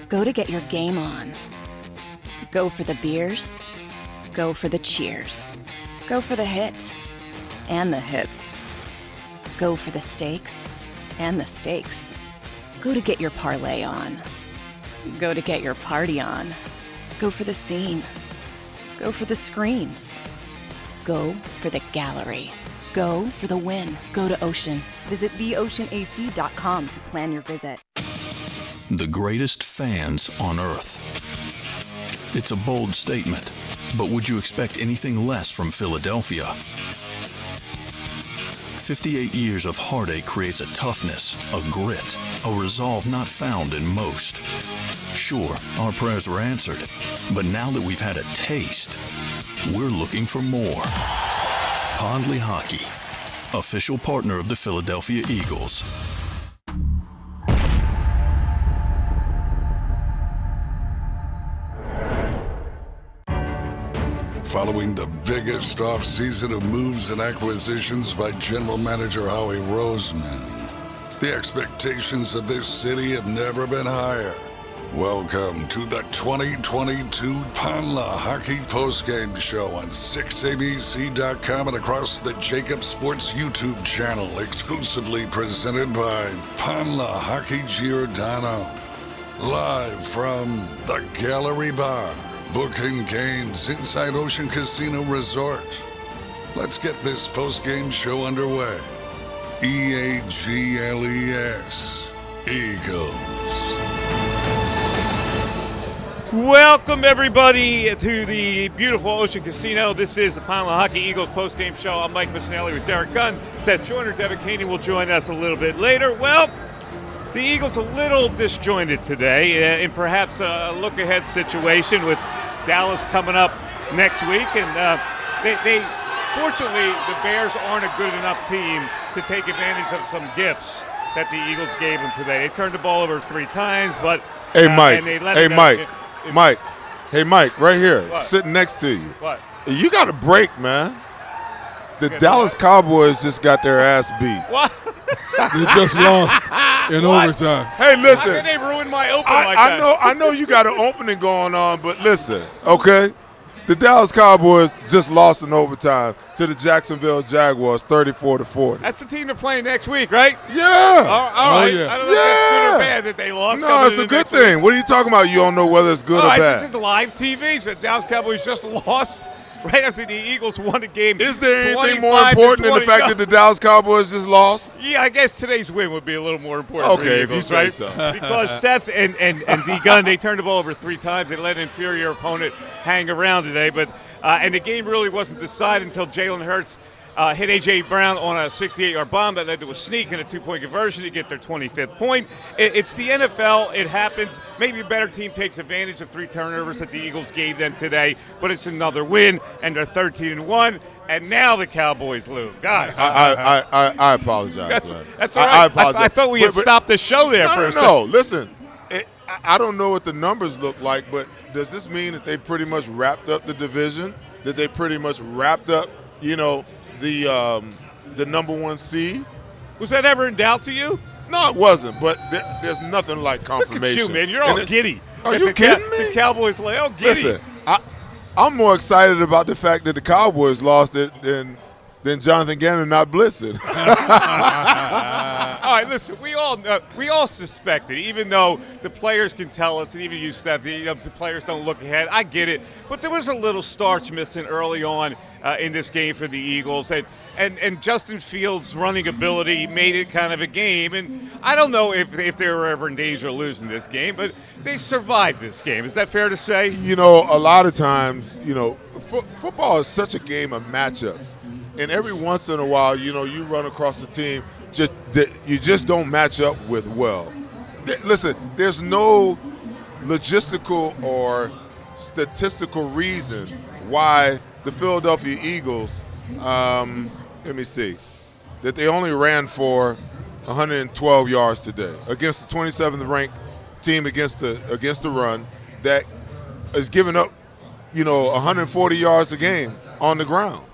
Go to get your game on. Go for the beers. Go for the cheers. Go for the hit and the hits. Go for the stakes and the stakes. Go to get your parlay on. Go to get your party on. Go for the scene. Go for the screens. Go for the gallery. Go for the win. Go to Ocean. Visit theoceanac.com to plan your visit. The greatest fans on earth. It's a bold statement, but would you expect anything less from Philadelphia? 58 years of heartache creates a toughness, a grit, a resolve not found in most. Sure, our prayers were answered, but now that we've had a taste, we're looking for more. Pond Lehocky, official partner of the Philadelphia Eagles. Following the biggest offseason of moves and acquisitions by General Manager Howie Roseman, the expectations of this city have never been higher. Welcome to the 2022 Pond Lehocky Postgame Show on 6abc.com and across the JAKIB Sports YouTube channel, exclusively presented by Pond Lehocky Giordano. Live from the Gallery Bar, booking games inside Ocean Casino Resort. Let's get this post-game show underway. EAGLES, Eagles. Welcome, everybody, to the beautiful Ocean Casino. This is the Pond Lehocky Eagles post-game show. I'm Mike Missinelli with Derek Gunn. Seth Joyner, Devin Caney will join us a little bit later. Well, the Eagles a little disjointed today in perhaps a look-ahead situation with Dallas coming up next week. And they fortunately, the Bears aren't a good enough team to take advantage of some gifts that the Eagles gave them today. They turned the ball over 3 times, but Hey, Mike. and they let Hey, it go. Mike. Mike. Hey, Mike, right here, What? sitting next to you. What? You got a break, man. The Dallas Cowboys just got their ass beat. What? They just lost in overtime. Hey, How listen. can they ruin my open like that? I know you got an opening going on, but listen, okay? The Dallas Cowboys just lost in overtime to the Jacksonville Jaguars, 34-40. That's the team they're playing next week, right? Yeah. All right. yeah. I don't know if that's good or bad that they lost. No, it's a good thing. What are you talking about? You don't know whether it's good or This is bad. live TV. So the Dallas Cowboys just lost right after the Eagles won the game. Is there anything 25 more important than the to fact 20. that the Dallas Cowboys just lost? Yeah, I guess today's win would be a little more important for the Okay, if Eagles, you say right? so. Because Seth and D. Gunn, they turned the ball over 3 times. They let an inferior opponent hang around today. But and the game really wasn't decided until Jalen Hurts hit A.J. Brown on a 68-yard bomb that led to a sneak and a 2-point conversion to get their 25th point. It's the NFL. It happens. Maybe a better team takes advantage of 3 turnovers that the Eagles gave them today, but it's another win, and they're 13-1. And now the Cowboys lose. Guys. I apologize, man. That's all right. I apologize. I thought we had stopped the show there for a second. No, listen. I don't know what the numbers look like, but does this mean that they pretty much wrapped up the division? That they pretty much wrapped up, the number 1 seed? Was that ever in doubt to you? No, it wasn't. But there's nothing like Look confirmation. at you, man. You're all giddy. Are you kidding me? The Cowboys lay all giddy. Listen, I'm more excited about the fact that the Cowboys lost it than Jonathan Gannon not blitzing. All right, listen. We all suspected, even though the players can tell us, and even you, Seth, the players don't look ahead. I get it, but there was a little starch missing early on in this game for the Eagles, and Justin Fields' running ability made it kind of a game. And I don't know if they were ever in danger of losing this game, but they survived this game. Is that fair to say? A lot of times, football is such a game of matchups. And every once in a while, you run across a team that you just don't match up with well. Listen, there's no logistical or statistical reason why the Philadelphia Eagles, that they only ran for 112 yards today against the 27th ranked team against the run that is giving up, 140 yards a game on the ground.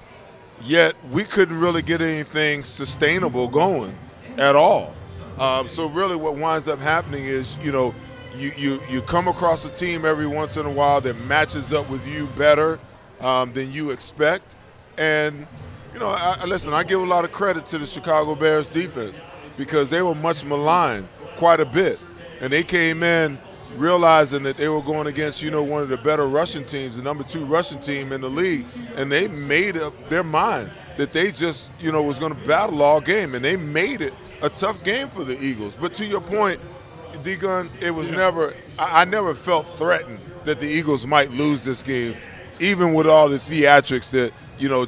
Yet we couldn't really get anything sustainable going at all. So really what winds up happening is, you come across a team every once in a while that matches up with you better than you expect. And, listen, I give a lot of credit to the Chicago Bears defense because they were much maligned quite a bit. And they came in realizing that they were going against, one of the better rushing teams, the number 2 rushing team in the league, and they made up their mind that they just, was going to battle all game, and they made it a tough game for the Eagles. But to your point, D-Gun, it was I never felt threatened that the Eagles might lose this game, even with all the theatrics that,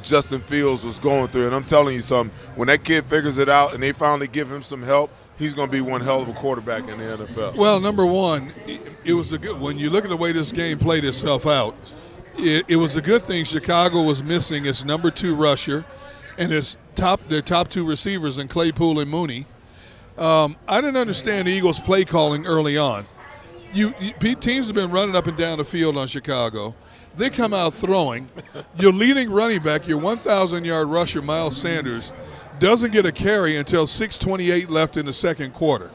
Justin Fields was going through. And I'm telling you something, when that kid figures it out and they finally give him some help, he's going to be one hell of a quarterback in the NFL. Well, number one, it was a good – when you look at the way this game played itself out, it was a good thing Chicago was missing its number 2 rusher and their top 2 receivers in Claypool and Mooney. I didn't understand the Eagles' play calling early on. Teams have been running up and down the field on Chicago. They come out throwing. Your leading running back, your 1,000-yard rusher, Miles Sanders, doesn't get a carry until 6:28 left in the second quarter.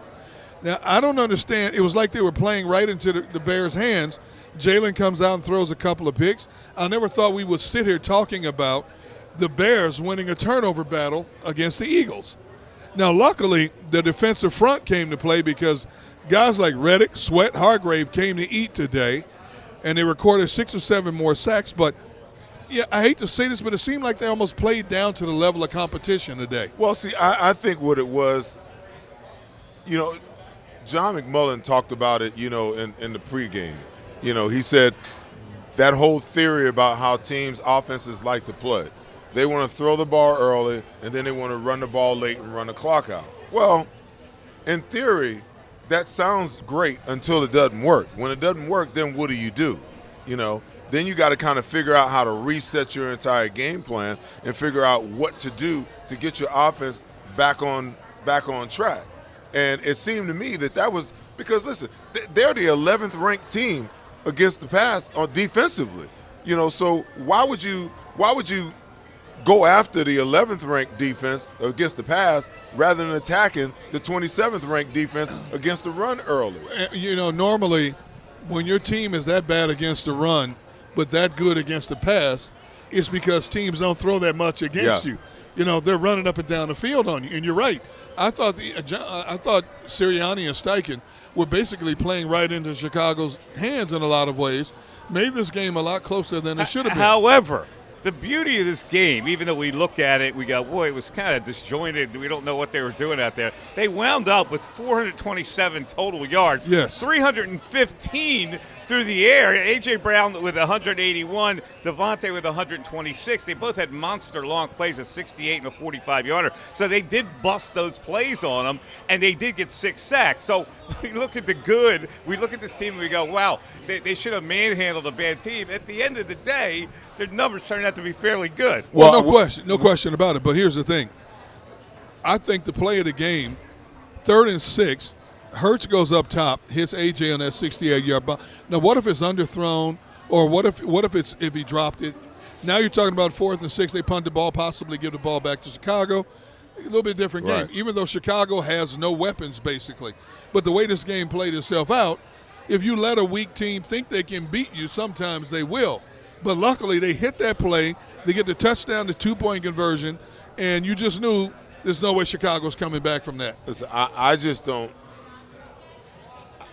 Now, I don't understand. It was like they were playing right into the Bears' hands. Jalen comes out and throws a couple of picks. I never thought we would sit here talking about the Bears winning a turnover battle against the Eagles. Now, luckily, the defensive front came to play because guys like Reddick, Sweat, Hargrave came to eat today, and they recorded 6 or 7 more sacks. But, yeah, I hate to say this, but it seemed like they almost played down to the level of competition today. Well, see, I think what it was, John McMullen talked about it, in the pregame. He said that whole theory about how teams' offenses like to play. They want to throw the ball early, and then they want to run the ball late and run the clock out. Well, in theory, that sounds great until it doesn't work. When it doesn't work, then what do? Then you got to kind of figure out how to reset your entire game plan and figure out what to do to get your offense back on track. And it seemed to me that was because, listen, they're the 11th ranked team against the pass on defensively. So why would you go after the 11th ranked defense against the pass rather than attacking the 27th ranked defense against the run early? Normally when your team is that bad against the run but that good against the pass, it's because teams don't throw that much against you. They're running up and down the field on you. And you're right. I thought Sirianni and Steichen were basically playing right into Chicago's hands in a lot of ways, made this game a lot closer than it should have been. However, the beauty of this game, even though we look at it, we go, boy, it was kind of disjointed. We don't know what they were doing out there. They wound up with 427 total yards. Yes. 315 through the air. A.J. Brown with 181, Devontae with 126. They both had monster long plays at 68 and a 45-yarder. So they did bust those plays on them, and they did get 6 sacks. So we look at the good. We look at this team and we go, wow, they should have manhandled a bad team. At the end of the day, their numbers turned out to be fairly good. Well, no question about it. But here's the thing. I think the play of the game, 3rd and 6, Hurts goes up top, hits AJ on that 68-yard ball. Now, what if it's underthrown, or what if he dropped it? Now you're talking about 4th and 6. They punt the ball, possibly give the ball back to Chicago. A little bit different game, even though Chicago has no weapons basically. But the way this game played itself out, if you let a weak team think they can beat you, sometimes they will. But luckily, they hit that play. They get the touchdown, the 2-point conversion, and you just knew there's no way Chicago's coming back from that. Listen, I just don't.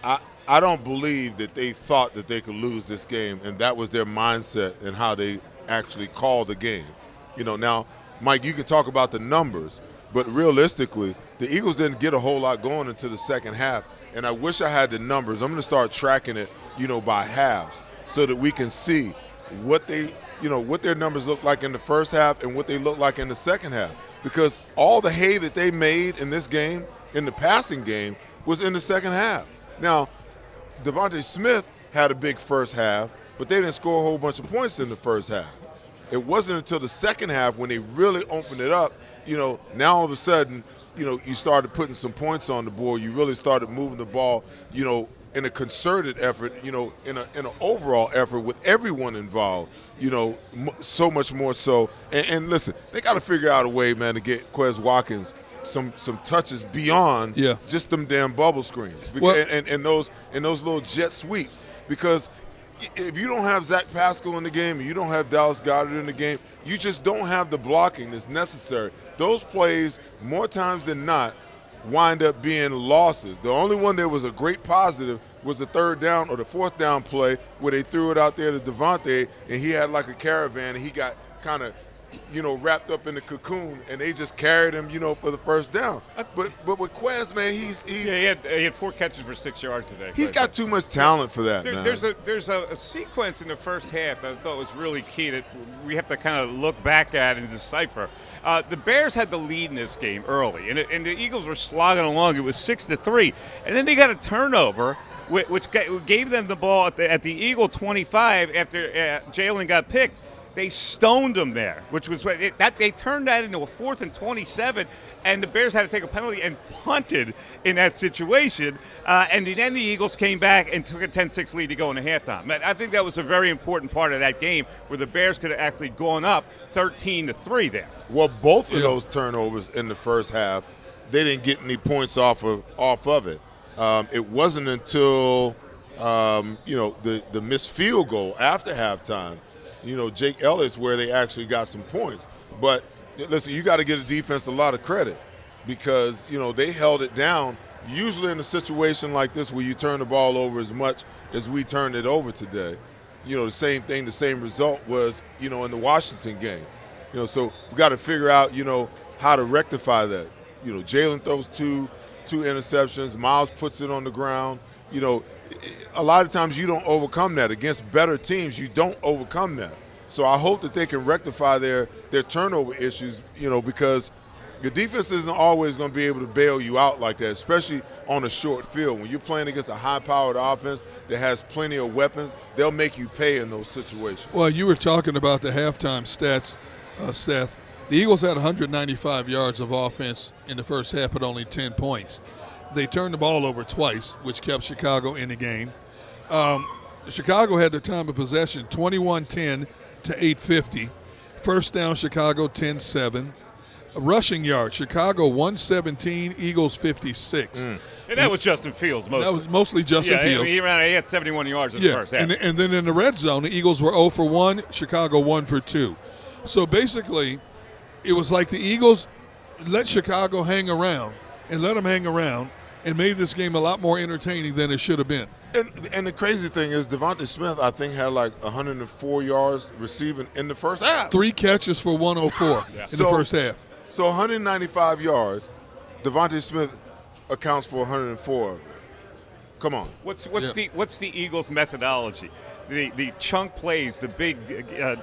I don't believe that they thought that they could lose this game, and that was their mindset and how they actually called the game. Now, Mike, you can talk about the numbers, but realistically, the Eagles didn't get a whole lot going into the second half, and I wish I had the numbers. I'm going to start tracking it, by halves so that we can see what their numbers look like in the first half and what they look like in the second half, because all the hay that they made in this game, in the passing game, was in the second half. Now, Devontae Smith had a big first half, but they didn't score a whole bunch of points in the first half. It wasn't until the second half when they really opened it up, now all of a sudden, you started putting some points on the board. You really started moving the ball, in a concerted effort, in an overall effort with everyone involved, so much more so. And listen, they got to figure out a way, man, to get Quez Watkins some touches beyond just them damn bubble screens and those little jet sweeps. Because if you don't have Zach Pascal in the game and you don't have Dallas Goedert in the game, you just don't have the blocking that's necessary. Those plays, more times than not, wind up being losses. The only one that was a great positive was the third down or the fourth down play where they threw it out there to Devontae, and he had like a caravan, and he got kind of, wrapped up in the cocoon, and they just carried him, for the first down. But with Quez, man, he had 4 catches for 6 yards today. He's got too much talent for that, man. There's a sequence in the first half that I thought was really key that we have to kind of look back at and decipher. The Bears had the lead in this game early, and the Eagles were slogging along. It was 6-3, and then they got a turnover, which gave them the ball at the Eagle 25 after Jalen got picked. They stoned them there, which was they turned that into a 4th and 27, and the Bears had to take a penalty and punted in that situation. And then the Eagles came back and took a 10-6 lead to go into halftime. I think that was a very important part of that game where the Bears could have actually gone up 13-3 there. Well, both of those turnovers in the first half, they didn't get any points off of it. It wasn't until the missed field goal after halftime, Jake Elliott, where they actually got some points. But listen, you got to give the defense a lot of credit because, they held it down. Usually in a situation like this where you turn the ball over as much as we turned it over today, the same thing, the same result was, in the Washington game. So we got to figure out, how to rectify that. Jalen throws two interceptions. Miles puts it on the ground. A lot of times you don't overcome that. Against better teams, you don't overcome that. So I hope that they can rectify their turnover issues, because your defense isn't always going to be able to bail you out like that, especially on a short field. When you're playing against a high-powered offense that has plenty of weapons, they'll make you pay in those situations. Well, you were talking about the halftime stats, Seth. The Eagles had 195 yards of offense in the first half, but only 10 points. They turned the ball over twice, which kept Chicago in the game. Chicago had the time of possession 21-10 to 8:50. First down, Chicago 10-7. Rushing yards, Chicago 117, Eagles 56. And that was Justin Fields mostly. That was mostly Justin Fields. He had 71 yards in the first half. And then in the red zone, the Eagles were 0 for 1, Chicago 1 for 2. So basically, it was like the Eagles let Chicago hang around and let them hang around and made this game a lot more entertaining than it should have been. And the crazy thing is Devontae Smith, I think, had like 104 yards receiving in the first half. 3 catches for 104 in the first half. So 195 yards, Devontae Smith accounts for 104 of it. Come on. What's the Eagles' methodology? The chunk plays, the big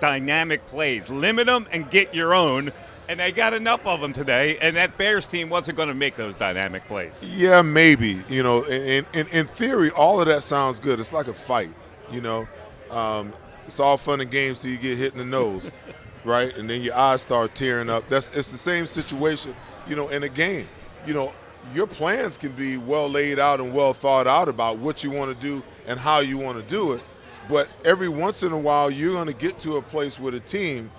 dynamic plays. Limit them and get your own. And they got enough of them today, and that Bears team wasn't going to make those dynamic plays. Yeah, maybe. In theory, all of that sounds good. It's like a fight, It's all fun and games till you get hit in the nose, right? And then your eyes start tearing up. It's the same situation, in a game. Your plans can be well laid out and well thought out about what you want to do and how you want to do it. But every once in a while, you're going to get to a place with a team,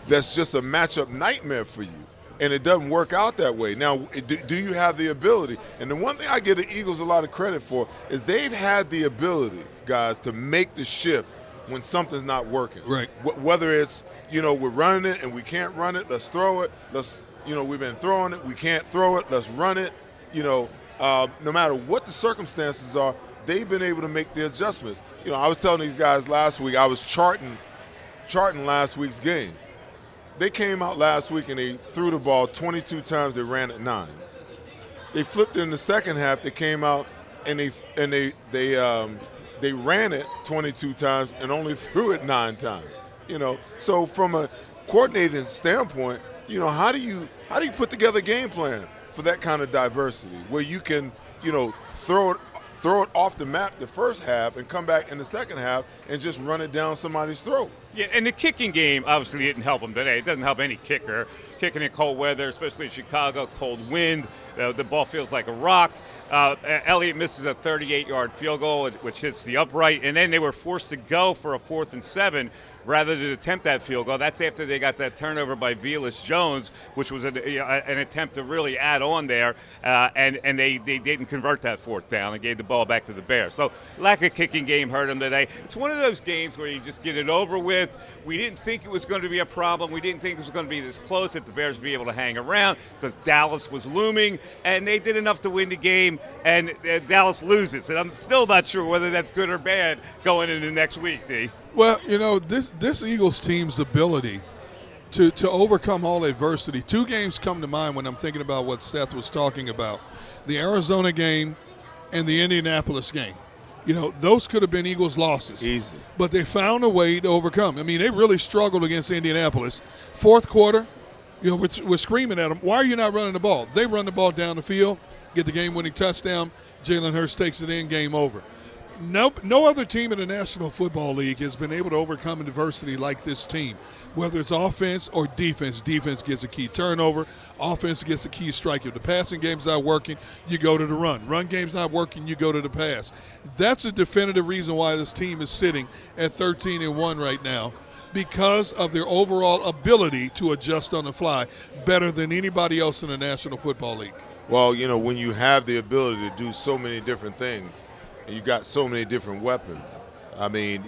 that's just a matchup nightmare for you, and it doesn't work out that way. Now, do you have the ability? And the one thing I give the Eagles a lot of credit for is they've had the ability, guys, to make the shift when something's not working. Right. Whether it's, we're running it and we can't run it, let's throw it. We've been throwing it, we can't throw it, let's run it. No matter what the circumstances are, they've been able to make the adjustments. I was telling these guys last week, I was charting last week's game. They came out last week and they threw the ball 22 times. They ran it 9. They flipped it in the second half. They came out and they ran it 22 times and only threw it 9 times. So from a coordinating standpoint, how do you put together a game plan for that kind of diversity where you can throw it off the map the first half and come back in the second half and just run it down somebody's throat? Yeah, and the kicking game obviously didn't help them today. It doesn't help any kicker. Kicking in cold weather, especially in Chicago, cold wind. The ball feels like a rock. Elliott misses a 38-yard field goal, which hits the upright, and then they were forced to go for a 4th and 7 rather than attempt that field goal. That's after they got that turnover by Velus Jones, which was an attempt to really add on there, and they didn't convert that fourth down and gave the ball back to the Bears. So lack of kicking game hurt them today. It's one of those games where you just get it over with. We didn't think it was going to be a problem. We didn't think it was going to be this close, that the Bears would be able to hang around, because Dallas was looming, and they did enough to win the game, and Dallas loses. And I'm still not sure whether that's good or bad going into next week, D. Well, you know, this Eagles team's ability to overcome all adversity. Two games come to mind when I'm thinking about what Seth was talking about. The Arizona game and the Indianapolis game. You know, those could have been Eagles losses. Easy. But they found a way to overcome. I mean, they really struggled against Indianapolis. Fourth quarter, you know, we're screaming at them, why are you not running the ball? They run the ball down the field, get the game-winning touchdown. Jalen Hurts takes it in, game over. No other team in the National Football League has been able to overcome adversity like this team. Whether it's offense or defense, defense gets a key turnover, offense gets a key strike. If the passing game's not working, you go to the run. Run game's not working, you go to the pass. That's a definitive reason why this team is sitting at 13-1 right now, because of their overall ability to adjust on the fly better than anybody else in the National Football League. Well, you know, when you have the ability to do so many different things, and you got so many different weapons, I mean,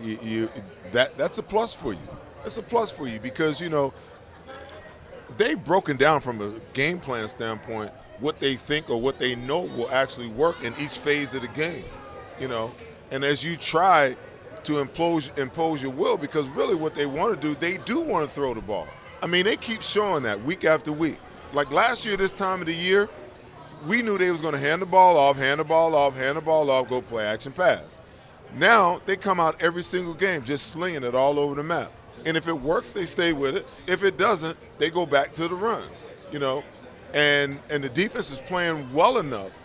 that's a plus for you. That's a plus for you because, you know, they've broken down from a game plan standpoint what they think or what they know will actually work in each phase of the game, you know. And as you try to impose your will, because really what they want to do, they do want to throw the ball. I mean, they keep showing that week after week. Like last year, this time of the year, we knew they was going to hand the ball off, go play action pass. Now they come out every single game just slinging it all over the map. And if it works, they stay with it. If it doesn't, they go back to the run, you know. And the defense is playing well enough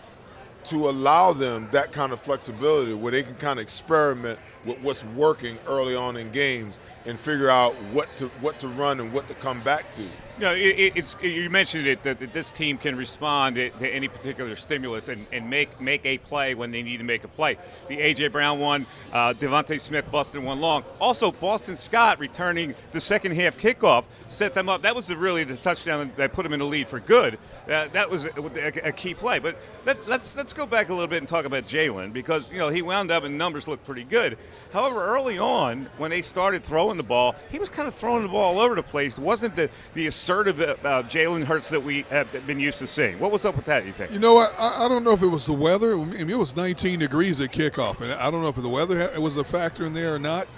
to allow them that kind of flexibility where they can kind of experiment with what's working early on in games and figure out what to run and what to come back to. No, you mentioned it that this team can respond to any particular stimulus and make a play when they need to make a play. The A.J. Brown one, Devontae Smith busting one long. Also, Boston Scott returning the second half kickoff set them up. That was really the touchdown that put them in the lead for good. That was a key play. But let's go back a little bit and talk about Jalen, because you know he wound up and numbers looked pretty good. However, early on when they started throwing the ball, he was kind of throwing the ball all over the place. It wasn't the assertive Jalen Hurts that we have been used to seeing. What was up with that, you think? You know what? I don't know if it was the weather. I mean, it was 19 degrees at kickoff, and I don't know if the weather was a factor in there or not.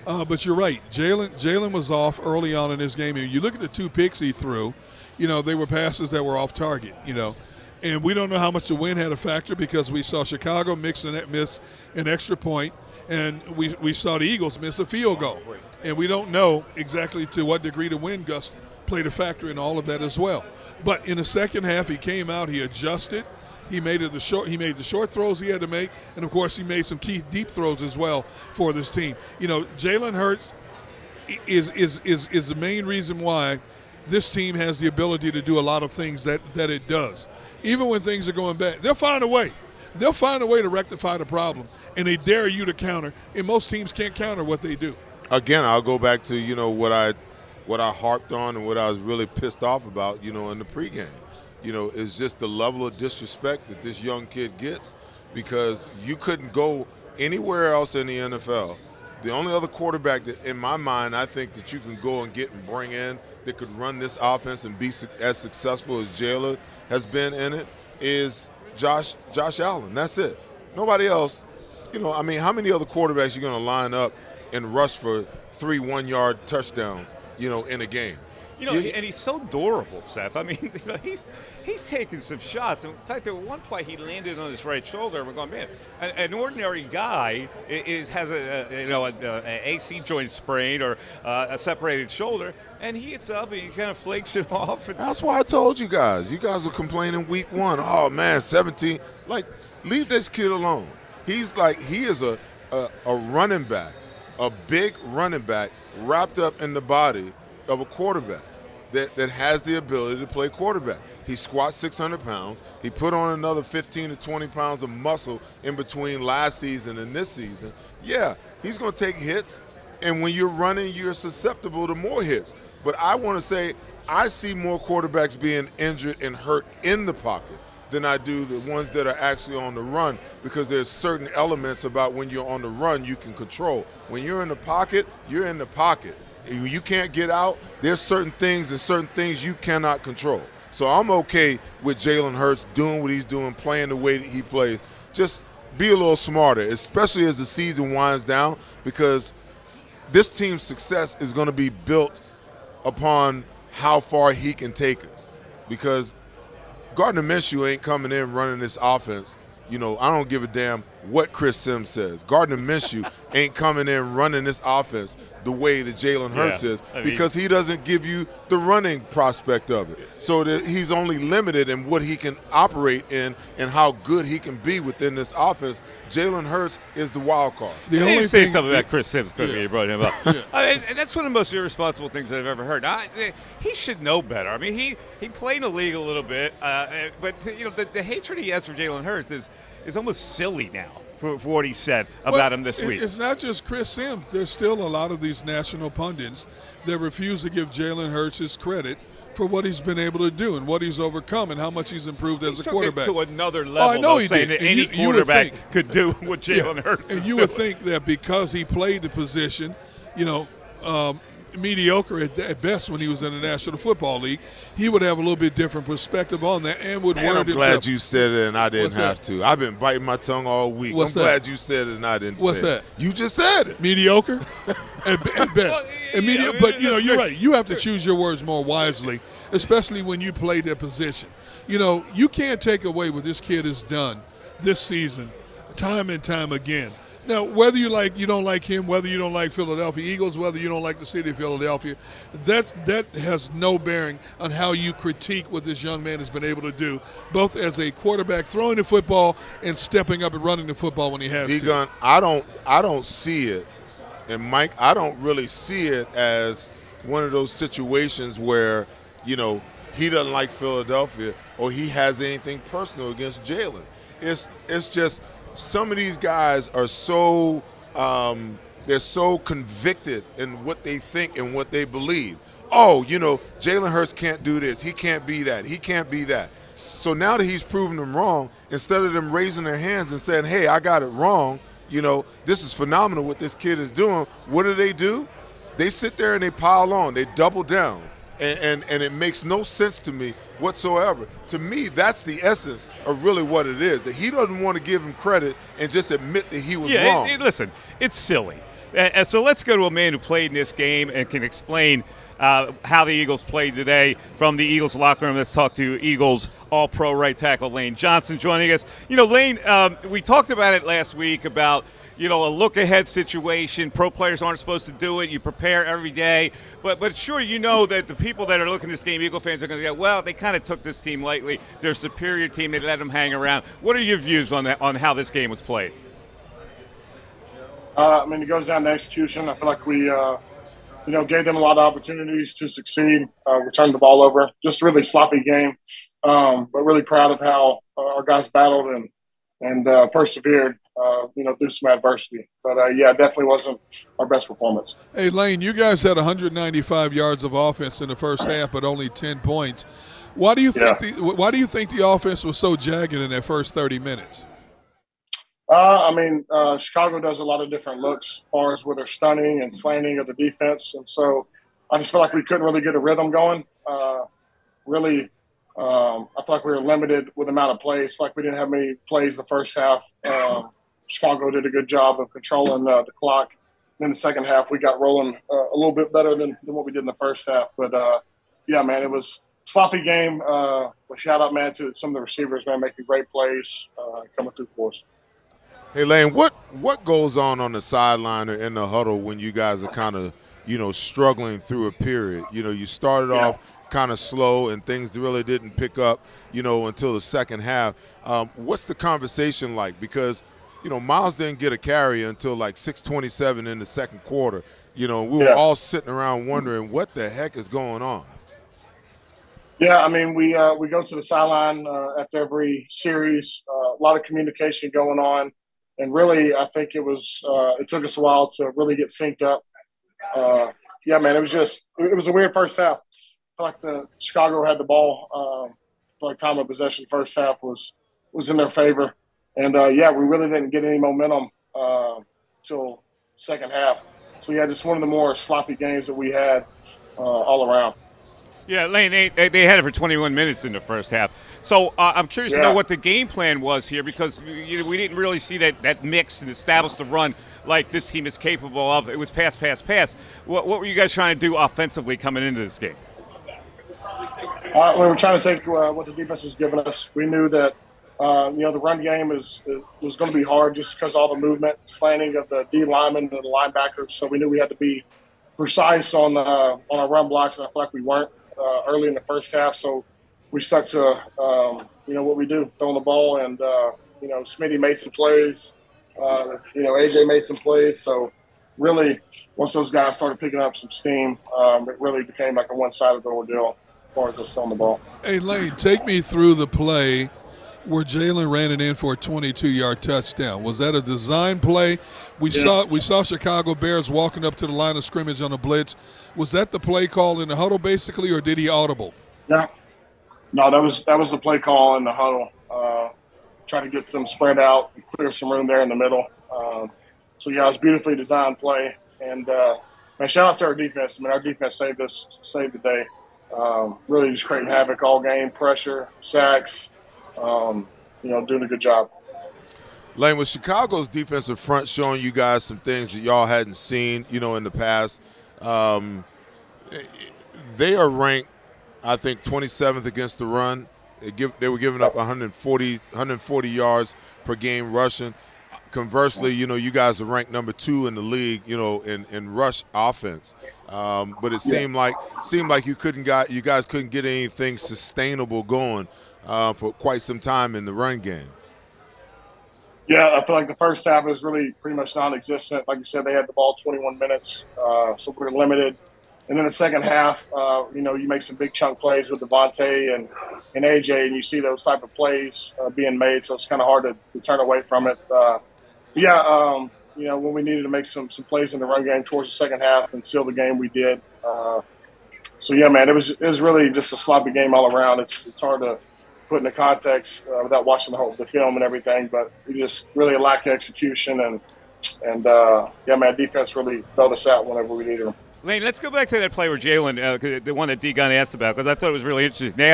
But you're right. Jalen was off early on in this game. And you look at the two picks he threw, you know, they were passes that were off target, you know. And we don't know how much the wind had a factor, because we saw Chicago miss an extra point, and we saw the Eagles miss a field goal. And we don't know exactly to what degree the wind gust played a factor in all of that as well. But in the second half, he came out, he adjusted, he made the short throws he had to make, and of course he made some key deep throws as well for this team. You know, Jalen Hurts is the main reason why this team has the ability to do a lot of things that it does. Even when things are going bad, they'll find a way. They'll find a way to rectify the problem, and they dare you to counter. And most teams can't counter what they do. Again, I'll go back to, you know, what I harped on and what I was really pissed off about, you know, in the pregame. You know, is just the level of disrespect that this young kid gets, because you couldn't go anywhere else in the NFL. The only other quarterback that, in my mind, I think that you can go and get and bring in that could run this offense and be as successful as Jalen has been in it is Josh Allen. That's it. Nobody else. You know, I mean, how many other quarterbacks are you going to line up and rush for 3 one-yard touchdowns, you know, in a game? You know, and he's so durable, Seth. I mean, you know, he's taking some shots. In fact, there was one play he landed on his right shoulder, and we're going, man, an ordinary guy has an AC joint sprain or a separated shoulder, and he hits up and he kind of flakes it off. That's why I told you guys. You guys were complaining week 1. Oh man, 17. Like, leave this kid alone. He's like, he is a running back, a big running back wrapped up in the body of a quarterback that has the ability to play quarterback. He squats 600 pounds. He put on another 15 to 20 pounds of muscle in between last season and this season. Yeah, he's going to take hits, And when you're running, you're susceptible to more hits. But I want to say I see more quarterbacks being injured and hurt in the pocket than I do the ones that are actually on the run, because there's certain elements about when you're on the run you can control. When you're in the pocket, you're in the pocket. When you can't get out, there's certain things you cannot control. So I'm okay with Jalen Hurts doing what he's doing, playing the way that he plays. Just be a little smarter, especially as the season winds down, because this team's success is going to be built upon how far he can take us. Because Gardner Minshew ain't coming in running this offense. I don't give a damn what Chris Sims says. Gardner Minshew ain't coming in running this offense the way that Jalen Hurts is, because he doesn't give you the running prospect of it. So that he's only limited in what he can operate in and how good he can be within this offense. Jalen Hurts is the wild card. I need to say something about Chris Sims quickly. You brought him up. And that's one of the most irresponsible things I've ever heard. He should know better. I mean, he played in the league a little bit, but the hatred he has for Jalen Hurts is almost silly now for what he said about him this week. It's not just Chris Sims. There's still a lot of these national pundits that refuse to give Jalen Hurts his credit for what he's been able to do and what he's overcome and how much he's improved as a quarterback. He took it to another level, saying that any quarterback could do what Jalen Hurts is and you would think that because he played the position, mediocre at best when he was in the National Football League, he would have a little bit different perspective on that and would word I'm himself. glad you said it and I didn't have to. I've been biting my tongue all week. I'm glad you said it and I didn't say it. What's that? You just said it. Mediocre at best. But you're right. You have to choose your words more wisely, especially when you play that position. You can't take away what this kid has done this season time and time again. Now, whether you don't like him, whether you don't like Philadelphia Eagles, whether you don't like the city of Philadelphia, that has no bearing on how you critique what this young man has been able to do, both as a quarterback throwing the football and stepping up and running the football when he has to. I don't see it, and Mike, I don't really see it as one of those situations where, he doesn't like Philadelphia or he has anything personal against Jalen. It's just some of these guys are so they're so convicted in what they think and what they believe. Jalen Hurts can't do this. He can't be that. He can't be that. So now that he's proven them wrong, instead of them raising their hands and saying, hey, I got it wrong, this is phenomenal what this kid is doing, what do? They sit there and they pile on. They double down. And it makes no sense to me whatsoever. To me, that's the essence of really what it is, that he doesn't want to give him credit and just admit that he was wrong. Listen, it's silly. And so let's go to a man who played in this game and can explain how the Eagles played today from the Eagles locker room. Let's talk to Eagles All-Pro right tackle Lane Johnson joining us. Lane, we talked about it last week about a look-ahead situation. Pro players aren't supposed to do it. You prepare every day. But sure, that the people that are looking at this game, Eagle fans, are going to go, well, they kind of took this team lightly. They're a superior team. They let them hang around. What are your views on that, on how this game was played? It goes down to execution. I feel like we, gave them a lot of opportunities to succeed. We turned the ball over. Just a really sloppy game, but really proud of how our guys battled and persevered. Through some adversity. But, definitely wasn't our best performance. Hey, Lane, you guys had 195 yards of offense in the first half, but only 10 points. Why do you think the offense was so jagged in that first 30 minutes? Chicago does a lot of different looks as far as with their stunning and slanting of the defense. And so I just feel like we couldn't really get a rhythm going. I feel like we were limited with the amount of plays. I feel like we didn't have many plays the first half. Chicago did a good job of controlling the clock. And in the second half, we got rolling a little bit better than what we did in the first half. But, it was a sloppy game. Shout out, man, to some of the receivers, man, making great plays coming through for us. Hey, Lane, what goes on the sideline or in the huddle when you guys are kind of, struggling through a period? You started off kind of slow and things really didn't pick up, until the second half. What's the conversation like? Because, Miles didn't get a carry until like 6:27 in the second quarter. We were all sitting around wondering what the heck is going on. Yeah, we go to the sideline after every series, a lot of communication going on. And really, I think it took us a while to really get synced up. Yeah, man, it was a weird first half. I feel like Chicago had the ball. I feel like time of possession first half was in their favor. And, yeah, we really didn't get any momentum till second half. So, yeah, just one of the more sloppy games that we had all around. Yeah, Lane, they had it for 21 minutes in the first half. So I'm curious to know what the game plan was here, because we didn't really see that mix and establish the run like this team is capable of. It was pass, pass, pass. What were you guys trying to do offensively coming into this game? We were trying to take what the defense was giving us. We knew that the run game was going to be hard just because of all the movement, slanting of the D linemen and the linebackers. So we knew we had to be precise on our run blocks, and I feel like we weren't early in the first half. So we stuck to what we do, throwing the ball, and Smitty made some plays. AJ made some plays. So really, once those guys started picking up some steam, it really became like a one-sided ordeal as far as us throwing the ball. Hey, Lane, take me through the play where Jalen ran it in for a 22-yard touchdown. Was that a design play? We saw Chicago Bears walking up to the line of scrimmage on a blitz. Was that the play call in the huddle basically, or did he audible? Yeah. No, that was the play call in the huddle. Try to get them spread out and clear some room there in the middle. So, yeah, it was a beautifully designed play. And, man, shout out to our defense. I mean, our defense saved the day. Really just creating havoc all game, pressure, sacks, doing a good job. Lane, with Chicago's defensive front showing you guys some things that y'all hadn't seen, in the past, they are ranked, I think, 27th against the run. They were giving up 140 yards per game rushing. Conversely, you guys are ranked number 2 in the league, in rush offense. But it seemed like you guys couldn't get anything sustainable going for quite some time in the run game. Yeah, I feel like the first half was really pretty much non-existent. Like you said, they had the ball 21 minutes, so we were limited. And then the second half, you make some big chunk plays with Devontae and AJ, and you see those type of plays being made, so it's kind of hard to turn away from it. When we needed to make some plays in the run game towards the second half and seal the game, we did. Man, it was really just a sloppy game all around. It's hard to put into context without watching the film and everything, but we just really lacked execution, and defense really bailed us out whenever we needed them. Lane, let's go back to that play where Jalen, the one that D-Gun asked about, because I thought it was really interesting. They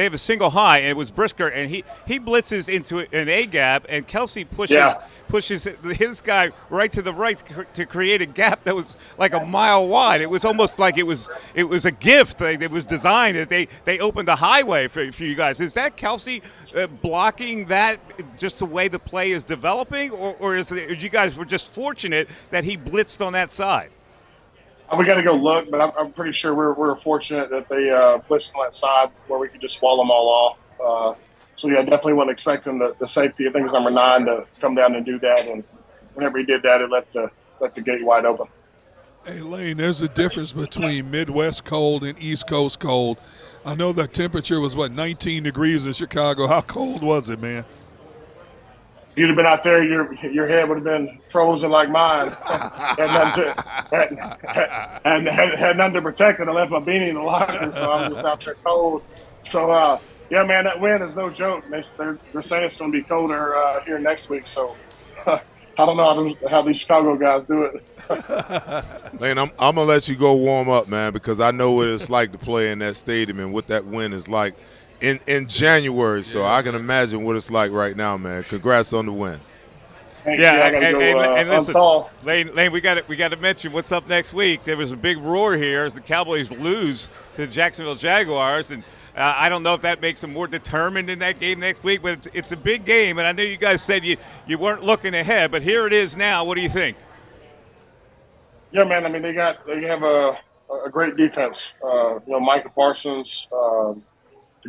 have a single high, and it was Brisker, and he blitzes into an A gap, and Kelsey pushes his guy right to the right to create a gap that was like a mile wide. It was almost like it was a gift. It was designed that they opened a highway for you guys. Is that Kelsey blocking that just the way the play is developing, or you guys were just fortunate that he blitzed on that side? We got to go look, but I'm pretty sure we're fortunate that they blitzed on that side where we could just wall them all off. Definitely wasn't expecting the safety. I think it was number 9 to come down and do that, and whenever he did that, it let the gate wide open. Hey, Lane, there's a difference between Midwest cold and East Coast cold. I know the temperature was, 19 degrees in Chicago. How cold was it, man? You'd have been out there, your head would have been frozen like mine. Had nothing to protect it. I left my beanie in the locker, so I was just out there cold. So, man, that wind is no joke. They're saying it's going to be colder here next week. So I don't know how these Chicago guys do it. Lane, I'm going to let you go warm up, man, because I know what it's like to play in that stadium and what that wind is like in January, so I can imagine what it's like right now, man. Congrats on the win. Thanks, and listen, Lane, we got to mention what's up next week. There was a big roar here as the Cowboys lose to the Jacksonville Jaguars, and I don't know if that makes them more determined in that game next week, but it's a big game, and I know you guys said you weren't looking ahead, but here it is now. What do you think? Yeah, man. I mean, they have a great defense. Micah Parsons.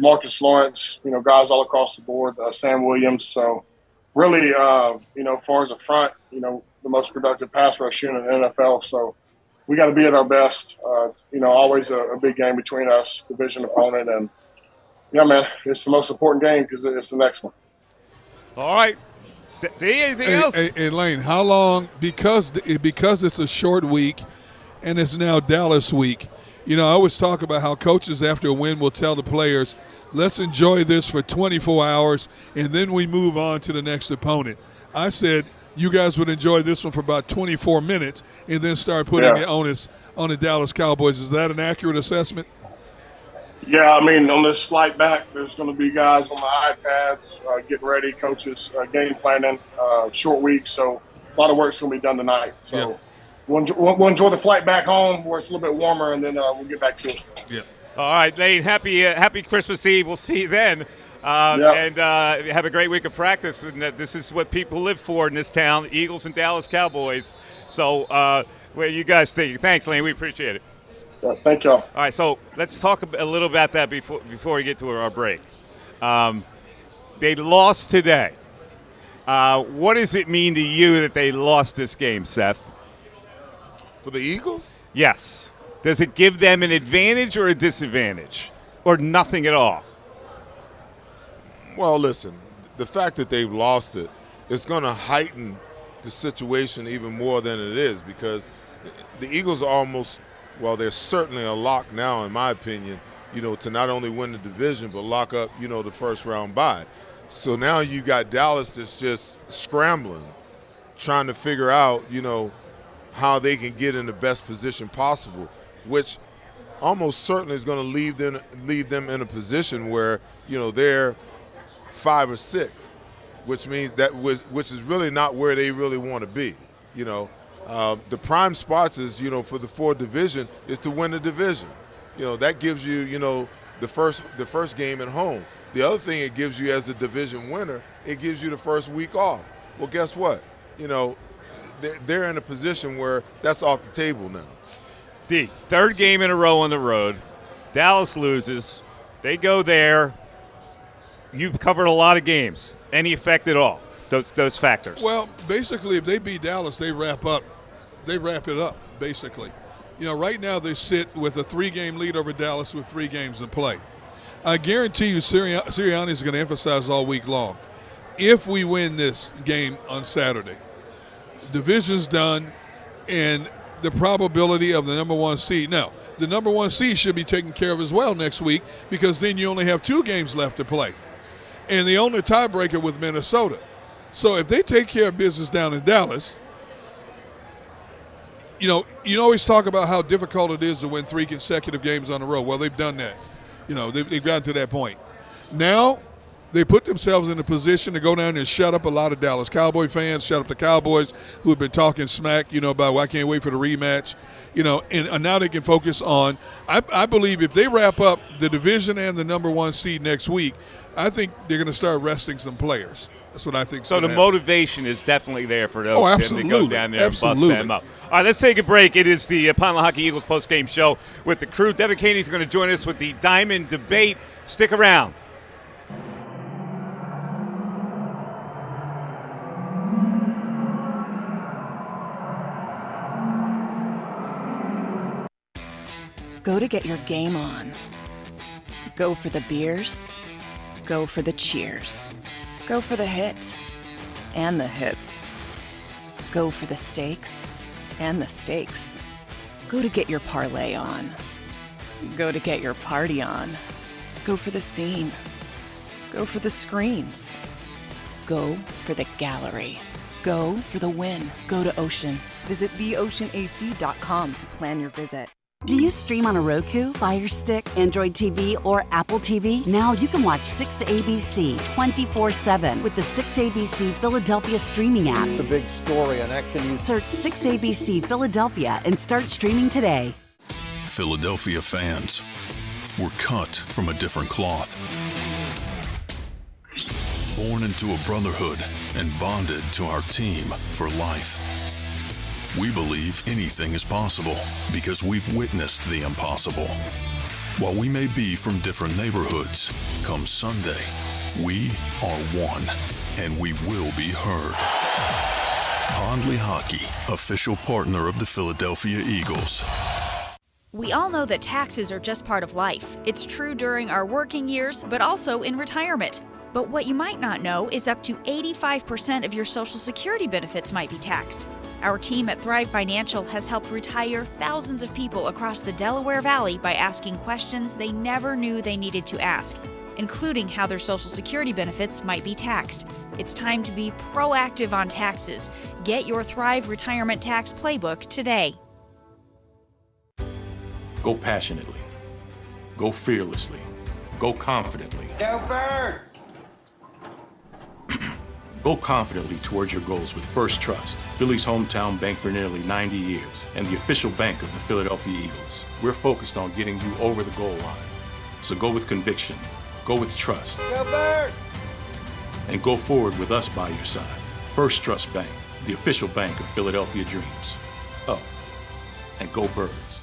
Marcus Lawrence, guys all across the board, Sam Williams. So really, as far as the front, the most productive pass rush unit in the NFL. So we got to be at our best. Always a big game between us, division opponent. And, yeah, man, it's the most important game because it's the next one. All right. Anything else? Hey, Lane, how long, because it's a short week and it's now Dallas week. You know, I always talk about how coaches after a win will tell the players, let's enjoy this for 24 hours, and then we move on to the next opponent. I said you guys would enjoy this one for about 24 minutes and then start putting the onus on the Dallas Cowboys. Is that an accurate assessment? Yeah, I mean, on this flight back, there's going to be guys on the iPads getting ready, coaches game planning, short week. So a lot of work's going to be done tonight. So we'll enjoy the flight back home where it's a little bit warmer, and then we'll get back to it. Yeah. All right, Lane, happy Christmas Eve. We'll see you then. And have a great week of practice. And this is what people live for in this town, Eagles and Dallas Cowboys. So what do you guys think? Thanks, Lane. We appreciate it. Yeah, thank y'all. All right, so let's talk a little about that before we get to our break. They lost today. What does it mean to you that they lost this game, Seth? For the Eagles? Yes. Does it give them an advantage or a disadvantage, or nothing at all? Well, listen, the fact that they've lost it, it's going to heighten the situation even more than it is, because the Eagles are almost, well, they're certainly a lock now, in my opinion, you know, to not only win the division but lock up, you know, the first round bye. So now you got Dallas that's just scrambling, trying to figure out, you know, how they can get in the best position possible, which almost certainly is going to leave them in a position where, you know, they're 5 or 6, which means that which is really not where they really want to be. You know, the prime spots is, you know, for the 4th division is to win the division. You know, that gives you, you know, the first game at home. The other thing it gives you as a division winner, it gives you the first week off. Well, guess what? You know, they're in a position where that's off the table now. The 3rd game in a row on the road. Dallas loses. They go there. You've covered a lot of games. Any effect at all? Those factors. Well, basically, if they beat Dallas, they wrap it up, basically. You know, right now they sit with a 3-game lead over Dallas with 3 games to play. I guarantee you Sirianni is going to emphasize all week long, if we win this game on Saturday, division's done, and the probability of the number 1 seed. Now, the number 1 seed should be taken care of as well next week, because then you only have 2 games left to play. And they own the tiebreaker with Minnesota. So if they take care of business down in Dallas, you know, you always talk about how difficult it is to win 3 consecutive games on the road. Well, they've done that. You know, they've gotten to that point. Now they put themselves in a position to go down there and shut up a lot of Dallas Cowboy fans, shut up the Cowboys who have been talking smack, you know, about, well, I can't wait for the rematch. You know, and now they can focus on, I believe if they wrap up the division and the number 1 seed next week, I think they're going to start resting some players. That's what I think. So the motivation is definitely there for them to go down there and bust them up. All right, let's take a break. It is the Lehocky Eagles postgame show with the crew. Devin Caney is going to join us with the Diamond Debate. Stick around. Go to get your game on. Go for the beers. Go for the cheers. Go for the hit and the hits. Go for the stakes and the stakes. Go to get your parlay on. Go to get your party on. Go for the scene. Go for the screens. Go for the gallery. Go for the win. Go to Ocean. Visit theoceanac.com to plan your visit. Do you stream on a Roku, Fire Stick, Android TV, or Apple TV? Now you can watch 6ABC 24/7 with the 6ABC Philadelphia streaming app. The big story on Action. Search 6ABC Philadelphia and start streaming today. Philadelphia fans, we're cut from a different cloth. Born into a brotherhood and bonded to our team for life. We believe anything is possible because we've witnessed the impossible. While we may be from different neighborhoods, come Sunday, we are one, and we will be heard. Pond Lehocky, official partner of the Philadelphia Eagles. We all know that taxes are just part of life. It's true during our working years, but also in retirement. But what you might not know is up to 85% of your Social Security benefits might be taxed. Our team at Thrive Financial has helped retire thousands of people across the Delaware Valley by asking questions they never knew they needed to ask, including how their Social Security benefits might be taxed. It's time to be proactive on taxes. Get your Thrive Retirement Tax Playbook today. Go passionately. Go fearlessly. Go confidently. Go Birds! Go confidently towards your goals with First Trust, Philly's hometown bank for nearly 90 years, and the official bank of the Philadelphia Eagles. We're focused on getting you over the goal line. So go with conviction, go with trust, Go Birds! and go forward with us by your side. First Trust Bank, the official bank of Philadelphia dreams. Oh, and go Birds.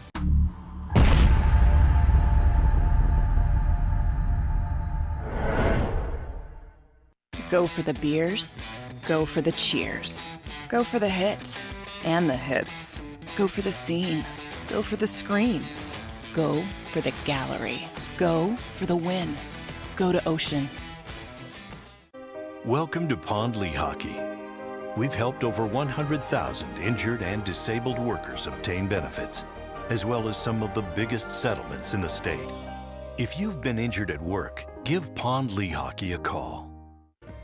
Go for the beers, go for the cheers, go for the hit and the hits, go for the scene, go for the screens, go for the gallery, go for the win, go to Ocean. Welcome to Pond Lehocky. We've helped over 100,000 injured and disabled workers obtain benefits, as well as some of the biggest settlements in the state. If you've been injured at work, give Pond Lehocky a call.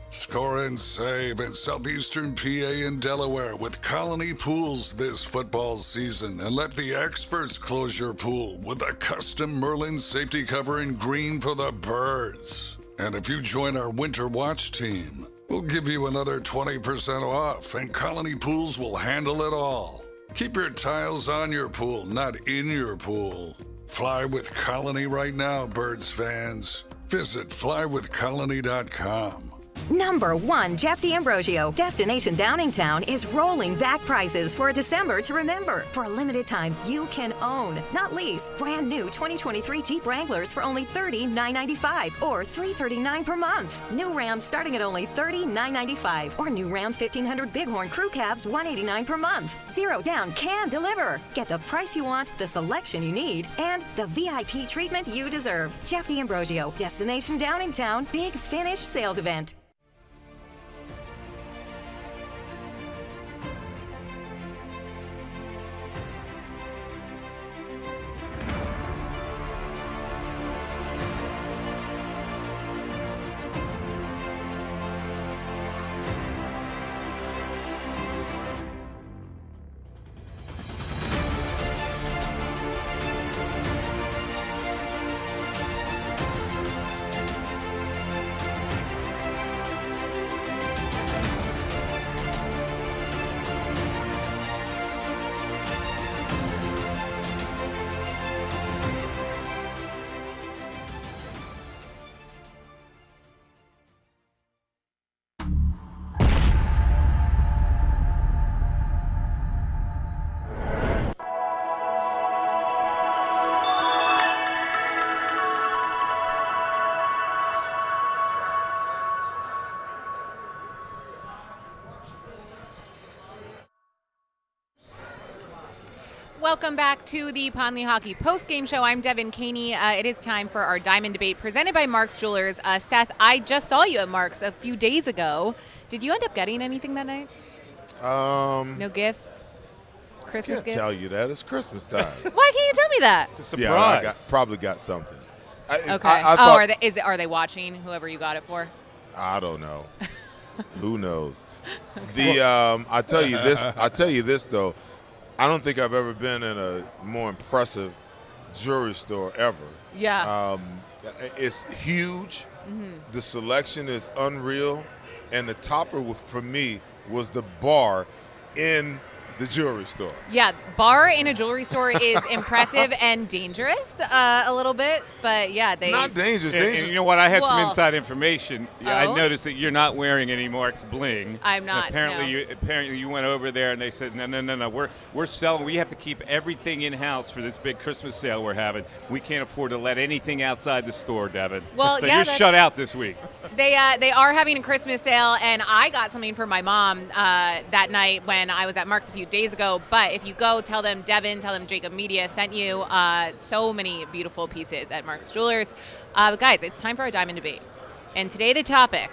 Score and save in southeastern PA and Delaware with Colony Pools this football season, and let the experts close your pool with a custom Merlin safety cover in green for the birds. And if you join our Winter Watch team, we'll give you another 20% off, and Colony Pools will handle it all. Keep your tiles on your pool, not in your pool. Fly with Colony right now, birds fans. Visit flywithcolony.com. Number 1, Jeff D'Ambrosio. Destination Downingtown is rolling back prices for December to remember. For a limited time, you can own, not lease, brand new 2023 Jeep Wranglers for only $30,995 or $339 per month. New Rams starting at only $30,995 or new Ram 1500 Bighorn Crew Cabs $189 per month. Zero down can deliver. Get the price you want, the selection you need, and the VIP treatment you deserve. Jeff D'Ambrosio, Destination Downingtown, Big Finish Sales Event. Welcome back to the Pond Lehocky Postgame Show. I'm Devin Caney. It is time for our Diamond Debate presented by Mark's Jewelers. Seth, I just saw you at Mark's a few days ago. Did you end up getting anything that night? No gifts? Christmas I can't gifts? tell you that. It's Christmas time. Why can't you tell me that? It's a surprise. Yeah, probably got something. Okay. I thought, are they watching whoever you got it for? I don't know. Who knows? I tell you this though. I don't think I've ever been in a more impressive jewelry store ever. Yeah. It's huge. Mm-hmm. The selection is unreal, and the topper for me was the bar in the jewelry store. Yeah, bar in a jewelry store is impressive and dangerous a little bit, but yeah, they not dangerous. And you know what? I have some inside information. Yeah, I noticed that you're not wearing any Mark's bling. I'm not. And apparently, you went over there and they said, no. We're selling. We have to keep everything in house for this big Christmas sale we're having. We can't afford to let anything outside the store, Devin. Well, so yeah, you're shut out this week. They are having a Christmas sale, and I got something for my mom that night when I was at Mark's a few days ago. But if you go, tell them Devin, tell them JAKIB Media sent you. So many beautiful pieces at Mark's Jewelers. But guys, it's time for our Diamond Debate. And today the topic,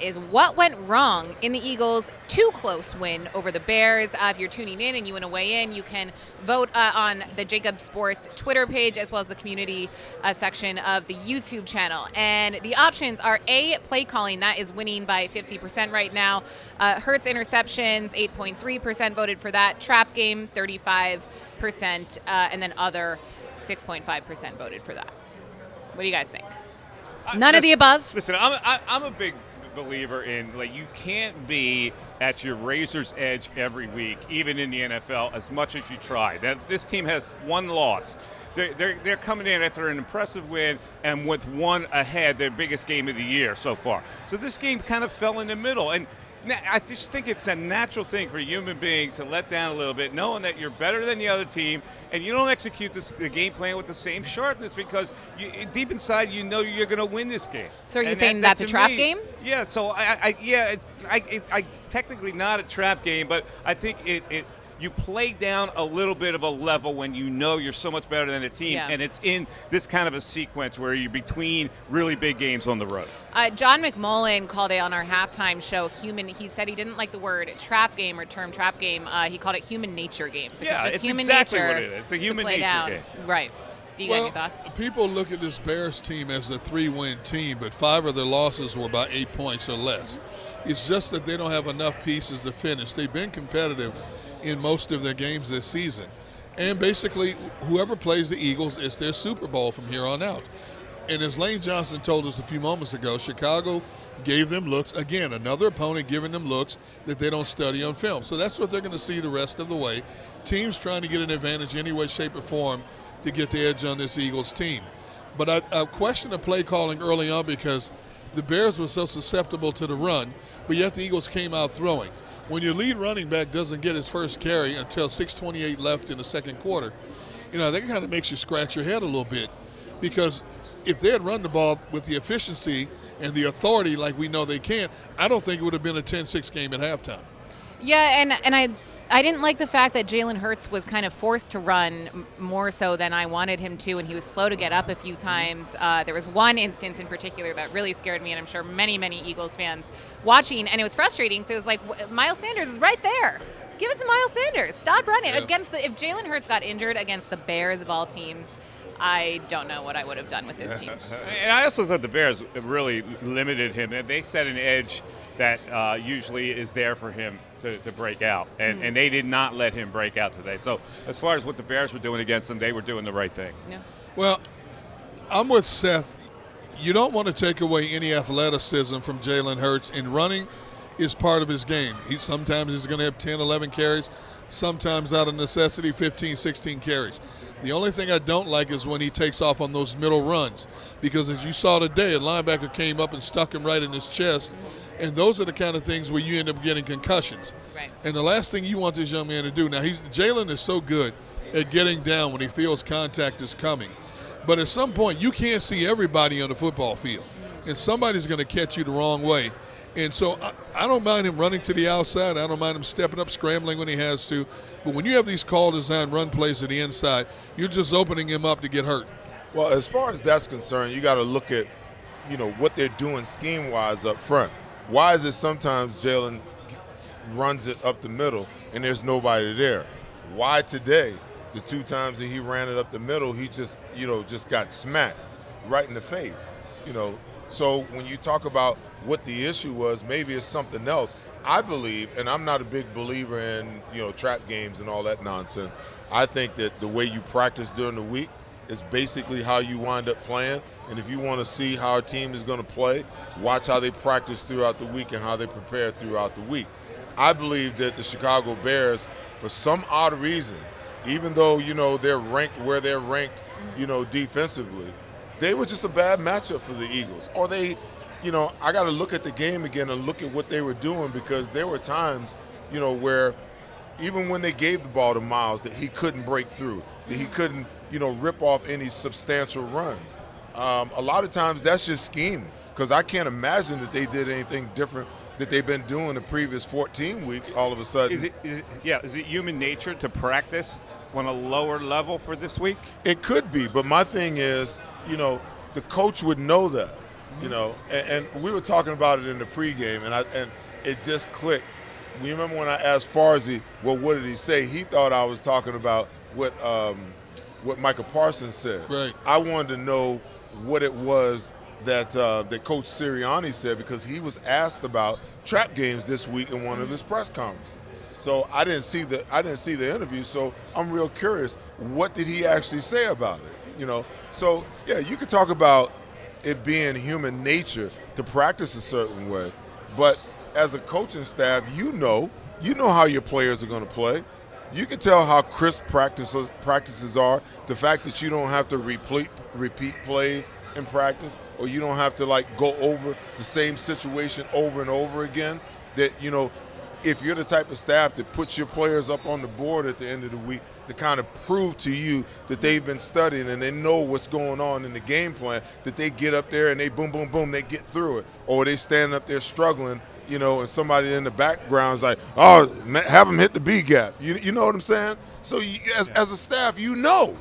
is what went wrong in the Eagles' too close win over the Bears. If you're tuning in and you want to weigh in, you can vote on the JAKIB Sports Twitter page as well as the community section of the YouTube channel. And the options are A, play calling. That is winning by 50% right now. Hurts interceptions, 8.3% voted for that. Trap game, 35%. And then other, 6.5% voted for that. What do you guys think? None of the above? Listen, I'm a big believer in, like, you can't be at your razor's edge every week, even in the NFL, as much as you try. This team has one loss. They're coming in after an impressive win and with one ahead, their biggest game of the year so far. So this game kind of fell in the middle. And I just think it's a natural thing for human beings to let down a little bit, knowing that you're better than the other team, and you don't execute the game plan with the same sharpness because deep inside you know you're going to win this game. So are you saying that's a trap game? Yeah. So I technically not a trap game, but I think you play down a little bit of a level when you know you're so much better than a team, and it's in this kind of a sequence where you're between really big games on the road. John McMullen called it on our halftime show human. He said he didn't like the word trap game or term trap game. He called it human nature game. Yeah, it's human exactly nature what it is. It's a human nature game. Right. Do you have any thoughts? People look at this Bears team as a 3-win team, but 5 of their losses were by 8 points or less. It's just that they don't have enough pieces to finish. They've been competitive in most of their games this season. And basically, whoever plays the Eagles, it's their Super Bowl from here on out. And as Lane Johnson told us a few moments ago, Chicago gave them looks. Again, another opponent giving them looks that they don't study on film. So that's what they're going to see the rest of the way. Teams trying to get an advantage any way, shape, or form to get the edge on this Eagles team. But I question the play calling early on because the Bears were so susceptible to the run, but yet the Eagles came out throwing. When your lead running back doesn't get his first carry until 6:28 left in the second quarter, that kind of makes you scratch your head a little bit, because if they had run the ball with the efficiency and the authority like we know they can, I don't think it would have been a 10-6 game at halftime. Yeah, and I didn't like the fact that Jalen Hurts was kind of forced to run more so than I wanted him to, and he was slow to get up a few times. There was one instance in particular that really scared me, and I'm sure many, many Eagles fans watching, and it was frustrating. So it was like, Miles Sanders is right there. Give it to Miles Sanders. Stop running. Yeah. If Jalen Hurts got injured against the Bears of all teams, I don't know what I would have done with this team. And I also thought the Bears really limited him. They set an edge that usually is there for him to break out, and they did not let him break out today. So as far as what the Bears were doing against them, they were doing the right thing. Yeah. Well, I'm with Seth. You don't want to take away any athleticism from Jalen Hurts, and running is part of his game. Sometimes he's going to have 10, 11 carries, sometimes out of necessity 15, 16 carries. The only thing I don't like is when he takes off on those middle runs, because as you saw today, a linebacker came up and stuck him right in his chest, and those are the kind of things where you end up getting concussions. Right. And the last thing you want this young man to do, now Jalen is so good at getting down when he feels contact is coming, but at some point you can't see everybody on the football field, and somebody's going to catch you the wrong way. And so I don't mind him running to the outside. I don't mind him stepping up, scrambling when he has to. But when you have these call design run plays to the inside, you're just opening him up to get hurt. Well, as far as that's concerned, you got to look at, what they're doing scheme-wise up front. Why is it sometimes Jalen runs it up the middle and there's nobody there? Why today, the 2 times that he ran it up the middle, he just got smacked right in the face, So when you talk about what the issue was, maybe it's something else. I believe, and I'm not a big believer in, trap games and all that nonsense. I think that the way you practice during the week is basically how you wind up playing. And if you want to see how a team is going to play, watch how they practice throughout the week and how they prepare throughout the week. I believe that the Chicago Bears, for some odd reason, even though, they're ranked where they're ranked, defensively, they were just a bad matchup for the Eagles. Or they, I got to look at the game again and look at what they were doing, because there were times, where even when they gave the ball to Miles, that he couldn't break through, that he couldn't, rip off any substantial runs. A lot of times that's just scheme, because I can't imagine that they did anything different that they've been doing the previous 14 weeks all of a sudden. Is it human nature to practice on a lower level for this week? It could be, but my thing is, the coach would know that. You know, and we were talking about it in the pregame, and it just clicked. You remember when I asked Farzy, well, what did he say? He thought I was talking about what Michael Parsons said. Right. I wanted to know what it was that Coach Sirianni said, because he was asked about trap games this week in one of his press conferences. So I didn't see the interview, so I'm real curious. What did he actually say about it? You know, so yeah, you could talk about it being human nature to practice a certain way, but as a coaching staff, you know how your players are going to play. You can tell how crisp practices are. The fact that you don't have to repeat plays in practice, or you don't have to go over the same situation over and over again. That, you know, if you're the type of staff that puts your players up on the board at the end of the week to kind of prove to you that they've been studying and they know what's going on in the game plan, that they get up there and they boom, boom, boom, they get through it, or they stand up there struggling, you know, and somebody in the background is like, oh, have them hit the B gap. You know what I'm saying? So as a staff, you know.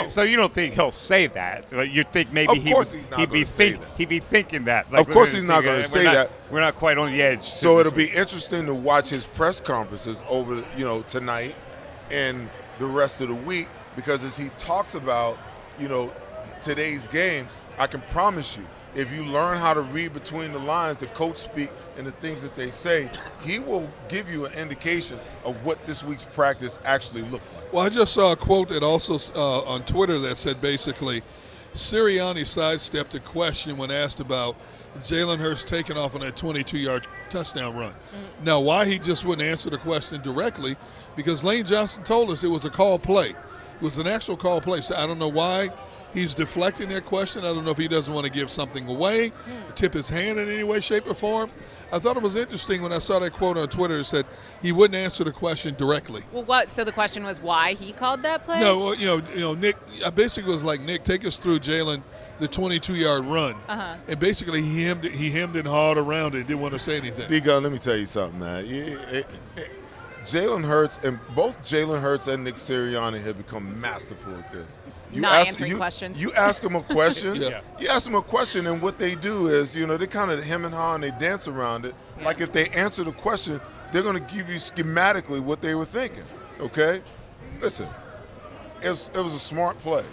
So you don't think he'll say that? You think maybe he'd be thinking that? Of course he's not going to say that. We're not quite on the edge. So it'll be interesting to watch his press conferences over, you know, tonight and the rest of the week, because as he talks about, you know, today's game, I can promise you, if you learn how to read between the lines, the coach speak, and the things that they say, he will give you an indication of what this week's practice actually looked like. Well, I just saw a quote that also on Twitter that said basically, Sirianni sidestepped a question when asked about Jalen Hurts taking off on that 22-yard touchdown run. Now, why he just wouldn't answer the question directly, because Lane Johnson told us it was a call play. It was an actual call play. So I don't know why he's deflecting that question. I don't know if he doesn't want to give something away, tip his hand in any way, shape, or form. I thought it was interesting when I saw that quote on Twitter. It said he wouldn't answer the question directly. Well, what? So the question was why he called that play? No, well, you know, Nick. I basically was like, Nick, take us through Jalen, the 22-yard run. And basically he hemmed and hawed around it. Didn't want to say anything. D-Gun, let me tell you something, man. Jalen Hurts, and both Jalen Hurts and Nick Sirianni have become masterful at this. Answering questions. You ask them a question. Yeah. You ask them a question, and what they do is, you know, they kind of hem and haw and they dance around it. Yeah. Like if they answer the question, they're going to give you schematically what they were thinking. Okay, listen, it was a smart play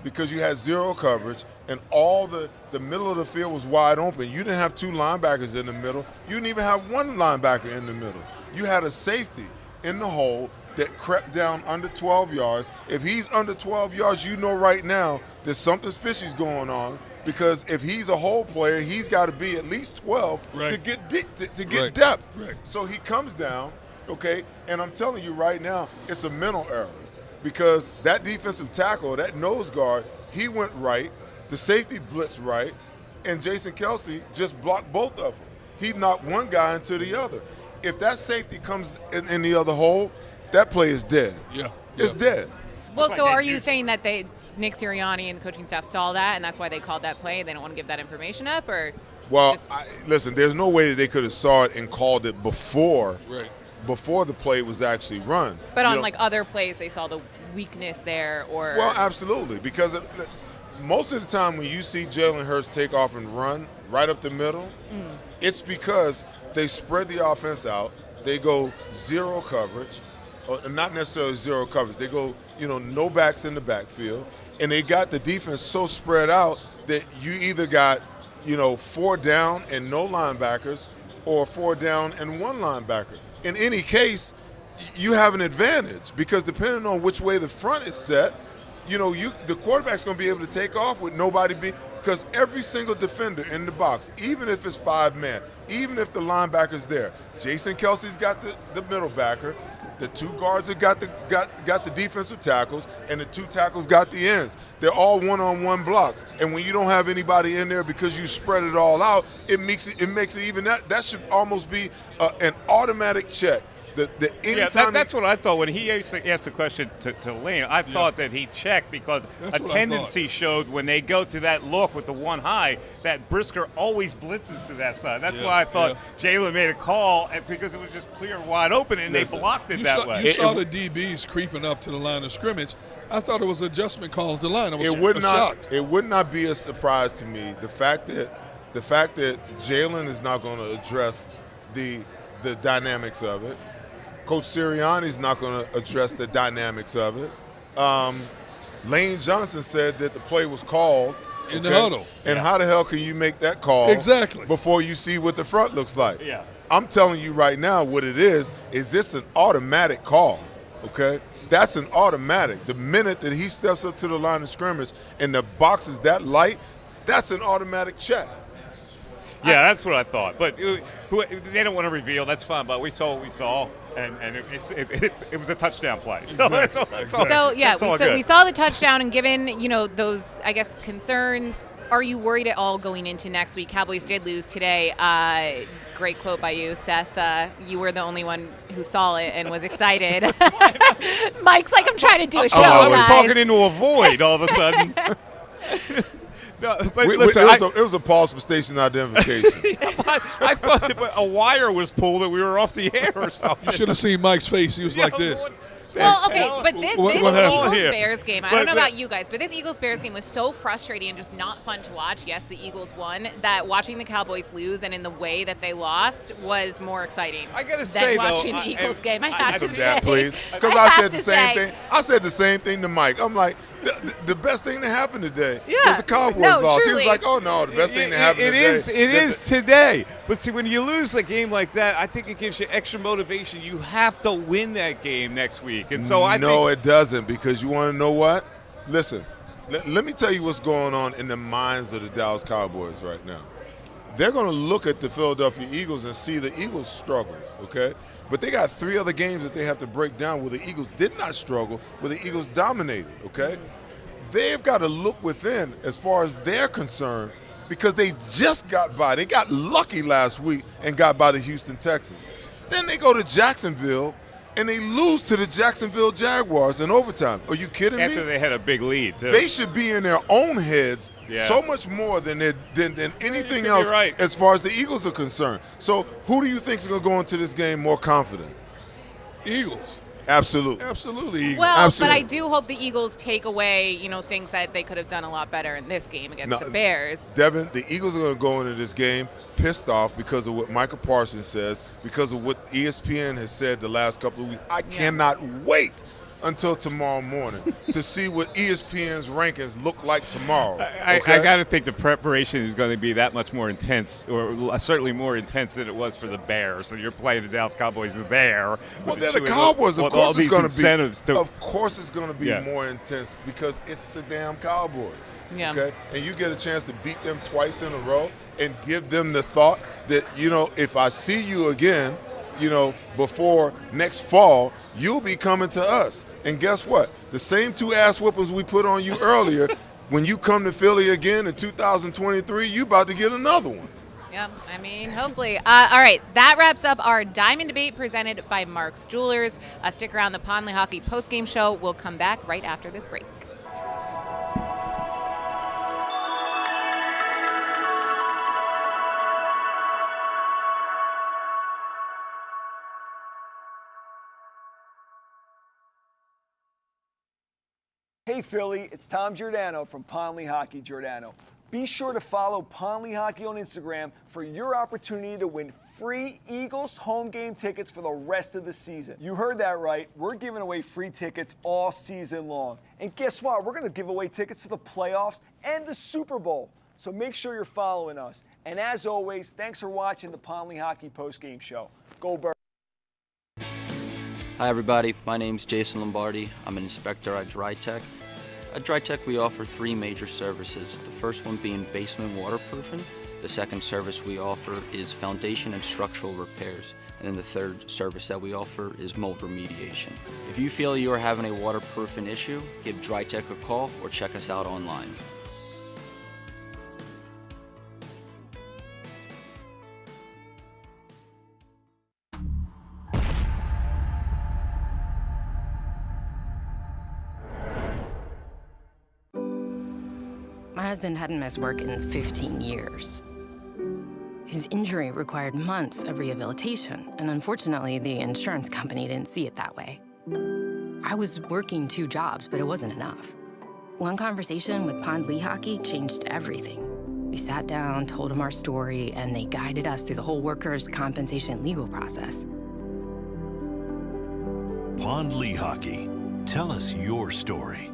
because you had zero coverage and all the middle of the field was wide open. You didn't have two linebackers in the middle. You didn't even have one linebacker in the middle. You had a safety in the hole that crept down under 12 yards. If he's under 12 yards, you know right now there's something fishy's going on, because if he's a hole player, he's got to be at least 12 to get depth. Right. So he comes down, okay, and I'm telling you right now, it's a mental error, because that defensive tackle, that nose guard, he went right, the safety blitzed right, and Jason Kelce just blocked both of them. He knocked one guy into the other. If that safety comes in the other hole, that play is dead. Yeah. It's dead. Well, so are you saying that Nick Sirianni and the coaching staff saw that, and that's why they called that play? They don't want to give that information up, or? Well, listen, there's no way that they could have saw it and called it before the play was actually run. But on other plays, they saw the weakness there, or? Well, absolutely, because most of the time when you see Jalen Hurts take off and run right up the middle, it's because they spread the offense out. They go zero coverage, or not necessarily zero coverage. They go, no backs in the backfield, and they got the defense so spread out that you either got, 4 down and no linebackers, or 4 down and 1 linebacker. In any case, you have an advantage, because depending on which way the front is set, the quarterback's going to be able to take off with nobody because every single defender in the box, even if it's 5-man, even if the linebacker's there, Jason Kelce's got the middle backer, the 2 guards have got the defensive tackles, and the 2 tackles got the ends. They're all one-on-one blocks. And when you don't have anybody in there because you spread it all out, it makes it even that should almost be an automatic check That's what I thought when he asked the question to Lane. I thought that he checked because That's a what I tendency showed when they go to that look with the one high that Brisker always blitzes to that side. That's why I thought Jalen made a call because it was just clear wide open and they blocked it that way. You saw the DBs creeping up to the line of scrimmage. I thought it was adjustment calls to the line. It would not be a surprise to me the fact that Jalen is not going to address the dynamics of it. Coach Sirianni's not going to address the dynamics of it. Lane Johnson said that the play was called in the huddle. And how the hell can you make that call before you see what the front looks like? Yeah. I'm telling you right now what it is this an automatic call, okay? That's an automatic. The minute that he steps up to the line of scrimmage and the box is that light, that's an automatic check. Yeah, that's what I thought. But they don't want to reveal. That's fine. But we saw what we saw, and it was a touchdown play. So, we saw the touchdown, and given those concerns, are you worried at all going into next week? Cowboys did lose today. Great quote by you, Seth. You were the only one who saw it and was excited. Mike's like, I'm trying to do a show. I was talking into a void all of a sudden. No, but listen, it was a pause for station identification. I thought that a wire was pulled and we were off the air or something. You should have seen Mike's face. He was like this. Well, okay, but this Eagles-Bears game, I don't know about you guys, but this Eagles-Bears game was so frustrating and just not fun to watch. Yes, the Eagles won. That watching the Cowboys lose and in the way that they lost was more exciting. I gotta say, watching the Eagles game. I have to say, please, because I said the same thing. I said the same thing to Mike. I'm like, the best thing that happened today was the Cowboys lost. He was like, oh no, the best thing that happened today. It is today. But see, when you lose a game like that, I think it gives you extra motivation. You have to win that game next week. And so it doesn't, because you want to know what? Listen, let me tell you what's going on in the minds of the Dallas Cowboys right now. They're going to look at the Philadelphia Eagles and see the Eagles' struggles, okay? But they got 3 other games that they have to break down where the Eagles did not struggle, where the Eagles dominated, okay? They've got to look within as far as they're concerned, because they just got by. They got lucky last week and got by the Houston Texans. Then they go to Jacksonville, and they lose to the Jacksonville Jaguars in overtime. Are you kidding me? After they had a big lead, too. They should be in their own heads so much more than anything else as far as the Eagles are concerned. So who do you think is going to go into this game more confident? Eagles. Absolutely. Absolutely, Eagles. Well, but I do hope the Eagles take away, things that they could have done a lot better in this game against the Bears. Devin, the Eagles are going to go into this game pissed off because of what Michael Parsons says, because of what ESPN has said the last couple of weeks. I cannot wait until tomorrow morning to see what ESPN's rankings look like tomorrow. I got to think the preparation is going to be that much more intense, or certainly more intense than it was for the Bears. So you're playing the Dallas Cowboys there. Well, they're the Cowboys. Of course it's going to be. Of course it's going to be more intense because it's the damn Cowboys. Yeah. Okay, and you get a chance to beat them twice in a row and give them the thought that, if I see you again, before next fall, you'll be coming to us. And guess what? The same 2 ass whoopings we put on you earlier, when you come to Philly again in 2023, you about to get another one. Yeah, hopefully. All right, that wraps up our Diamond Debate presented by Mark's Jewelers. Stick around. The Pond Lehocky Postgame Show will come back right after this break. Hey Philly, it's Tom Giordano from Pond Lehocky Giordano. Be sure to follow Pond Lehocky on Instagram for your opportunity to win free Eagles home game tickets for the rest of the season. You heard that right. We're giving away free tickets all season long. And guess what? We're going to give away tickets to the playoffs and the Super Bowl. So make sure you're following us. And as always, thanks for watching the Pond Lehocky Postgame Show. Go Birds. Hi everybody, my name's Jason Lombardi. I'm an inspector at DryTech. At DryTech we offer 3 major services. The first one being basement waterproofing. The second service we offer is foundation and structural repairs. And then the third service that we offer is mold remediation. If you feel you are having a waterproofing issue, give DryTech a call or check us out online. husband hadn't missed work in 15 years. His injury required months of rehabilitation, and unfortunately, the insurance company didn't see it that way. I was working 2 jobs, but it wasn't enough. One conversation with Pond Lehocky changed everything. We sat down, told him our story, and they guided us through the whole workers' compensation legal process. Pond Lehocky. Tell us your story.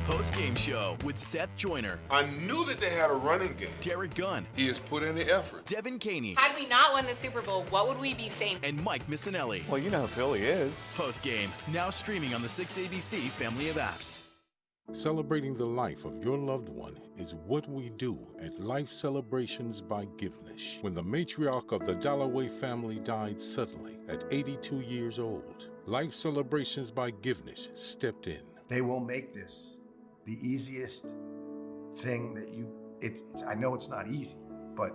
Postgame show with Seth Joyner. I knew that they had a running game. Derek Gunn. He has put in the effort. Devin Caney. Had we not won the Super Bowl, what would we be saying? And Mike Missinelli. Well, you know who Philly is. Postgame, now streaming on the 6ABC family of apps. Celebrating the life of your loved one is what we do at Life Celebrations by Givenish. When the matriarch of the Dalloway family died suddenly at 82 years old, Life Celebrations by Givenish stepped in. They will make this the easiest thing that I know it's not easy, but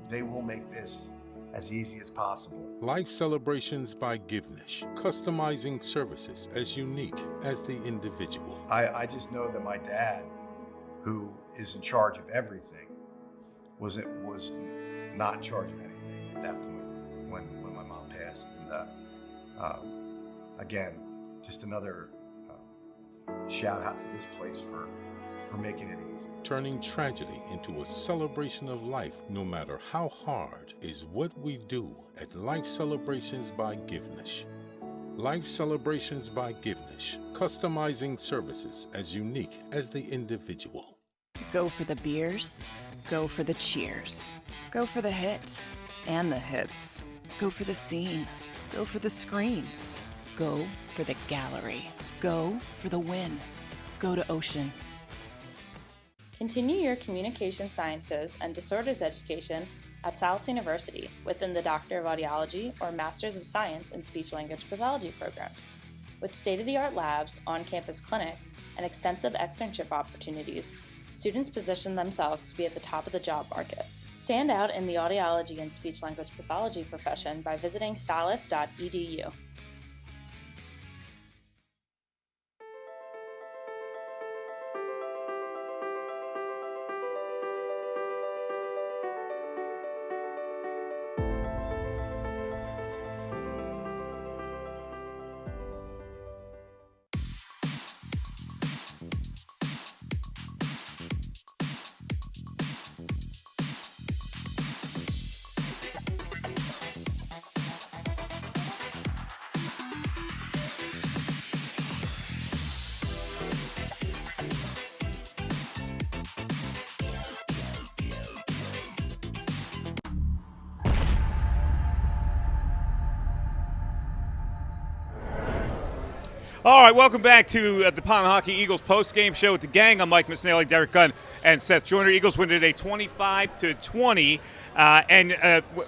they will make this as easy as possible. Life Celebrations by Givenish, customizing services as unique as the individual. I just know that my dad, who is in charge of everything, was not in charge of anything at that point when my mom passed. And again, just another shout out to this place for making it easy. Turning tragedy into a celebration of life, no matter how hard, is what we do at Life Celebrations by Givenish. Life Celebrations by Givenish, customizing services as unique as the individual. Go for the beers, go for the cheers, go for the hit and the hits, go for the scene, go for the screens, go for the gallery, go for the win, go to Ocean. Continue your communication sciences and disorders education at Salus University within the Doctor of Audiology or Masters of Science in Speech-Language Pathology programs. With state-of-the-art labs, on-campus clinics, and extensive externship opportunities, students position themselves to be at the top of the job market. Stand out in the audiology and speech-language pathology profession by visiting salus.edu. All right, welcome back to the Pond Lehocky Eagles post-game show with the gang. I'm Mike Missinelli, Derek Gunn, and Seth Joyner. Eagles win today 25-20.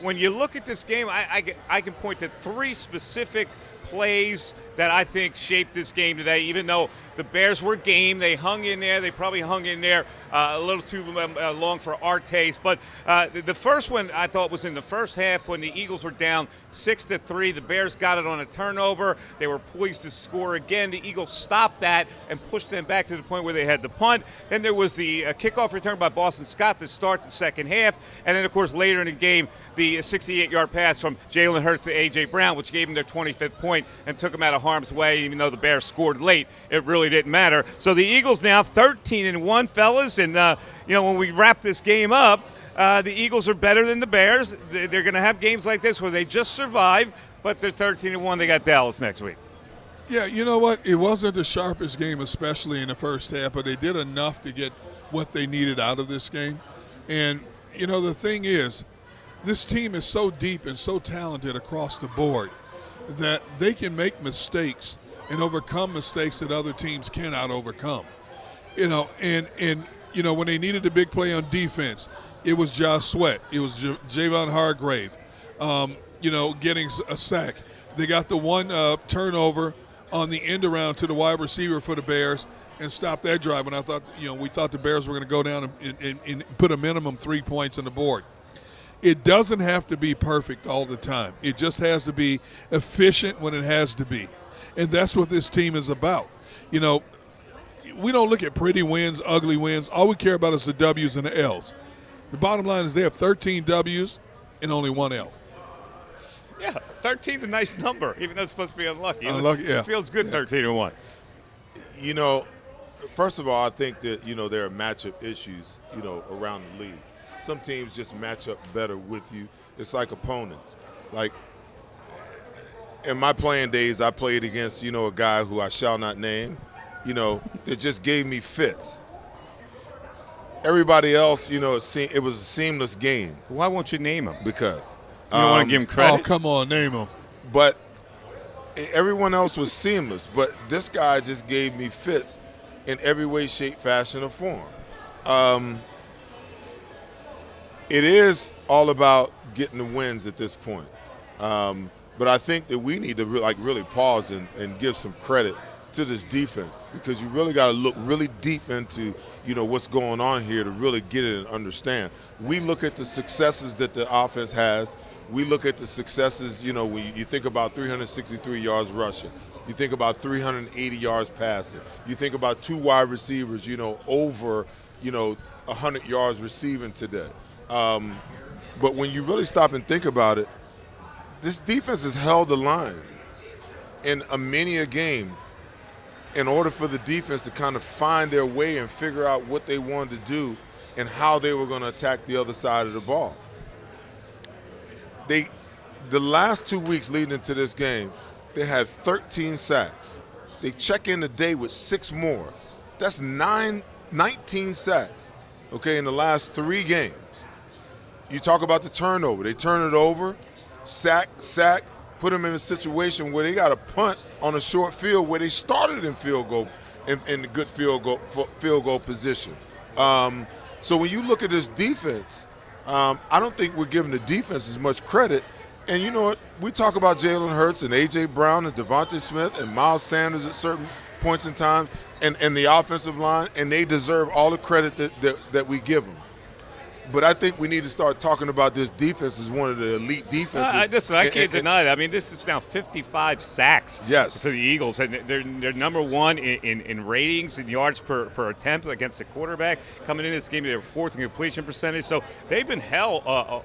When you look at this game, I can point to 3 specific plays that I think shaped this game today. Even though the Bears were game, they hung in there. They probably hung in there a little too long for our taste. But the first one I thought was in the first half when the Eagles were down 6-3. The Bears got it on a turnover. They were poised to score again. The Eagles stopped that and pushed them back to the point where they had the punt. Then there was the kickoff return by Boston Scott to start the second half. And then, of course, later in the game, the 68-yard pass from Jalen Hurts to A.J. Brown, which gave them their 25th point and took them out of harm's way. Even though the Bears scored late, it really didn't matter. So the Eagles now 13-1, fellas. And, when we wrap this game up, the Eagles are better than the Bears. They're going to have games like this where they just survive, but they're 13-1. They got Dallas next week. Yeah, you know what? It wasn't the sharpest game, especially in the first half, but they did enough to get what they needed out of this game. And, the thing is, this team is so deep and so talented across the board that they can make mistakes and overcome mistakes that other teams cannot overcome. You know, and you know, when they needed a big play on defense, it was Josh Sweat, it was Javon Hargrave, you know, getting a sack. They got the one turnover on the end around to the wide receiver for the Bears and stopped that drive. And I thought, you know, we thought the Bears were going to go down and put a minimum 3 points on the board. It doesn't have to be perfect all the time. It just has to be efficient when it has to be. And that's what this team is about. You know, we don't look at pretty wins, ugly wins. All we care about is the W's and the L's. The bottom line is they have 13 W's and only 1 L. Yeah, 13's a nice number, even though it's supposed to be unlucky. Unlucky, yeah. It feels good, 13-1. You know, first of all, I think that, you know, there are matchup issues, you know, around the league. Some teams just match up better with you. It's like opponents. Like, in my playing days, I played against, you know, a guy who I shall not name, you know, that just gave me fits. Everybody else, you know, it was a seamless game. Why won't you name him? Because. You don't want to give him credit? Oh, come on, name him. But everyone else was seamless. But this guy just gave me fits in every way, shape, fashion, or form. It is all about getting the wins at this point. But I think that we need to really pause and give some credit to this defense, because you really got to look really deep into, you know, what's going on here to really get it and understand. We look at the successes that the offense has. We look at the successes, you know, when you think about 363 yards rushing. You think about 380 yards passing. You think about 2 wide receivers, you know, over, you know, 100 yards receiving today. But when you really stop and think about it, this defense has held the line in many a game in order for the defense to kind of find their way and figure out what they wanted to do and how they were going to attack the other side of the ball. The last 2 weeks leading into this game, they had 13 sacks. They check in today with 6 more. That's 19 sacks, okay, in the last 3 games. You talk about the turnover. They turn it over, sack, put them in a situation where they got to punt on a short field where they started in field goal, in good field goal position. So when you look at this defense, I don't think we're giving the defense as much credit. And you know what? We talk about Jalen Hurts and A.J. Brown and Devontae Smith and Miles Sanders at certain points in time and the offensive line, and they deserve all the credit that we give them. But I think we need to start talking about this defense as one of the elite defenses. Listen, I can't deny that. I mean, this is now 55 sacks for the Eagles, and they're number 1 in ratings and yards per attempt against the quarterback. Coming into this game, they were 4th in completion percentage, so they've been hell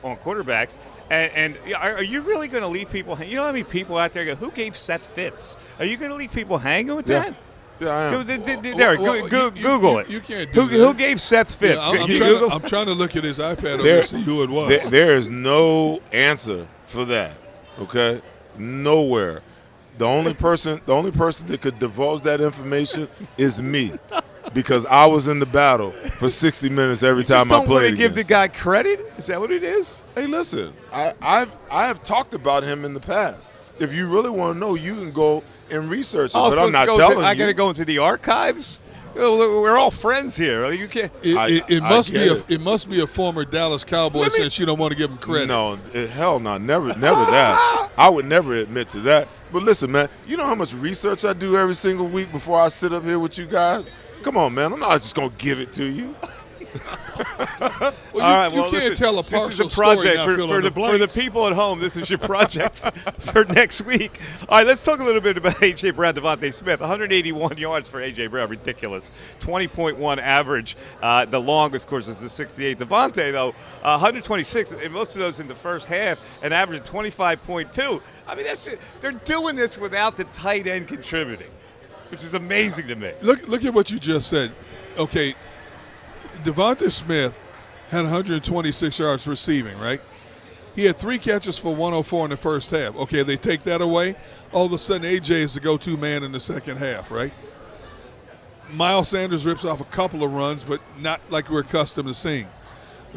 on quarterbacks. And are you really going to leave people hanging? You know how many people out there go, who gave Seth Fitz? Are you going to leave people hanging with that? Yeah, I am. Google it. You can't do that. Who gave Seth Fitz? Yeah, I'm trying to look at his iPad to see who it was. There is no answer for that, okay? Nowhere. The only person that could divulge that information is me, because I was in the battle for 60 minutes every time I played. Don't want to give the guy credit? Is that what it is? Hey, listen, I have talked about him in the past. If you really want to know, you can go and research it, but I'm not telling you. I got to go into the archives? We're all friends here. You can't. It must be a former Dallas Cowboy since you don't want to give him credit. No, hell no, never that. I would never admit to that. But listen, man, you know how much research I do every single week before I sit up here with you guys? Come on, man. I'm not just going to give it to you. You can't tell a partial this is a project story for the people at home. This is your project for next week. All right, let's talk a little bit about A.J. Brown, Devontae Smith. 181 yards for A.J. Brown, ridiculous. 20.1 average. The longest, of course, is the 68. Devontae, though, 126, and most of those in the first half, an average of 25.2. I mean, they're doing this without the tight end contributing, which is amazing to me. Look at what you just said. Okay, Devontae Smith had 126 yards receiving, right? He had 3 catches for 104 in the first half. Okay, they take that away. All of a sudden, A.J. is the go-to man in the second half, right? Miles Sanders rips off a couple of runs, but not like we're accustomed to seeing.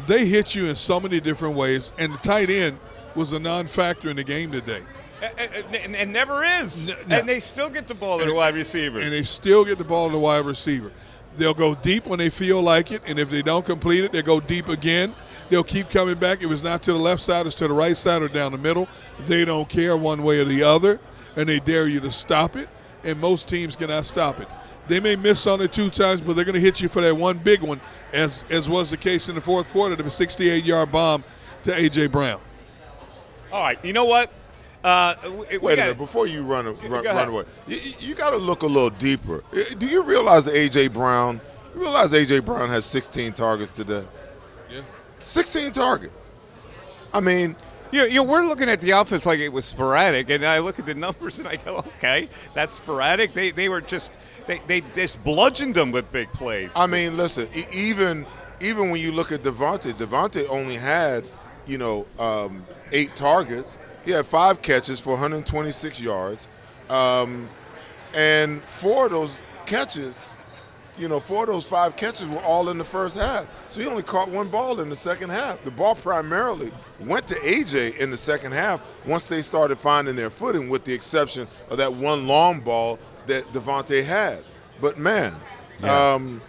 they hit you in so many different ways, and the tight end was a non-factor in the game today. And never is. And they still get the ball to the wide receivers. And they still get the ball to the wide receiver. They'll go deep when they feel like it, and if they don't complete it, they'll go deep again. They'll keep coming back. If it's not to the left side, it's to the right side or down the middle. They don't care one way or the other, and they dare you to stop it, and most teams cannot stop it. They may miss on it 2 times, but they're going to hit you for that one big one, as was the case in the fourth quarter, the 68-yard bomb to A.J. Brown. All right, you know what? Wait a minute, before you run away, you got to look a little deeper. Do you realize that A.J. Brown has 16 targets today? Yeah. 16 targets. I mean, we're looking at the offense like it was sporadic, and I look at the numbers and I go, okay, that's sporadic. They were just they just bludgeoned them with big plays. I mean, listen, even when you look at Devontae only had 8 targets. He had 5 catches for 126 yards, and 4 of those catches, 4 of those 5 catches were all in the first half. So he only caught 1 ball in the second half. The ball primarily went to A.J. in the second half once they started finding their footing, with the exception of that 1 long ball that Devontae had. But man, the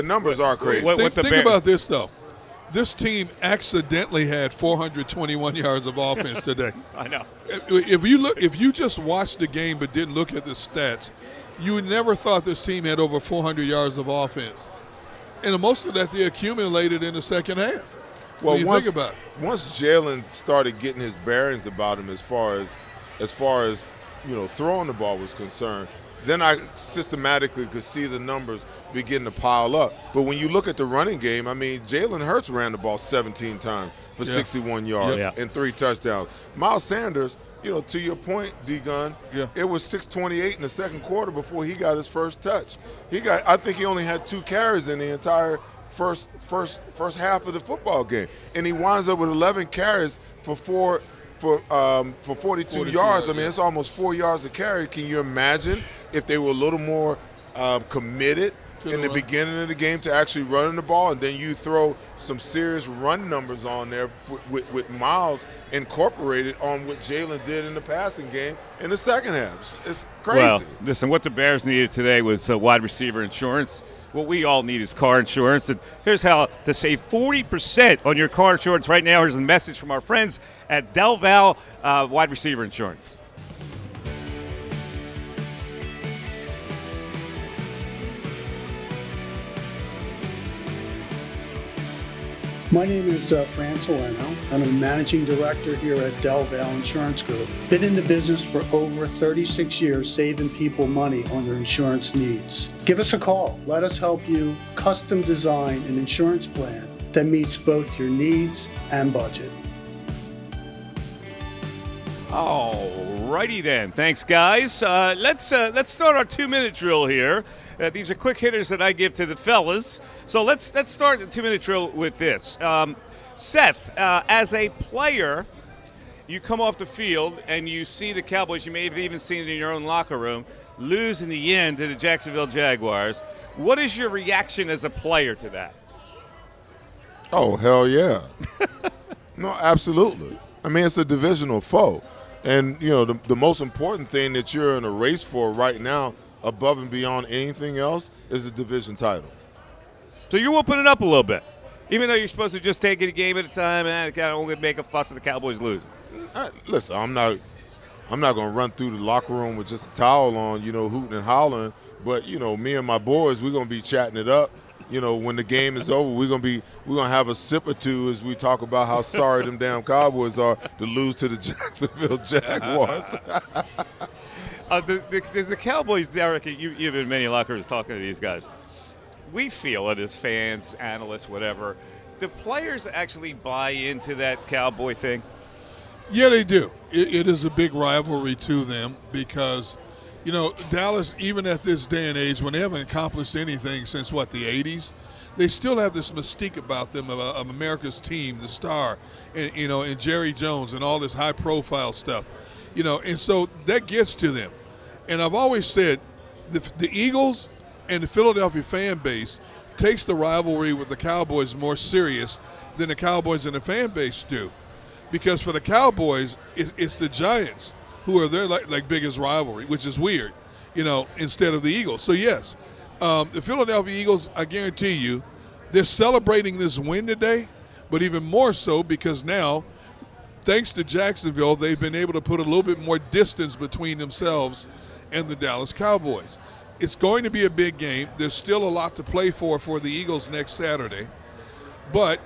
numbers are crazy. Think about this though. This team accidentally had 421 yards of offense today. I know. If you just watched the game but didn't look at the stats, you would never thought this team had over 400 yards of offense. And most of that they accumulated in the second half. Well, think about it. Once Jalen started getting his bearings about him as far as throwing the ball was concerned, then I systematically could see the numbers begin to pile up. But when you look at the running game, I mean, Jalen Hurts ran the ball 17 times for 61 yards and 3 touchdowns. Miles Sanders, to your point, D-Gun, it was 6:28 in the second quarter before he got his first touch. I think he only had 2 carries in the entire first half of the football game, and he winds up with 11 carries for 42 yards. I mean, it's almost 4 yards a carry. Can you imagine if they were a little more committed in the beginning of the game to actually running the ball, and then you throw some serious run numbers on there with Miles incorporated on what Jalen did in the passing game in the second half? It's crazy. Well, listen, what the Bears needed today was wide receiver insurance. What we all need is car insurance. And here's how to save 40% on your car insurance right now. Here's a message from our friends at Del Val Wide Receiver Insurance. My name is Fran Salerno, and I'm a managing director here at Del Val Insurance Group. Been in the business for over 36 years, saving people money on their insurance needs. Give us a call. Let us help you custom design an insurance plan that meets both your needs and budget. All righty then. Thanks, guys. Let's start our 2-minute drill here. These are quick hitters that I give to the fellas. So let's start the 2-minute drill with this. Seth, as a player, you come off the field and you see the Cowboys, you may have even seen it in your own locker room, lose in the end to the Jacksonville Jaguars. What is your reaction as a player to that? Oh, hell yeah. No, absolutely. I mean, it's a divisional foe. And, the most important thing that you're in a race for right now, above and beyond anything else, is the division title. So you're whooping it up a little bit, even though you're supposed to just take it a game at a time and kind of only make a fuss of the Cowboys losing. Listen, I'm not going to run through the locker room with just a towel on, hooting and hollering. But me and my boys, we're going to be chatting it up. When the game is over, we're gonna have a sip or two as we talk about how sorry them damn Cowboys are to lose to the Jacksonville Jaguars. The Cowboys, Derek, you've been in many locker rooms talking to these guys. We feel it as fans, analysts, whatever. Do players actually buy into that Cowboy thing? Yeah, they do. It is a big rivalry to them because, Dallas, even at this day and age, when they haven't accomplished anything since, the 80s, they still have this mystique about them of America's team, the star, and Jerry Jones and all this high-profile stuff. And so that gets to them. And I've always said the Eagles and the Philadelphia fan base takes the rivalry with the Cowboys more serious than the Cowboys and the fan base do. Because for the Cowboys, it's the Giants who are their like biggest rivalry, which is weird, instead of the Eagles. So, yes, the Philadelphia Eagles, I guarantee you, they're celebrating this win today, but even more so because now, thanks to Jacksonville, they've been able to put a little bit more distance between themselves and the Dallas Cowboys. It's going to be a big game. There's still a lot to play for the Eagles next Saturday, but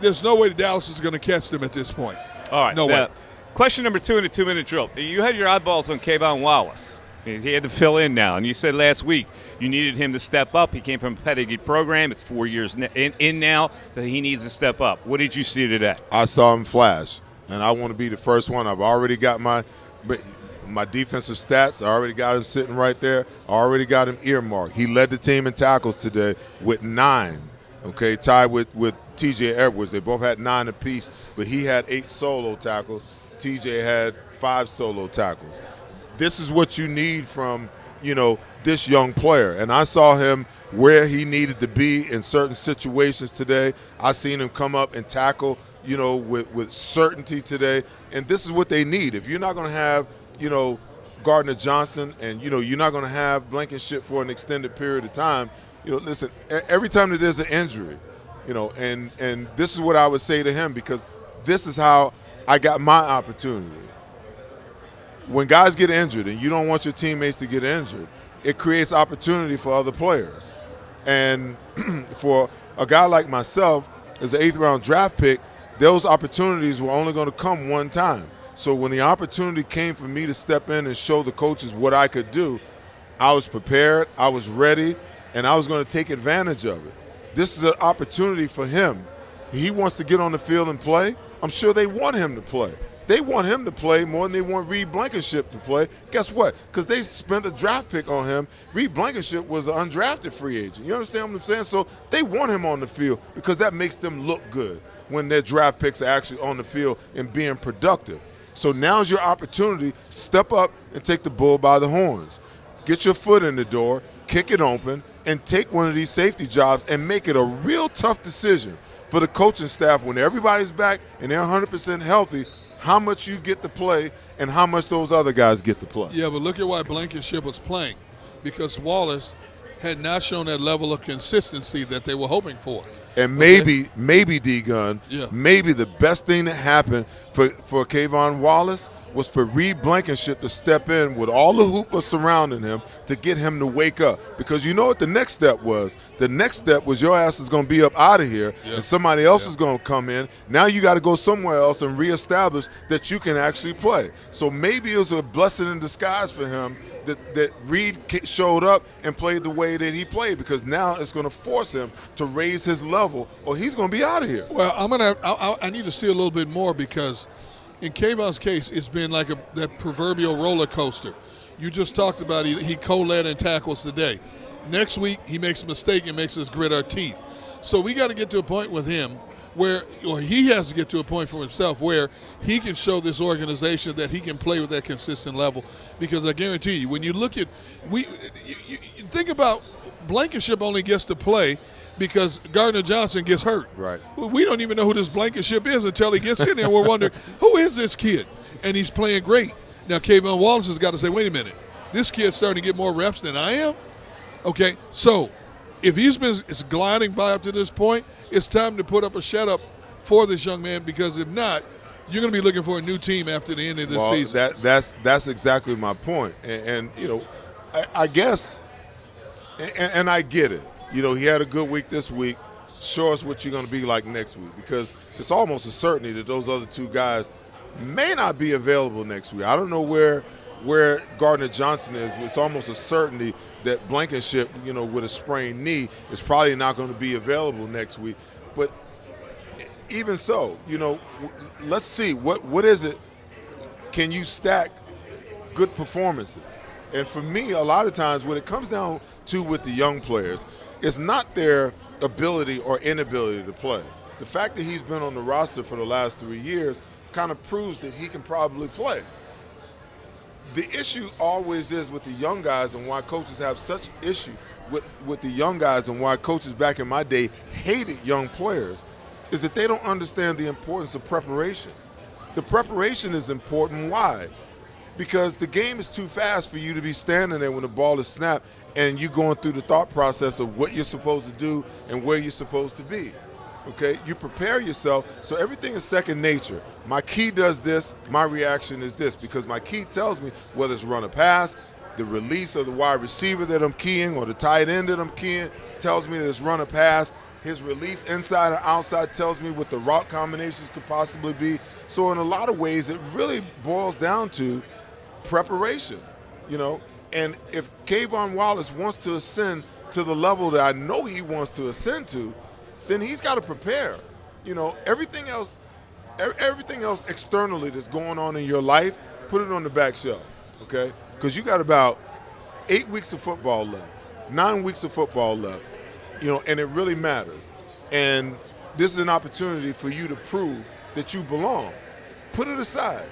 there's no way Dallas is going to catch them at this point. All right. No way. Question number 2 in the 2-minute drill. You had your eyeballs on Kayvon Wallace. He had to fill in now, and you said last week you needed him to step up. He came from a pedigree program. It's 4 years in now, so he needs to step up. What did you see today? I saw him flash, and I want to be the first one. I've already got my defensive stats. I already got him sitting right there. I already got him earmarked. He led the team in tackles today with 9. Okay, tied with T.J. Edwards. They both had 9 apiece, but he had 8 solo tackles. T.J. had 5 solo tackles. This is what you need from, this young player. And I saw him where he needed to be in certain situations today. I seen him come up and tackle, with certainty today. And this is what they need. If you're not going to have, Gardner Johnson and, you're not going to have Blankenship for an extended period of time, listen, every time that there's an injury, and this is what I would say to him, because this is how I got my opportunity. When guys get injured and you don't want your teammates to get injured, it creates opportunity for other players. And for a guy like myself, as an 8th-round draft pick, those opportunities were only going to come one time. So when the opportunity came for me to step in and show the coaches what I could do, I was prepared, I was ready, and I was going to take advantage of it. This is an opportunity for him. He wants to get on the field and play. I'm sure they want him to play. They want him to play more than they want Reed Blankenship to play. Guess what? Because they spent a draft pick on him. Reed Blankenship was an undrafted free agent. You understand what I'm saying? So they want him on the field because that makes them look good when their draft picks are actually on the field and being productive. So now's your opportunity. Step up and take the bull by the horns. Get your foot in the door, kick it open, and take one of these safety jobs and make it a real tough decision for the coaching staff when everybody's back and they're 100% healthy, how much you get to play and how much those other guys get to play. Yeah, but look at why Blankenship was playing, because Wallace had not shown that level of consistency that they were hoping for. And maybe D-Gun, maybe the best thing that happened for Kayvon Wallace was for Reed Blankenship to step in with all the hoopers surrounding him to get him to wake up. Because you know what the next step was? The next step was your ass is going to be up out of here and somebody else is going to come in. Now you got to go somewhere else and reestablish that you can actually play. So maybe it was a blessing in disguise for him that Reed showed up and played the way that he played, because now it's going to force him to raise his level or he's going to be out of here. Well, I need to see a little bit more, because in Kayvon's case, it's been like that proverbial roller coaster. You just talked about he co-led in tackles today. Next week, he makes a mistake and makes us grit our teeth. So we got to get to a point with him where, or he has to get to a point for himself where he can show this organization that he can play with that consistent level. Because I guarantee you, when you look at you think about Blankenship only gets to play because Gardner Johnson gets hurt. Right. We don't even know who this Blankenship is until he gets in there. We're wondering, who is this kid? And he's playing great. Now, Kayvon Wallace has got to say, wait a minute, this kid's starting to get more reps than I am? Okay, so if he's been gliding by up to this point, it's time to put up a shut-up for this young man, because if not, you're going to be looking for a new team after the end of this season. That's exactly my point. And you know, I guess, and I get it. You know, he had a good week this week. Show us what you're going to be like next week, because it's almost a certainty that those other two guys may not be available next week. I don't know where Gardner Johnson is. It's almost a certainty that Blankenship, you know, with a sprained knee, is probably not going to be available next week. But even so, you know, let's see, what is it? Can you stack good performances? And for me, a lot of times what it comes down to with the young players, it's not their ability or inability to play. The fact that he's been on the roster for the last 3 years kind of proves that he can probably play. The issue always is with the young guys, and why coaches have such issue with the young guys and why coaches back in my day hated young players is that they don't understand the importance of preparation. The preparation is important. Why? Because the game is too fast for you to be standing there when the ball is snapped and you going through the thought process of what you're supposed to do and where you're supposed to be. Okay, you prepare yourself, so everything is second nature. My key does this, my reaction is this, because my key tells me whether it's run or pass, the release of the wide receiver that I'm keying or the tight end that I'm keying tells me that it's run or pass. His release inside or outside tells me what the route combinations could possibly be. So in a lot of ways, it really boils down to preparation, you know. And if Kayvon Wallace wants to ascend to the level that I know he wants to ascend to, then he's got to prepare. You know, everything else externally that's going on in your life, put it on the back shelf, okay? Because you got about 8 weeks of football left, 9 weeks of football left, you know, and it really matters. And this is an opportunity for you to prove that you belong. Put it aside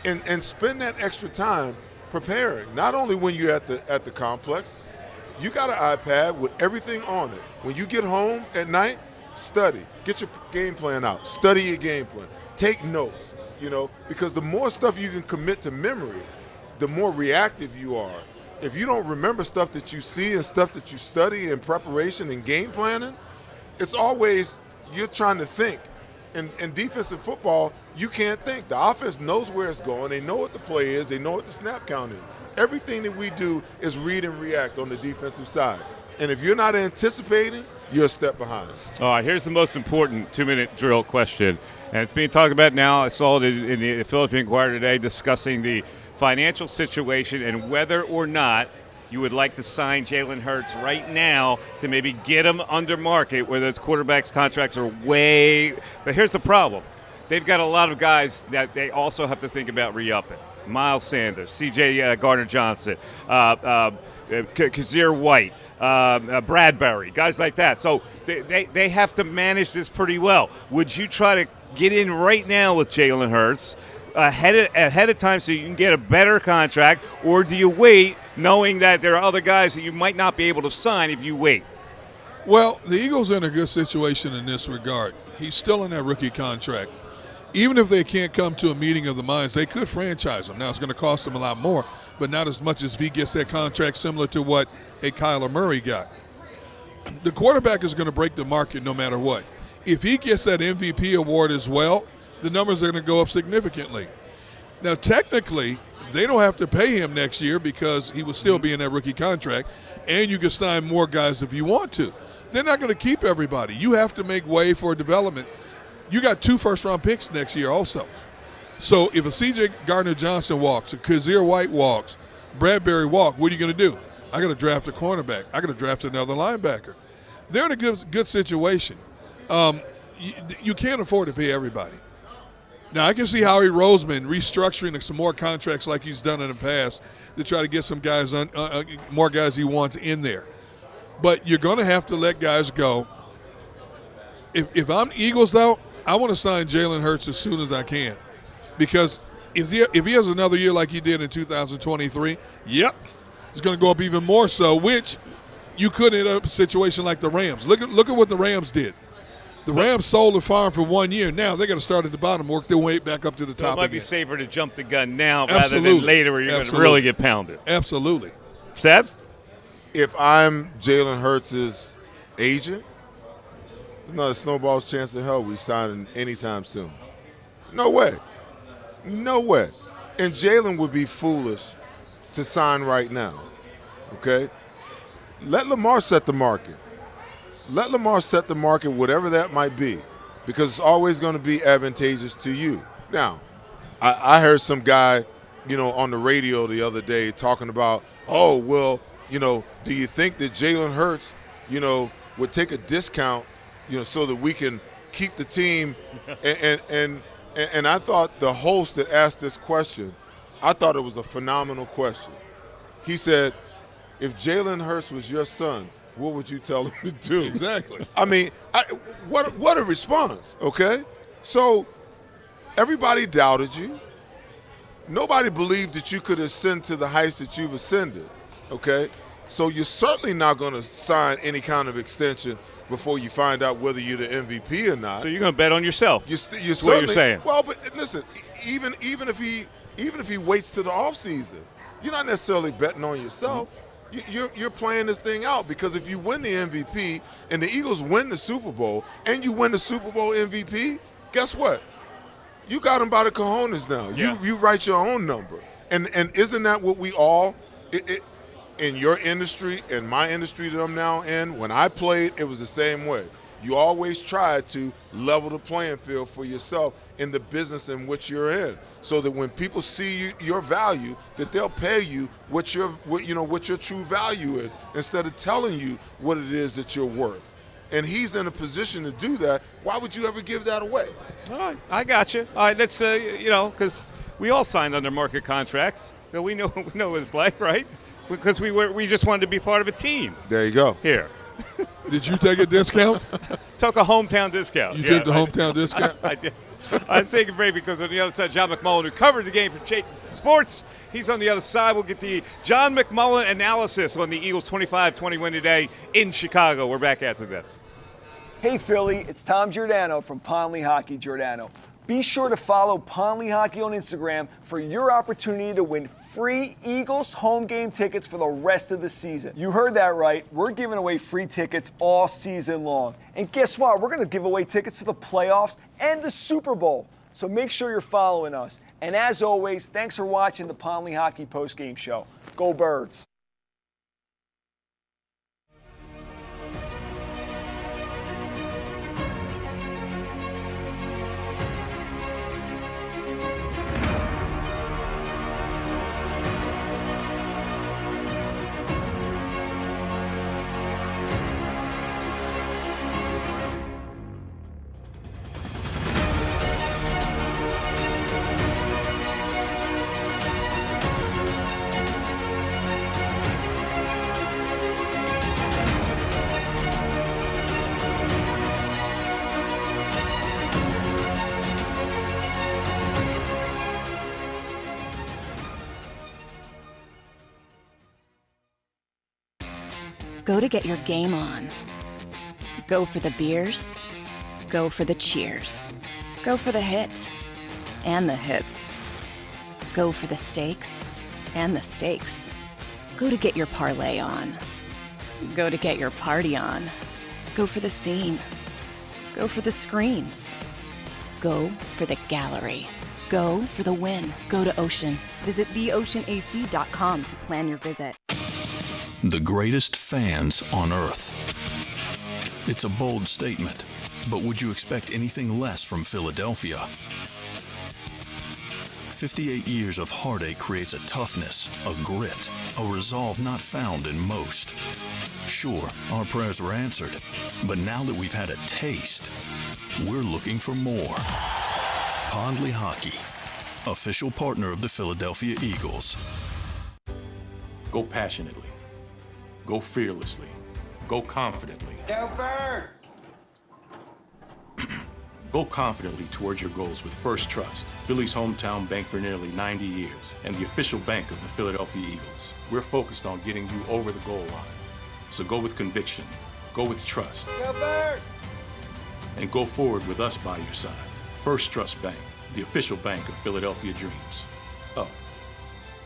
and spend that extra time preparing. Not only when you're at the complex, you got an iPad with everything on it. When you get home at night, study. Get your game plan out. Study your game plan. Take notes, you know, because the more stuff you can commit to memory, the more reactive you are. If you don't remember stuff that you see and stuff that you study in preparation and game planning, it's always you're trying to think. In defensive football, you can't think. The offense knows where it's going. They know what the play is. They know what the snap count is. Everything that we do is read and react on the defensive side. And if you're not anticipating, you're a step behind. All right, here's the most important 2-minute drill question. And it's being talked about now. I saw it in the Philadelphia Inquirer today discussing the financial situation and whether or not you would like to sign Jalen Hurts right now to maybe get him under market where those quarterbacks' contracts are way. But here's the problem. They've got a lot of guys that they also have to think about re-upping. Miles Sanders, C.J. Gardner-Johnson, Kazir White, Bradbury, guys like that. So they have to manage this pretty well. Would you try to get in right now with Jalen Hurts ahead of time so you can get a better contract, or do you wait knowing that there are other guys that you might not be able to sign if you wait? Well, the Eagles are in a good situation in this regard. He's still in that rookie contract. Even if they can't come to a meeting of the minds, they could franchise him. Now, it's going to cost them a lot more, but not as much as if he gets that contract similar to what a Kyler Murray got. The quarterback is going to break the market no matter what. If he gets that MVP award as well, the numbers are going to go up significantly. Now, technically, they don't have to pay him next year because he will still be in that rookie contract, and you can sign more guys if you want to. They're not going to keep everybody. You have to make way for development. You got 2 first-round picks next year also. So if a C.J. Gardner-Johnson walks, a Kazir White walks, Bradbury walk, what are you going to do? I got to draft a cornerback. I got to draft another linebacker. They're in a good situation. You can't afford to pay everybody. Now, I can see Howie Roseman restructuring some more contracts like he's done in the past to try to get some guys, more guys he wants in there. But you're going to have to let guys go. If I'm Eagles, though, I want to sign Jalen Hurts as soon as I can. Because if he has another year like he did in 2023, yep, it's going to go up even more so, which you could end up in a situation like the Rams. Look at what the Rams did. The Rams sold the farm for 1 year. Now they got to start at the bottom, work their way back up to the top. It might again. Be safer to jump the gun now rather than later where you're going to really get pounded. Absolutely. Seb? If I'm Jalen Hurts' agent, there's not a snowball's chance in hell we sign him anytime soon. No way. No way. And Jalen would be foolish to sign right now. Okay? Let Lamar set the market. Let Lamar set the market, whatever that might be, because it's always going to be advantageous to you. Now, I heard some guy, on the radio the other day talking about, oh, well, do you think that Jalen Hurts, would take a discount, so that we can keep the team? And I thought the host that asked this question, I thought it was a phenomenal question. He said, if Jalen Hurts was your son, what would you tell him to do? Exactly. I mean, what a response, okay? So everybody doubted you. Nobody believed that you could ascend to the heights that you've ascended, okay? So you're certainly not going to sign any kind of extension before you find out whether you're the MVP or not. So you're going to bet on yourself. You're That's what you're saying. Well, but listen, even if he waits to the offseason, you're not necessarily betting on yourself. You're playing this thing out, because if you win the MVP and the Eagles win the Super Bowl and you win the Super Bowl MVP, guess what? You got them by the cojones now. Yeah. You write your own number. And isn't that what we all in your industry and my industry that I'm now in, when I played, it was the same way. You always try to level the playing field for yourself in the business in which you're in, so that when people see your value, that they'll pay you what your true value is, instead of telling you what it is that you're worth. And he's in a position to do that. Why would you ever give that away? All right, I got you. All right, let's because we all signed under market contracts. So we know what it's like, right? Because we just wanted to be part of a team. There you go. Here. Did you take a discount? Took a hometown discount. You took the hometown discount? I did. I was taking a break because on the other side, John McMullen, who covered the game for JAKIB Sports, he's on the other side. We'll get the John McMullen analysis on the Eagles' 25-20 win today in Chicago. We're back after this. Hey Philly, it's Tom Giordano from Ponley Hockey Giordano. Be sure to follow Ponley Hockey on Instagram for your opportunity to win free Eagles home game tickets for the rest of the season. You heard that right. We're giving away free tickets all season long. And guess what? We're going to give away tickets to the playoffs and the Super Bowl. So make sure you're following us. And as always, thanks for watching the Ponley Hockey Postgame Show. Go Birds. Go to get your game on. Go for the beers. Go for the cheers. Go for the hit and the hits. Go for the stakes and the stakes. Go to get your parlay on. Go to get your party on. Go for the scene. Go for the screens. Go for the gallery. Go for the win. Go to Ocean. Visit theoceanac.com to plan your visit. The greatest fans on earth. It's a bold statement, but would you expect anything less from Philadelphia? 58 years of heartache creates a toughness, a grit, a resolve not found in most. Sure, our prayers were answered, but now that we've had a taste, we're looking for more. Ponley Hockey, official partner of the Philadelphia Eagles. Go passionately. Go fearlessly. Go confidently. Go Birds! Go confidently towards your goals with First Trust, Philly's hometown bank for nearly 90 years, and the official bank of the Philadelphia Eagles. We're focused on getting you over the goal line. So go with conviction, go with trust, Go Birds! and go forward with us by your side. First Trust Bank, the official bank of Philadelphia dreams. Oh,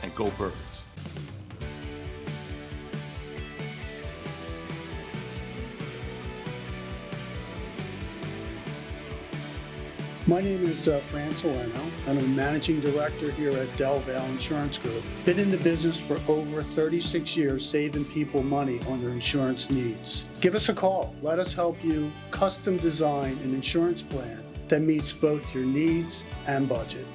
and go Birds. My name is Fran Salerno, and I'm a managing director here at Del Valle Insurance Group. Been in the business for over 36 years, saving people money on their insurance needs. Give us a call. Let us help you custom design an insurance plan that meets both your needs and budget.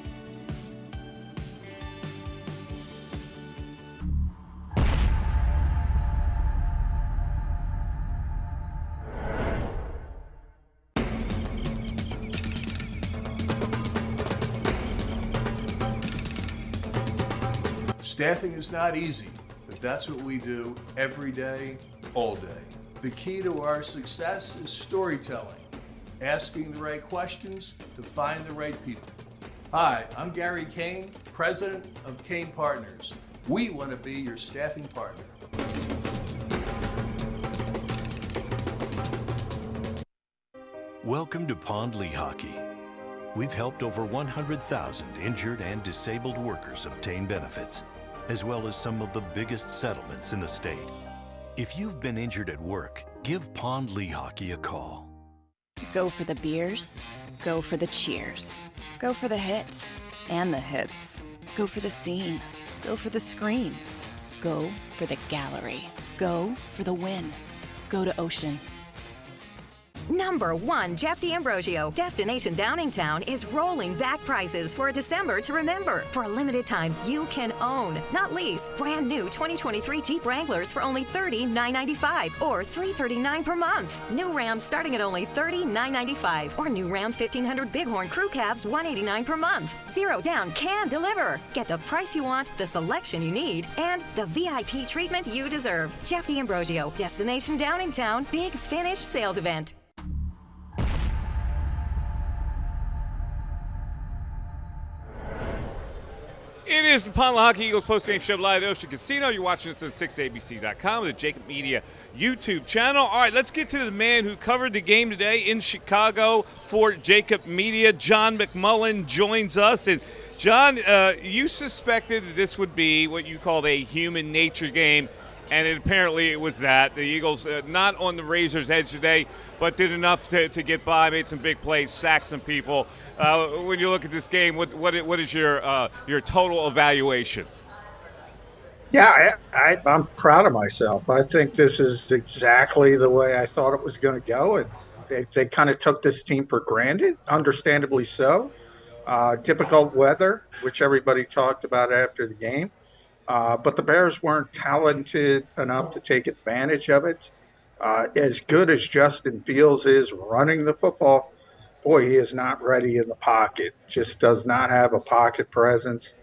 Staffing is not easy, but that's what we do every day, all day. The key to our success is storytelling, asking the right questions to find the right people. Hi, I'm Gary Kane, president of Kane Partners. We want to be your staffing partner. Welcome to Pond Lehocky. We've helped over 100,000 injured and disabled workers obtain benefits, as well as some of the biggest settlements in the state. If you've been injured at work, give Pond Lehocky a call. Go for the beers, go for the cheers, go for the hit and the hits, go for the scene, go for the screens, go for the gallery, go for the win, go to Ocean. Number 1, Jeff D'Ambrosio. Destination Downingtown is rolling back prices for a December to remember. For a limited time, you can own, not lease, brand new 2023 Jeep Wranglers for only $30,995 or $339 per month. New Rams starting at only $30,995 or new Ram 1500 Bighorn Crew Cabs $189 per month. Zero down can deliver. Get the price you want, the selection you need, and the VIP treatment you deserve. Jeff D'Ambrosio, Destination Downingtown, Big Finish Sales Event. It is the Pond Lehocky Eagles postgame show live at Ocean Casino. You're watching us on 6abc.com, the JAKIB Media YouTube channel. All right, let's get to the man who covered the game today in Chicago for JAKIB Media. John McMullen joins us. And John, you suspected that this would be what you called a human nature game, and apparently it was that. The Eagles not on the razor's edge today, but did enough to get by, made some big plays, sacked some people. When you look at this game, what is your total evaluation? Yeah, I'm proud of myself. I think this is exactly the way I thought it was going to go, and they kind of took this team for granted, understandably so. Difficult weather, which everybody talked about after the game, but the Bears weren't talented enough to take advantage of it. As good as Justin Fields is running the football, boy, he is not ready in the pocket. Just does not have a pocket presence.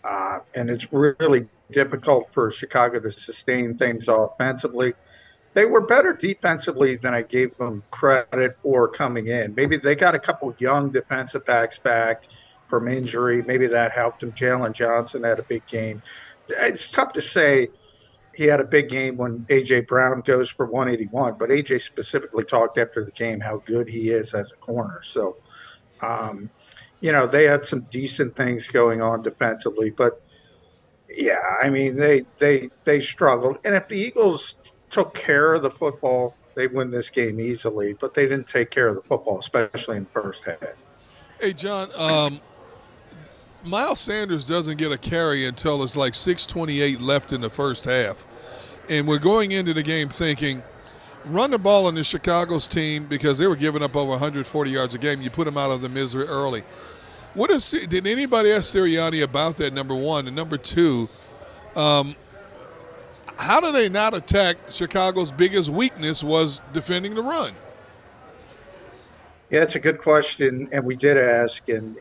And it's really difficult for Chicago to sustain things offensively. They were better defensively than I gave them credit for coming in. Maybe they got a couple young defensive backs back from injury. Maybe that helped them. Jalen Johnson had a big game. It's tough to say he had a big game when A.J. Brown goes for 181, but A.J. specifically talked after the game how good he is as a corner. So, they had some decent things going on defensively, but yeah, I mean, they struggled. And if the Eagles took care of the football, they win this game easily, but they didn't take care of the football, especially in the first half. Hey, John, Miles Sanders doesn't get a carry until it's like 6:28 left in the first half. And we're going into the game thinking, run the ball on the Chicago's team because they were giving up over 140 yards a game. You put them out of the misery early. Did anybody ask Sirianni about that, number one? And number two, how do they not attack Chicago's biggest weakness was defending the run? Yeah, it's a good question, and we did ask, and,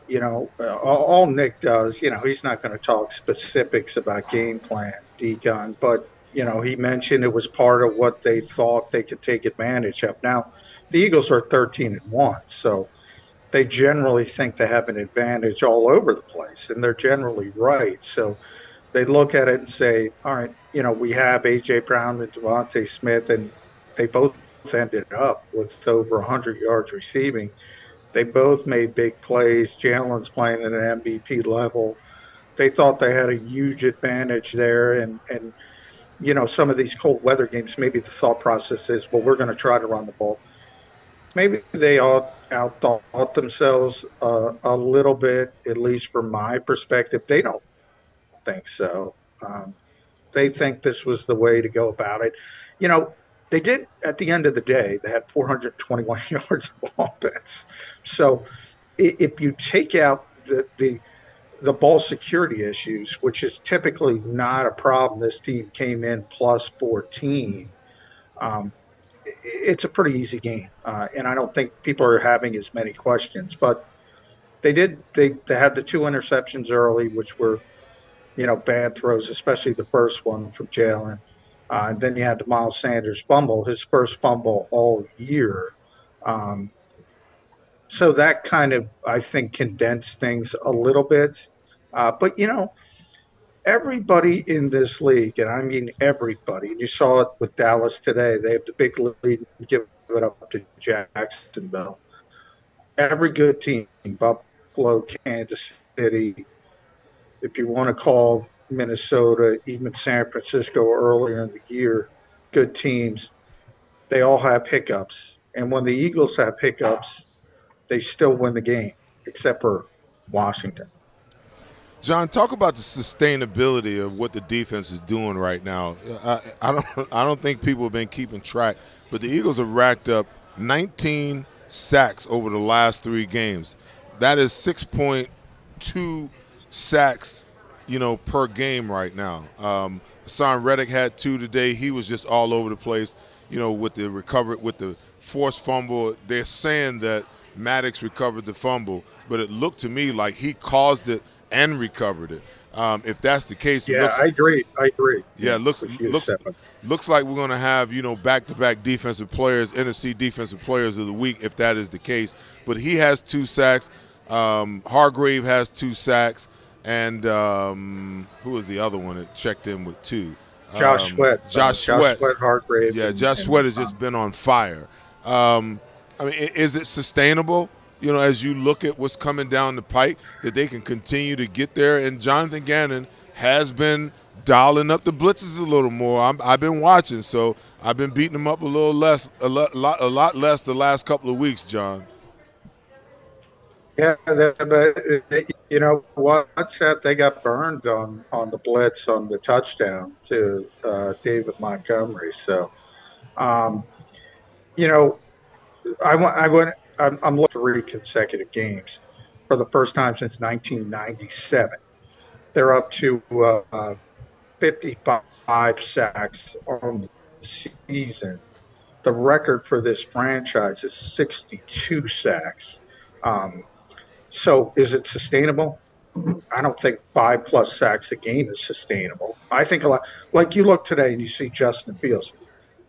all Nick does, he's not going to talk specifics about game plan, Deacon, but, he mentioned it was part of what they thought they could take advantage of. Now, the Eagles are 13-1, so they generally think they have an advantage all over the place, and they're generally right. So they look at it and say, all right, we have A.J. Brown and Devontae Smith, and they both ended up with over 100 yards receiving. They both made big plays. Jalen's playing at an MVP level. They thought they had a huge advantage there. And some of these cold weather games, maybe the thought process is, well, we're going to try to run the ball. Maybe they all outthought themselves a little bit, at least from my perspective. They don't think so. They think this was the way to go about it. They did, at the end of the day, they had 421 yards of offense. So if you take out the ball security issues, which is typically not a problem, this team came in plus 14. It's a pretty easy game. And I don't think people are having as many questions. But they had the two interceptions early, which were, bad throws, especially the first one from Jalen. And then you had the Miles Sanders fumble, his first fumble all year. So that kind of, I think, condensed things a little bit. But, everybody in this league, and I mean everybody, and you saw it with Dallas today, they have the big lead and give it up to Jacksonville. every good team, Buffalo, Kansas City, if you want to call Minnesota, even San Francisco earlier in the year, good teams, they all have hiccups. And when the Eagles have hiccups, they still win the game, except for Washington. John, talk about the sustainability of what the defense is doing right now. I don't think people have been keeping track, but the Eagles have racked up 19 sacks over the last 3 games. That is 6.2 sacks, per game right now. Hassan Reddick had 2 today. He was just all over the place, with the forced fumble. They're saying that Maddox recovered the fumble, but it looked to me like he caused it and recovered it. If that's the case, I agree. Yeah, it looks like we're going to have back-to-back defensive players, NFC defensive players of the week, if that is the case. But he has 2 sacks. Hargrave has 2 sacks, and who was the other one that checked in with 2? Josh Sweat. Josh Sweat, Hargrave. Yeah, Josh Sweat has just been on fire. Is it sustainable? As you look at what's coming down the pike, that they can continue to get there. And Jonathan Gannon has been dialing up the blitzes a little more. I've been watching, so I've been beating them up a little less, a lot less the last couple of weeks, John. Yeah, but you know what's that? They got burned on the blitz on the touchdown to David Montgomery. So, I'm looking at 3 consecutive games for the first time since 1997. They're up to 55 sacks on the season. The record for this franchise is 62 sacks. So is it sustainable? I don't think 5+ sacks a game is sustainable. I think a lot, like you look today and you see Justin Fields,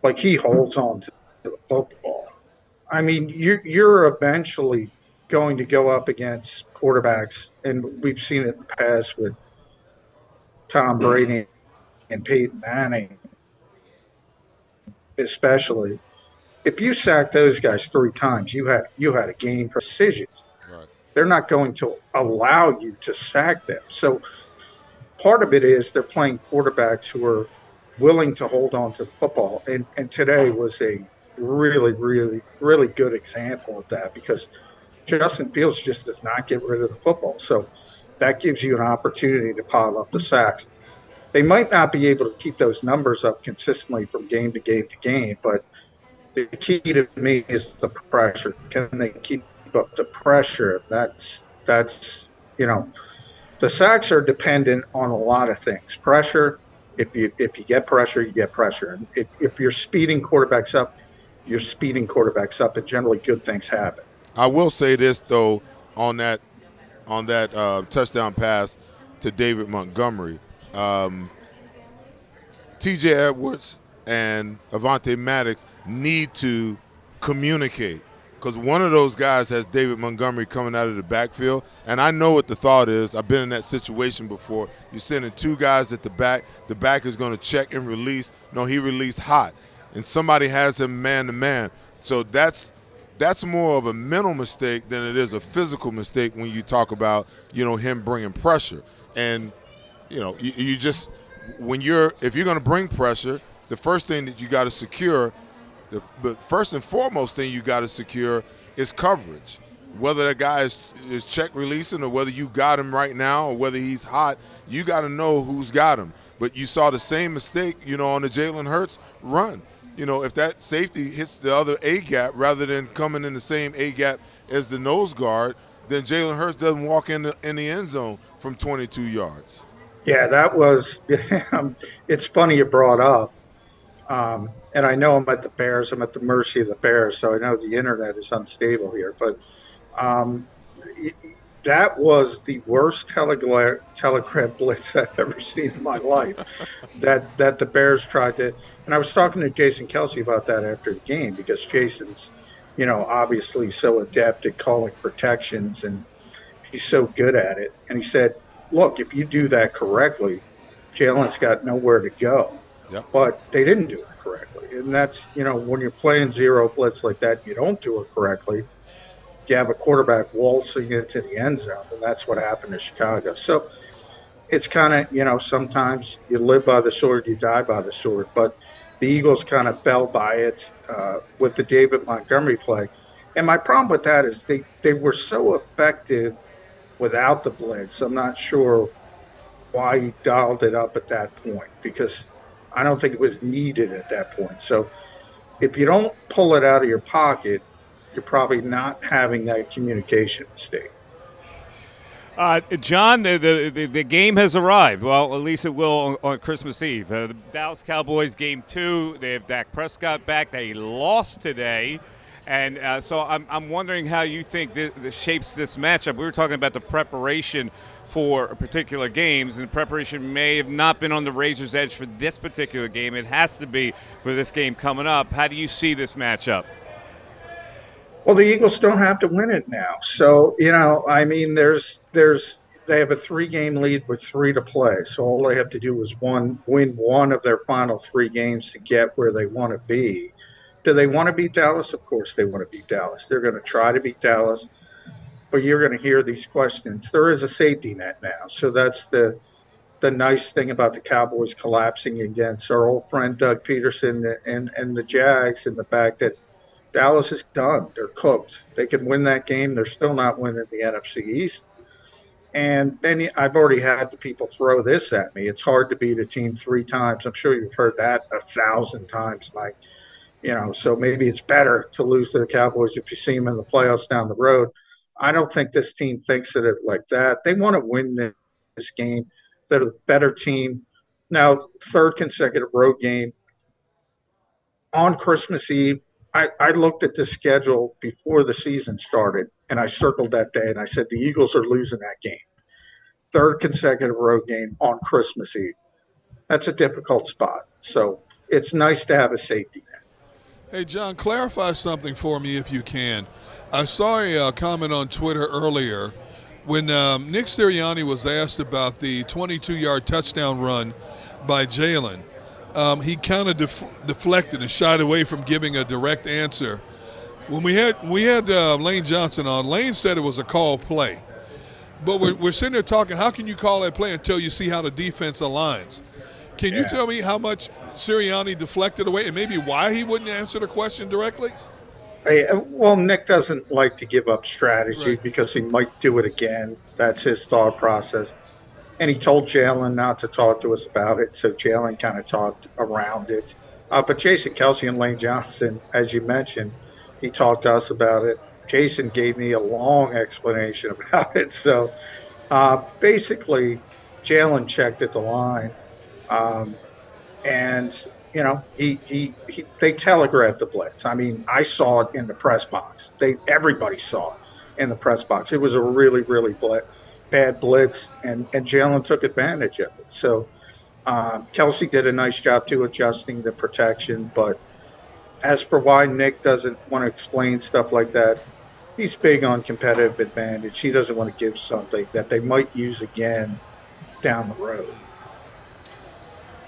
like he holds on to the football. I mean, you're eventually going to go up against quarterbacks, and we've seen it in the past with Tom Brady and Peyton Manning, especially. If you sack those guys 3 times, you had a game for decisions. Right. They're not going to allow you to sack them. So part of it is they're playing quarterbacks who are willing to hold on to the football, and today was a really, really, really good example of that, because Justin Fields just does not get rid of the football. So that gives you an opportunity to pile up the sacks. They might not be able to keep those numbers up consistently from game to game to game, but the key to me is the pressure. Can they keep up the pressure? That's the sacks are dependent on a lot of things. Pressure, if you get pressure, you get pressure. And if you're speeding quarterbacks up, you're speeding quarterbacks up, and generally good things happen. I will say this though, on that touchdown pass to David Montgomery, T.J. Edwards and Avonte Maddox need to communicate, because one of those guys has David Montgomery coming out of the backfield, and I know what the thought is. I've been in that situation before. You're sending 2 guys at the back. The back is going to check and release. No, he released hot, and somebody has him man-to-man. So that's more of a mental mistake than it is a physical mistake when you talk about, him bringing pressure. And, you just – if you're going to bring pressure, the first thing that you got to secure, the first and foremost thing you got to secure is coverage. Whether that guy is check releasing or whether you got him right now or whether he's hot, you got to know who's got him. But you saw the same mistake, on the Jalen Hurts run. If that safety hits the other A-gap rather than coming in the same A-gap as the nose guard, then Jalen Hurts doesn't walk in the end zone from 22 yards. Yeah, that was it's funny you brought up. And I know I'm at the Bears. I'm at the mercy of the Bears, so I know the internet is unstable here. But that was the worst telegram blitz I've ever seen in my life. that the Bears tried to. And I was talking to Jason Kelsey about that after the game, because Jason's, obviously so adept at calling protections, and he's so good at it. And he said, look, if you do that correctly, Jalen's got nowhere to go. Yep. But they didn't do it correctly. And that's, when you're playing zero blitz like that, you don't do it correctly. you have a quarterback waltzing into the end zone, and that's what happened to Chicago. So it's kind of, sometimes you live by the sword, you die by the sword. But the Eagles kind of fell by it with the David Montgomery play. And my problem with that is they were so effective without the blitz. I'm not sure why he dialed it up at that point, because I don't think it was needed at that point. So if you don't pull it out of your pocket, you're probably not having that communication mistake. John, the game has arrived. Well, at least it will on Christmas Eve. The Dallas Cowboys game 2. They have Dak Prescott back. They lost today. And so I'm wondering how you think this shapes this matchup. We were talking about the preparation for particular games, and the preparation may have not been on the razor's edge for this particular game. It has to be for this game coming up. How do you see this matchup? Well, the Eagles don't have to win it now. So, they have a 3-game lead with 3 to play. So all they have to do is win one of their final 3 games to get where they want to be. Do they want to beat Dallas? Of course they want to beat Dallas. They're going to try to beat Dallas, but you're going to hear these questions. There is a safety net now. So that's the nice thing about the Cowboys collapsing against our old friend Doug Peterson and the Jags, and the fact that Dallas is done. They're cooked. They can win that game. They're still not winning the NFC East. And then I've already had the people throw this at me. It's hard to beat a team 3 times. I'm sure you've heard that 1,000 times, Mike. So maybe it's better to lose to the Cowboys if you see them in the playoffs down the road. I don't think this team thinks of it like that. They want to win this game. They're the better team. Now, 3rd consecutive road game on Christmas Eve. I looked at the schedule before the season started, and I circled that day, and I said the Eagles are losing that game. 3rd consecutive road game on Christmas Eve. That's a difficult spot. So it's nice to have a safety net. Hey, John, clarify something for me if you can. I saw a comment on Twitter earlier when Nick Sirianni was asked about the 22-yard touchdown run by Jalen. He kind of deflected and shied away from giving a direct answer. When we had Lane Johnson on, Lane said it was a call play. But we're sitting there talking, how can you call that play until you see how the defense aligns? Can you tell me how much Sirianni deflected away and maybe why he wouldn't answer the question directly? Well, Nick doesn't like to give up strategy because he might do it again. That's his thought process. And he told Jalen not to talk to us about it, so Jalen kind of talked around it. But Jason Kelce and Lane Johnson, as you mentioned, he talked to us about it. Jason gave me a long explanation about it. So basically, Jalen checked at the line. And they telegraphed the blitz. I mean, I saw it in the press box. Everybody saw it in the press box. It was a really, really bad blitz, and Jalen took advantage of it. So Kelce did a nice job too adjusting the protection. But as for why Nick doesn't want to explain stuff like that, he's big on competitive advantage. He doesn't want to give something that they might use again down the road.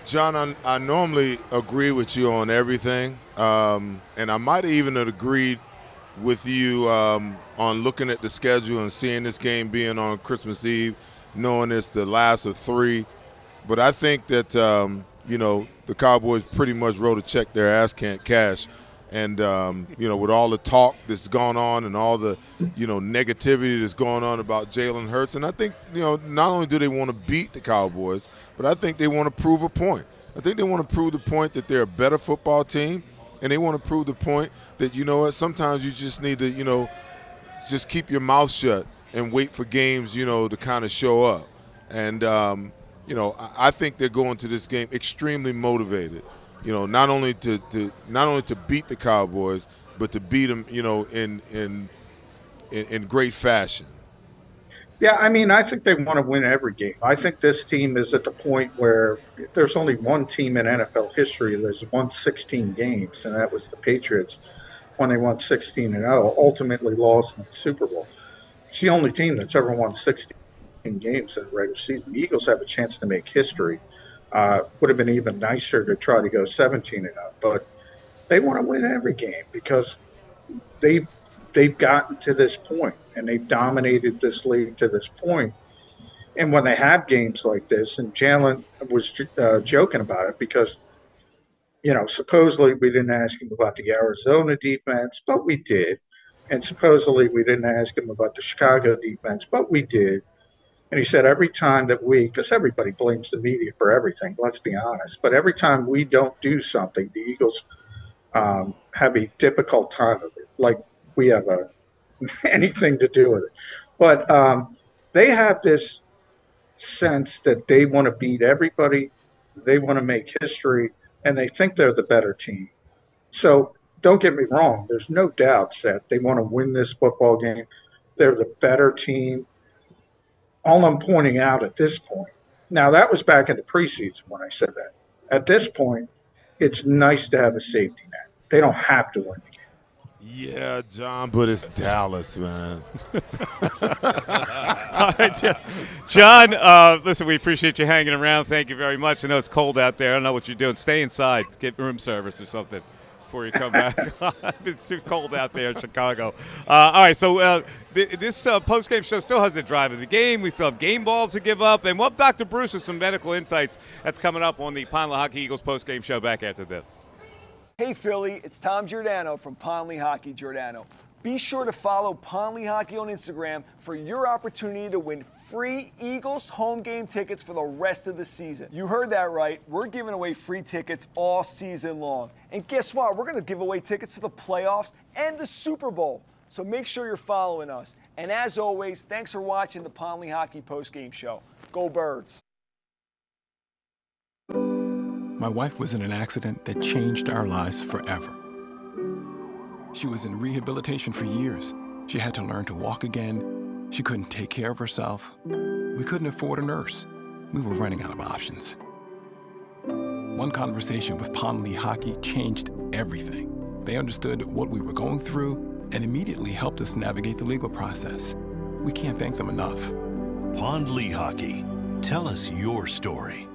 John, I normally agree with you on everything, and I might have even agreed with you on looking at the schedule and seeing this game being on Christmas Eve, knowing it's the last of 3. But I think that, the Cowboys pretty much wrote a check their ass can't cash. And, with all the talk that's gone on and all the, negativity that's going on about Jalen Hurts. And I think, not only do they want to beat the Cowboys, but I think they want to prove a point. I think they want to prove the point that they're a better football team, and they want to prove the point that, sometimes you just need to, just keep your mouth shut and wait for games, to kind of show up. And, I think they're going to this game extremely motivated. Not only to beat the Cowboys, but to beat them, in great fashion. Yeah, I mean, I think they want to win every game. I think this team is at the point where there's only one team in NFL history that's won 16 games, and that was the Patriots when they won 16-0, ultimately lost in the Super Bowl. It's the only team that's ever won 16 games in the regular season. The Eagles have a chance to make history. Would have been even nicer to try to go 17-0, but they want to win every game because they they've gotten to this point, and they've dominated this league to this point. And when they have games like this, and Jalen was joking about it because, supposedly we didn't ask him about the Arizona defense, but we did. And supposedly we didn't ask him about the Chicago defense, but we did. And he said every time that because everybody blames the media for everything, let's be honest, but every time we don't do something, the Eagles have a difficult time of it. Like we have anything to do with it. But they have this sense that they want to beat everybody, they want to make history, and they think they're the better team. So don't get me wrong, there's no doubt that they want to win this football game. They're the better team. All I'm pointing out at this point, now that was back in the preseason when I said that. At this point, it's nice to have a safety net. They don't have to win the game. Yeah, John, but it's Dallas, man. All right, John, listen, we appreciate you hanging around. Thank you very much. I know it's cold out there. I don't know what you're doing. Stay inside. Get room service or something before you come back. It's too cold out there in Chicago. All right, so this post-game show still has the drive of the game. We still have game balls to give up. And we'll have Dr. Bruce with some medical insights. That's coming up on the Pond Lehocky Eagles post-game show back after this. Hey Philly, it's Tom Giordano from Pond Lehocky Giordano. Be sure to follow Pond Lehocky on Instagram for your opportunity to win free Eagles home game tickets for the rest of the season. You heard that right. We're giving away free tickets all season long. And guess what? We're going to give away tickets to the playoffs and the Super Bowl. So make sure you're following us. And as always, thanks for watching the Pond Lehocky postgame show. Go Birds. My wife was in an accident that changed our lives forever. She was in rehabilitation for years. She had to learn to walk again. She couldn't take care of herself. We couldn't afford a nurse. We were running out of options. One conversation with Pond Lehocky changed everything. They understood what we were going through and immediately helped us navigate the legal process. We can't thank them enough. Pond Lehocky. Tell us your story.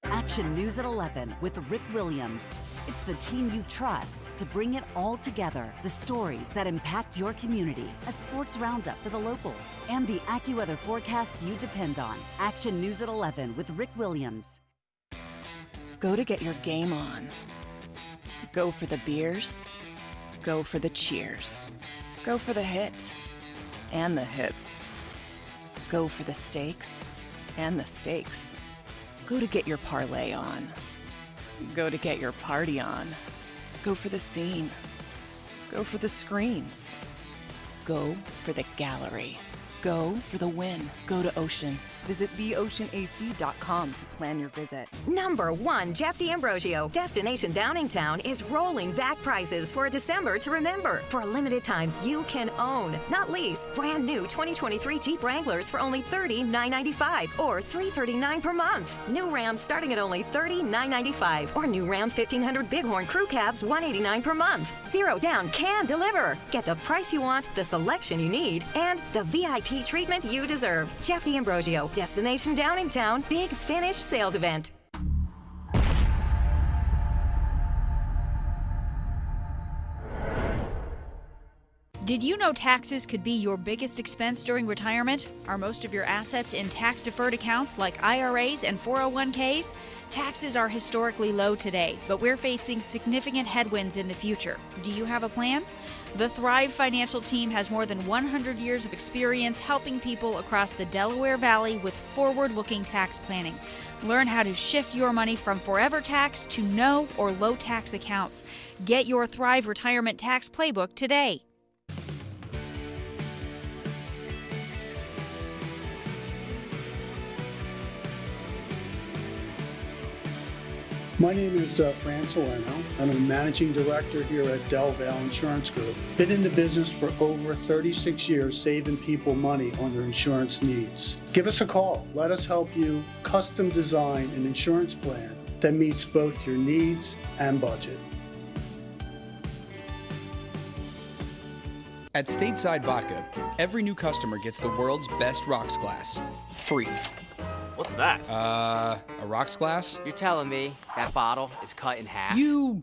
Action News at 11 with Rick Williams. It's the team you trust to bring it all together. The stories that impact your community, a sports roundup for the locals, and the AccuWeather forecast you depend on. Action News at 11 with Rick Williams. Go to get your game on. Go for the beers. Go for the cheers. Go for the hit and the hits. Go for the stakes and the stakes. Go to get your parlay on. Go to get your party on. Go for the scene. Go for the screens. Go for the gallery. Go for the win. Go to Ocean. Visit theoceanac.com to plan your visit. Number 1, Jeff D'Ambrosio. Destination Downingtown is rolling back prices for December to remember. For a limited time, you can own, not lease, brand new 2023 Jeep Wranglers for only $30,995 or $339 per month. New Rams starting at only $30,995 or new Ram 1500 Bighorn Crew Cabs $189 per month. Zero down can deliver. Get the price you want, the selection you need, and the VIP treatment you deserve. Jeff D'Ambrosio. Destination Downingtown Big Finish Sales Event. Did you know taxes could be your biggest expense during retirement? Are most of your assets in tax-deferred accounts like IRAs and 401ks? Taxes are historically low today, but we're facing significant headwinds in the future. Do you have a plan? The Thrive Financial team has more than 100 years of experience helping people across the Delaware Valley with forward-looking tax planning. Learn how to shift your money from forever tax to no or low tax accounts. Get your Thrive Retirement Tax Playbook today. My name is Fran Salerno, and I'm a managing director here at Del Valle Insurance Group. Been in the business for over 36 years, saving people money on their insurance needs. Give us a call. Let us help you custom design an insurance plan that meets both your needs and budget. At Stateside Vodka, every new customer gets the world's best rocks glass, free. What's that? A rocks glass? You're telling me that bottle is cut in half? You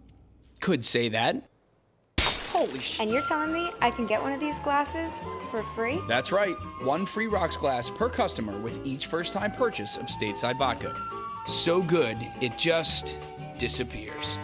could say that. Holy sh! And you're telling me I can get one of these glasses for free? That's right. 1 free rocks glass per customer with each first-time purchase of Stateside Vodka. So good, it just disappears.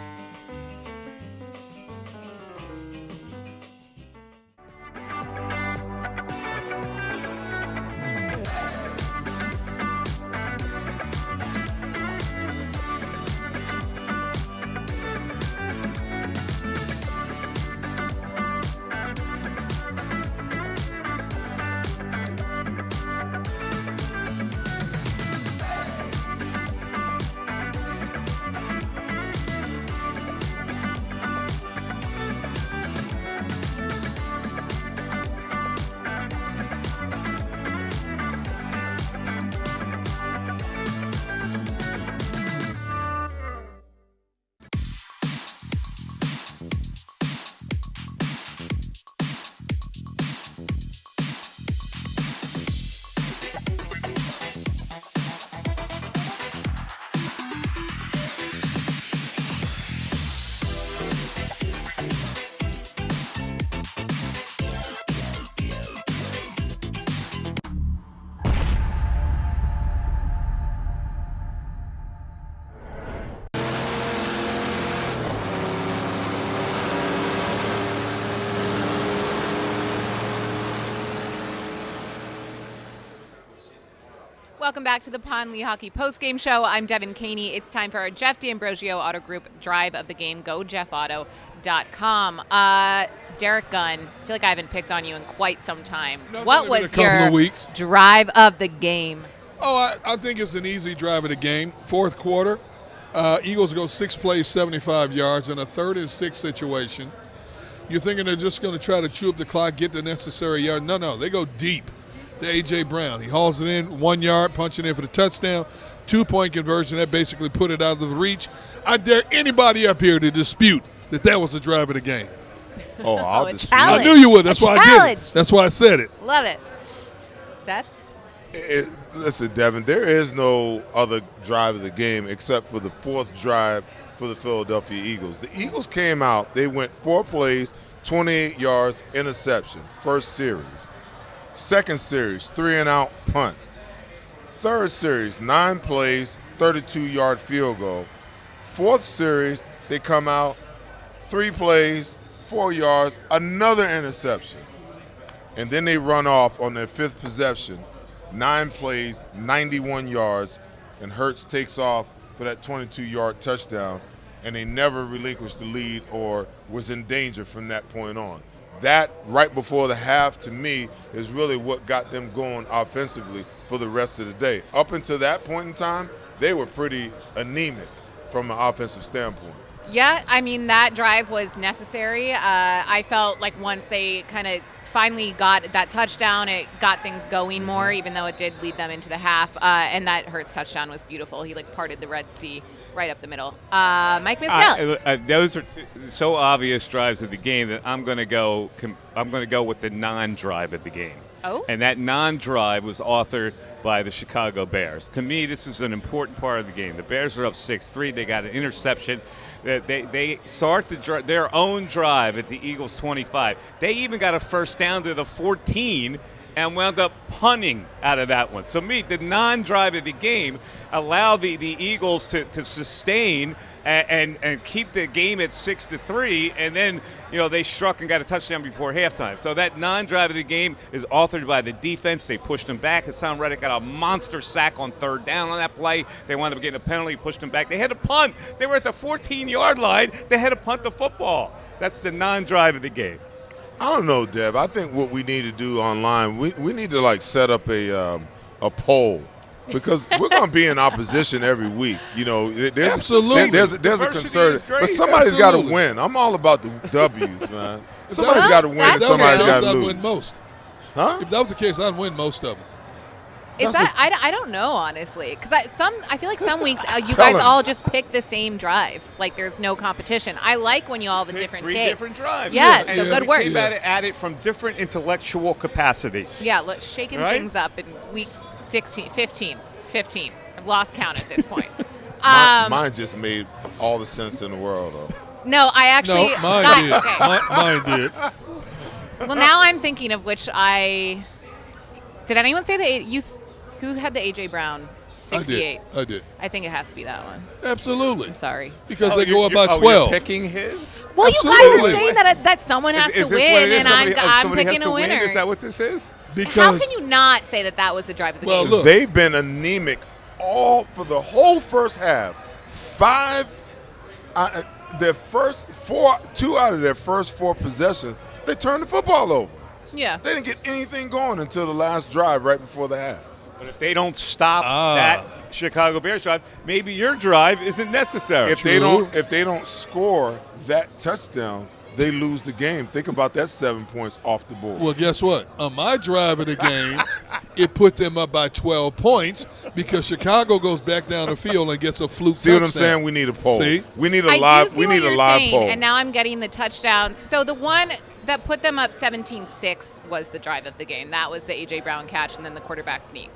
Welcome back to the Lehocky Postgame Show. I'm Devin Caney. It's time for our Jeff D'Ambrosio Auto Group Drive of the Game. GoJeffAuto.com. Derek Gunn, I feel like I haven't picked on you in quite some time. No, what was a couple your of weeks. drive of the game? Oh, I think it's an easy drive of the game. Fourth quarter, Eagles go 6 plays, 75 yards in a 3rd and 6 situation. You're thinking they're just going to try to chew up the clock, get the necessary yard. No, they go deep. To A.J. Brown. He hauls it in 1 yard, punching in for the touchdown. 2-point conversion. That basically put it out of the reach. I dare anybody up here to dispute that was the drive of the game. Oh, I'll dispute. I knew you would. That's why I did it. That's why I said it. Love it. Seth? Listen, Devin, there is no other drive of the game except for the 4th drive for the Philadelphia Eagles. The Eagles came out. They went 4 plays, 28 yards, interception. First series. Second series, 3-and-out punt. Third series, 9 plays, 32-yard field goal. Fourth series, they come out, 3 plays, 4 yards, another interception. And then they run off on their 5th possession, 9 plays, 91 yards, and Hurts takes off for that 22-yard touchdown, and they never relinquished the lead or was in danger from that point on. That, right before the half, to me, is really what got them going offensively for the rest of the day. Up until that point in time, they were pretty anemic from an offensive standpoint. Yeah, I mean, that drive was necessary. I felt like once they kind of finally got that touchdown, it got things going more, even though it did lead them into the half. And that Hurts touchdown was beautiful. He, parted the Red Sea right up the middle. Mike Misnell. Those are so obvious drives of the game that I'm going to go with the non-drive of the game. Oh. And that non-drive was authored by the Chicago Bears. To me, this is an important part of the game. The Bears are up 6-3. They got an interception. They start their own drive at the Eagles' 25. They even got a first down to the 14 and wound up punting out of that one. So the non-drive of the game allowed the Eagles to sustain and keep the game at 6-3, and then they struck and got a touchdown before halftime. So that non-drive of the game is authored by the defense. They pushed them back. Hassan Reddick got a monster sack on 3rd down on that play. They wound up getting a penalty, pushed them back. They had to punt. They were at the 14-yard line. They had to punt the football. That's the non-drive of the game. I don't know, Dev. I think what we need to do online, we need to set up a poll, because we're going to be in opposition every week. There's absolutely there's a concern, but somebody's got to win. I'm all about the W's, man. Somebody's got to win, and somebody's got to lose. I'd win most. Huh? If that was the case, I'd win most of them. I don't know, honestly, because I feel like some weeks you guys all just pick the same drive, like there's no competition. I like when you all have a different take. 3 different drives. Yes, so good work. Came at it from different intellectual capacities. Yeah, look, shaking things up in week 15. I've lost count at this point. Mine just made all the sense in the world, though. No, I actually. No, mine got, did. Okay. Mine did. Well, now I'm thinking of which I. Did anyone say who had the AJ Brown 68? I did. I think it has to be that one. Absolutely. I'm sorry. Because they go up by 12. You're picking his? Well, Absolutely. you guys are saying that someone has Is to this what it win, is? and I'm Somebody has picking to a win? winner. Is that what this is? How can you not say that was the drive of the game? Look. They've been anemic for the whole first half. Their first two out of their first 4 possessions, they turned the football over. Yeah. They didn't get anything going until the last drive right before the half. But if they don't stop that Chicago Bears drive, maybe your drive isn't necessary. If they don't score that touchdown, they lose the game. Think about that 7 points off the board. Well, guess what? On my drive of the game, it put them up by 12 points because Chicago goes back down the field and gets a fluke See touchdown. what I'm saying? We need a poll. See? We need a I live. do see We what need a you're live saying, poll. and now I'm getting the touchdown. So the one that put them up 17-6 was the drive of the game. That was the A.J. Brown catch and then the quarterback sneak.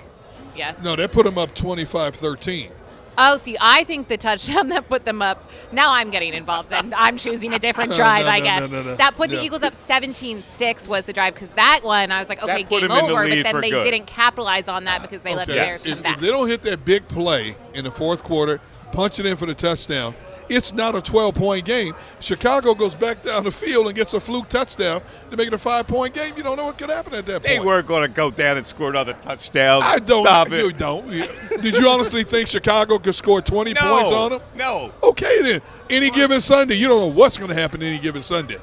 Yes? No, that put them up 25-13. Oh, see, I think the touchdown that put them up, now I'm getting involved, and I'm choosing a different drive, I guess. No. That put the Eagles up 17-6 was the drive, because that one, I was like, okay, That put game them in the over, lead but then for they good. didn't capitalize on that because they let the Bears come back. If they don't hit that big play in the fourth quarter, punch it in for the touchdown, it's not a 12-point game. Chicago goes back down the field and gets a fluke touchdown to make it a 5-point game. You don't know what could happen at that point. They weren't going to go down and score another touchdown. I don't. Stop it. You don't. Did you honestly think Chicago could score 20 points on them? No. Okay, then. Any given Sunday, you don't know what's going to happen any given Sunday.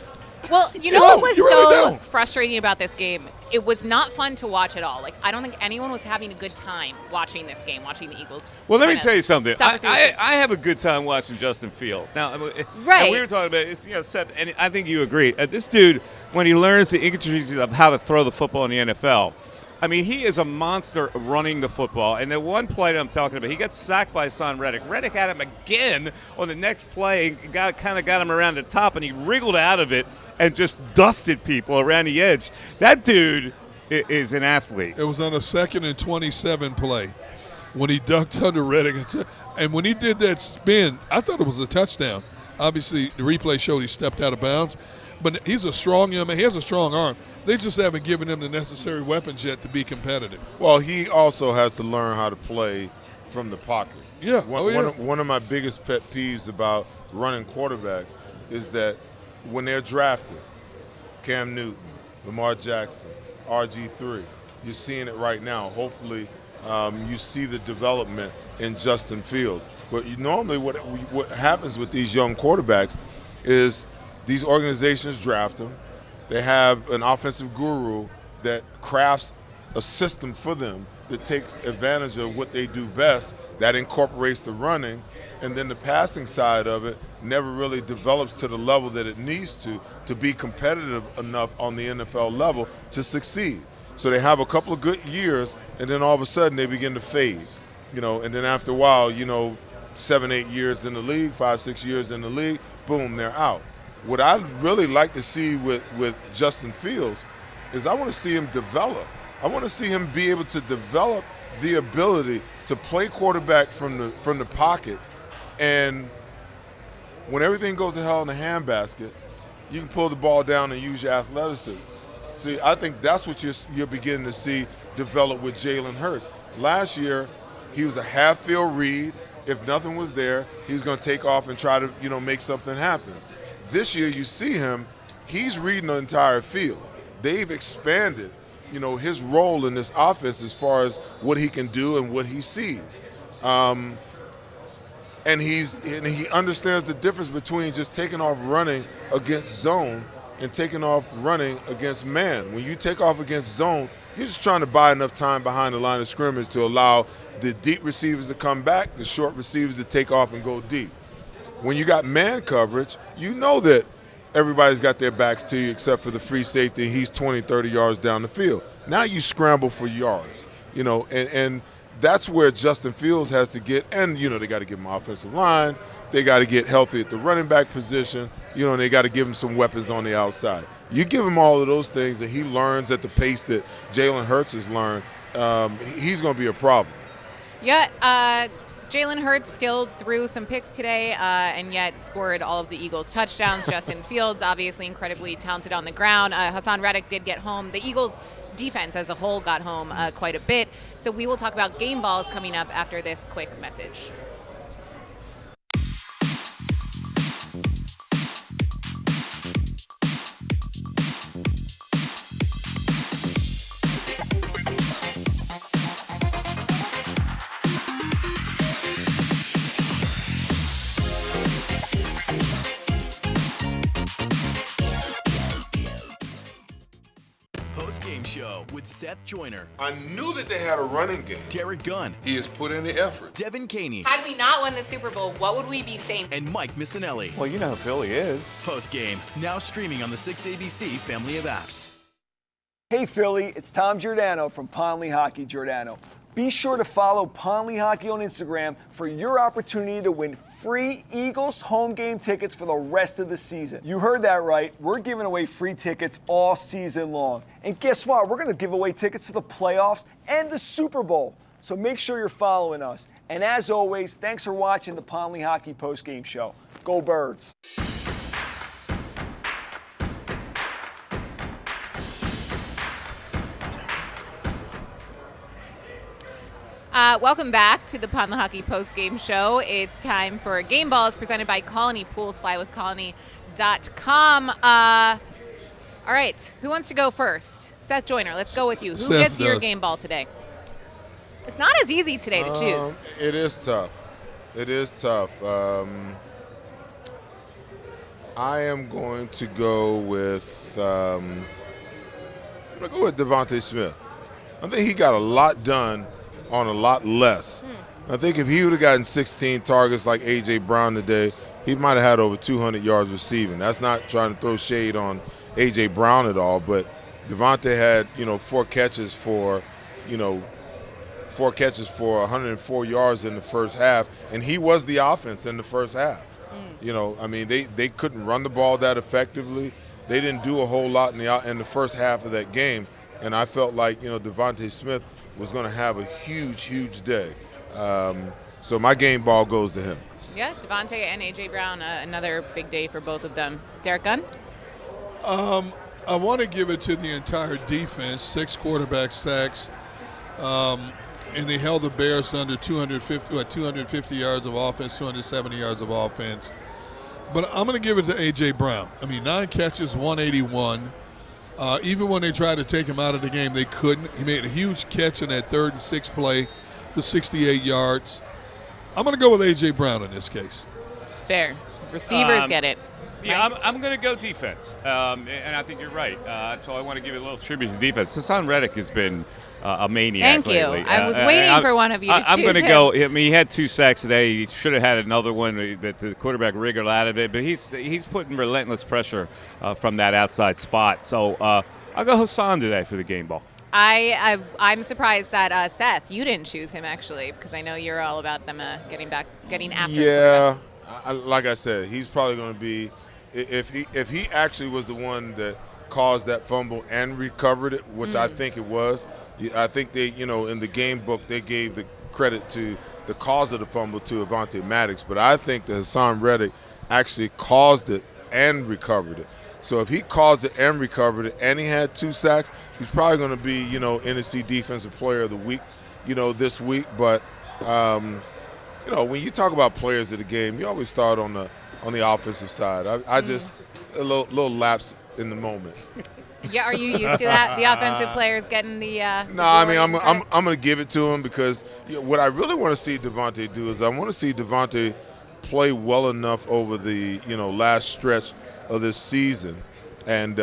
Well, you know what was so frustrating about this game? It was not fun to watch at all. Like, I don't think anyone was having a good time watching this game, watching the Eagles. Well, let me tell you something. suffer through this. I have a good time watching Justin Fields. Now, Right. and we were talking about it's, Seth, and I think you agree. This dude, when he learns the intricacies of how to throw the football in the NFL, I mean, he is a monster running the football. And the one play that I'm talking about, he got sacked by Son Reddick. Reddick had him again on the next play and kind of got him around the top, and he wriggled out of it and just dusted people around the edge. That dude is an athlete. It was on a 2nd and 27 play when he ducked under Reddick. And when he did that spin, I thought it was a touchdown. Obviously, the replay showed he stepped out of bounds. But he's a strong young man. He has a strong arm. They just haven't given him the necessary weapons yet to be competitive. Well, he also has to learn how to play from the pocket. Yeah. One of my biggest pet peeves about running quarterbacks is that when they're drafted, Cam Newton, Lamar Jackson, RG3, you're seeing it right now. Hopefully, you see the development in Justin Fields. But normally what happens with these young quarterbacks is these organizations draft them. They have an offensive guru that crafts a system for them that takes advantage of what they do best, that incorporates the running, and then the passing side of it never really develops to the level that it needs to be competitive enough on the NFL level to succeed. So they have a couple of good years, and then all of a sudden they begin to fade. And then after a while, 7, 8 years in the league, 5, 6 years in the league, boom, they're out. What I'd really like to see with Justin Fields is I want to see him develop. I want to see him be able to develop the ability to play quarterback from the pocket, and when everything goes to hell in a handbasket, you can pull the ball down and use your athleticism. See, I think that's what you're beginning to see develop with Jalen Hurts. Last year, he was a half-field read. If nothing was there, he was going to take off and try to, make something happen. This year, you see him, he's reading the entire field. They've expanded, his role in this offense as far as what he can do and what he sees. And he understands the difference between just taking off running against zone and taking off running against man. When you take off against zone, you're just trying to buy enough time behind the line of scrimmage to allow the deep receivers to come back, the short receivers to take off and go deep. When you got man coverage, you know that everybody's got their backs to you except for the free safety. He's 20, 30 yards down the field. Now you scramble for yards, and that's where Justin Fields has to get, and, they got to give him offensive line. They got to get healthy at the running back position, and they got to give him some weapons on the outside. You give him all of those things, and he learns at the pace that Jalen Hurts has learned, he's going to be a problem. Yeah, Jalen Hurts still threw some picks today and yet scored all of the Eagles' touchdowns. Justin Fields, obviously incredibly talented on the ground. Hassan Reddick did get home. The Eagles' defense as a whole got home quite a bit. So we will talk about game balls coming up after this quick message. Postgame show with Seth Joyner. I knew that they had a running game. Derek Gunn. He has put in the effort. Devin Caney. Had we not won the Super Bowl, what would we be saying? And Mike Missinelli. Well, you know who Philly is. Postgame, now streaming on the 6ABC family of apps. Hey Philly, it's Tom Giordano from Pond Lehocky Giordano. Be sure to follow Pond Lehocky on Instagram for your opportunity to win free Eagles home game tickets for the rest of the season. You heard that right. We're giving away free tickets all season long. And guess what? We're going to give away tickets to the playoffs and the Super Bowl. So make sure you're following us. And as always, thanks for watching the Pond Lehocky Postgame Show. Go Birds. Welcome back to the Pond Lehocky Postgame Show. It's time for Game Balls presented by Colony Pools. Flywithcolony.com. All right, who wants to go first? Seth Joyner, let's go with you. Who Seth gets your does. game ball today? It's not as easy today to choose. It is tough. It is tough. I am going to go with Devontae Smith. I think he got a lot done on a lot less. I think if he would have gotten 16 targets like A.J. Brown today, he might have had over 200 yards receiving. That's not trying to throw shade on A.J. Brown at all, but Devontae had, 4 catches for 104 yards in the first half, and he was the offense in the first half. They couldn't run the ball that effectively. They didn't do a whole lot in the first half of that game, and I felt like, Devontae Smith was going to have a huge day. So my game ball goes to him. Yeah, Devontae and A.J. Brown, another big day for both of them. Derek Gunn? I want to give it to the entire defense, 6 quarterback sacks, and they held the Bears under 250 yards of offense, 270 yards of offense. But I'm going to give it to A.J. Brown. 9 catches, 181. Even when they tried to take him out of the game, they couldn't. He made a huge catch in that 3rd and 6th play for 68 yards. I'm going to go with A.J. Brown in this case. Fair. Receivers get it. Yeah, I'm going to go defense, and I think you're right. So I want to give a little tribute to defense. Hassan Reddick has been a maniac Thank you. lately. I was waiting for one of you to I'm choose going to him. go. He had 2 sacks today. He should have had another one, but the quarterback wriggled out of it. But he's putting relentless pressure from that outside spot. So I'll go Hassan today for the game ball. I'm surprised that Seth, you didn't choose him actually, because I know you're all about them getting after. Yeah, like I said, he's probably going to be if he actually was the one that caused that fumble and recovered it, which I think it was. I think they, in the game book they gave the credit to the cause of the fumble to Avonte Maddox, but I think that Hassan Reddick actually caused it and recovered it. So if he caused it and recovered it, and he had 2 sacks, he's probably going to be, NFC Defensive Player of the Week, this week. But, when you talk about players of the game, you always start on the offensive side. I just a little lapse in the moment. Yeah, are you used to that? The offensive players getting the. No, I'm going to give it to him because what I really want to see Devontae do is I want to see Devontae play well enough over the last stretch of this season and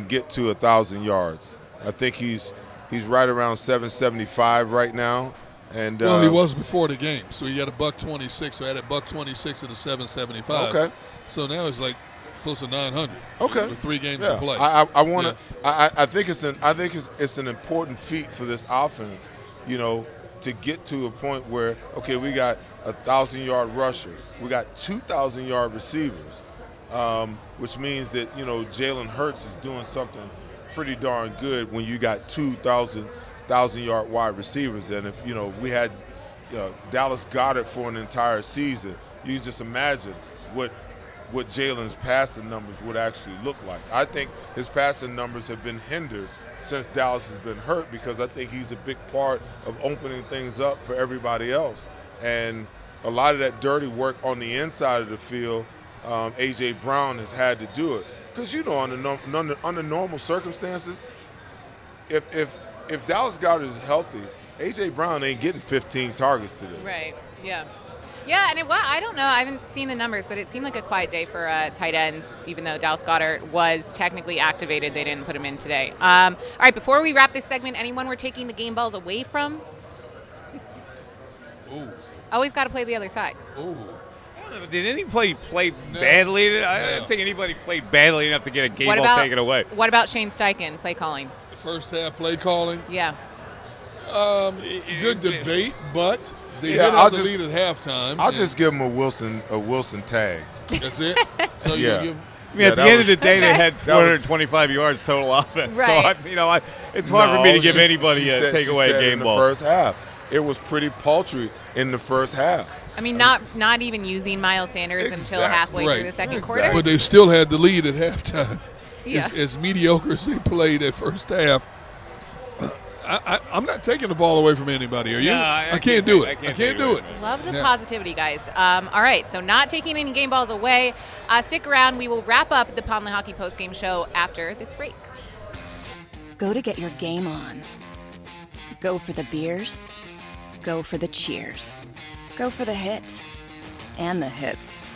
get to 1,000 yards. I think he's right around 775 right now. And well, he was before the game, so he had a $126. So he had a $126 at a 775. Okay. So now it's like close to 900. Okay. With 3 games yeah. to play. I want to. Yeah. I think it's an important feat for this offense, to get to a point where we got 1,000-yard rushers, we got 2,000-yard receivers, which means that Jalen Hurts is doing something pretty darn good when you got 2,000-yard wide receivers. And if we had Dallas Goedert for an entire season, you just imagine what Jalen's passing numbers would actually look like. I think his passing numbers have been hindered since Dallas has been hurt, because I think he's a big part of opening things up for everybody else. And a lot of that dirty work on the inside of the field, A.J. Brown has had to do it. Because, under normal circumstances, if Dallas Goedert is healthy, A.J. Brown ain't getting 15 targets today. Right, yeah. Yeah, and I don't know. I haven't seen the numbers, but it seemed like a quiet day for tight ends, even though Dallas Goedert was technically activated. They didn't put him in today. All right, before we wrap this segment, anyone we're taking the game balls away from? Ooh. Always got to play the other side. Ooh. Did anybody play badly? I don't think anybody played badly enough to get a game ball taken away. What about Shane Steichen, play calling? The first half play calling? Yeah. Good debate, but they did have the lead at halftime. I'll just give them a Wilson tag. That's it? So yeah. you give at the end of the day, they had 425 yards total offense. Right. So, it's hard for me to give anybody a takeaway game ball. In the first half, it was pretty paltry in the first half. I mean, not even using Miles Sanders until halfway through the second quarter. But they still had the lead at halftime. Yeah. As mediocre as they played at first half. I'm not taking the ball away from anybody. Are you? I can't do it. I can't do it. Love the positivity, guys. All right, so not taking any game balls away. Stick around. We will wrap up the Pound Lehocky Postgame Show after this break. Go to get your game on. Go for the beers. Go for the cheers. Go for the hit and the hits.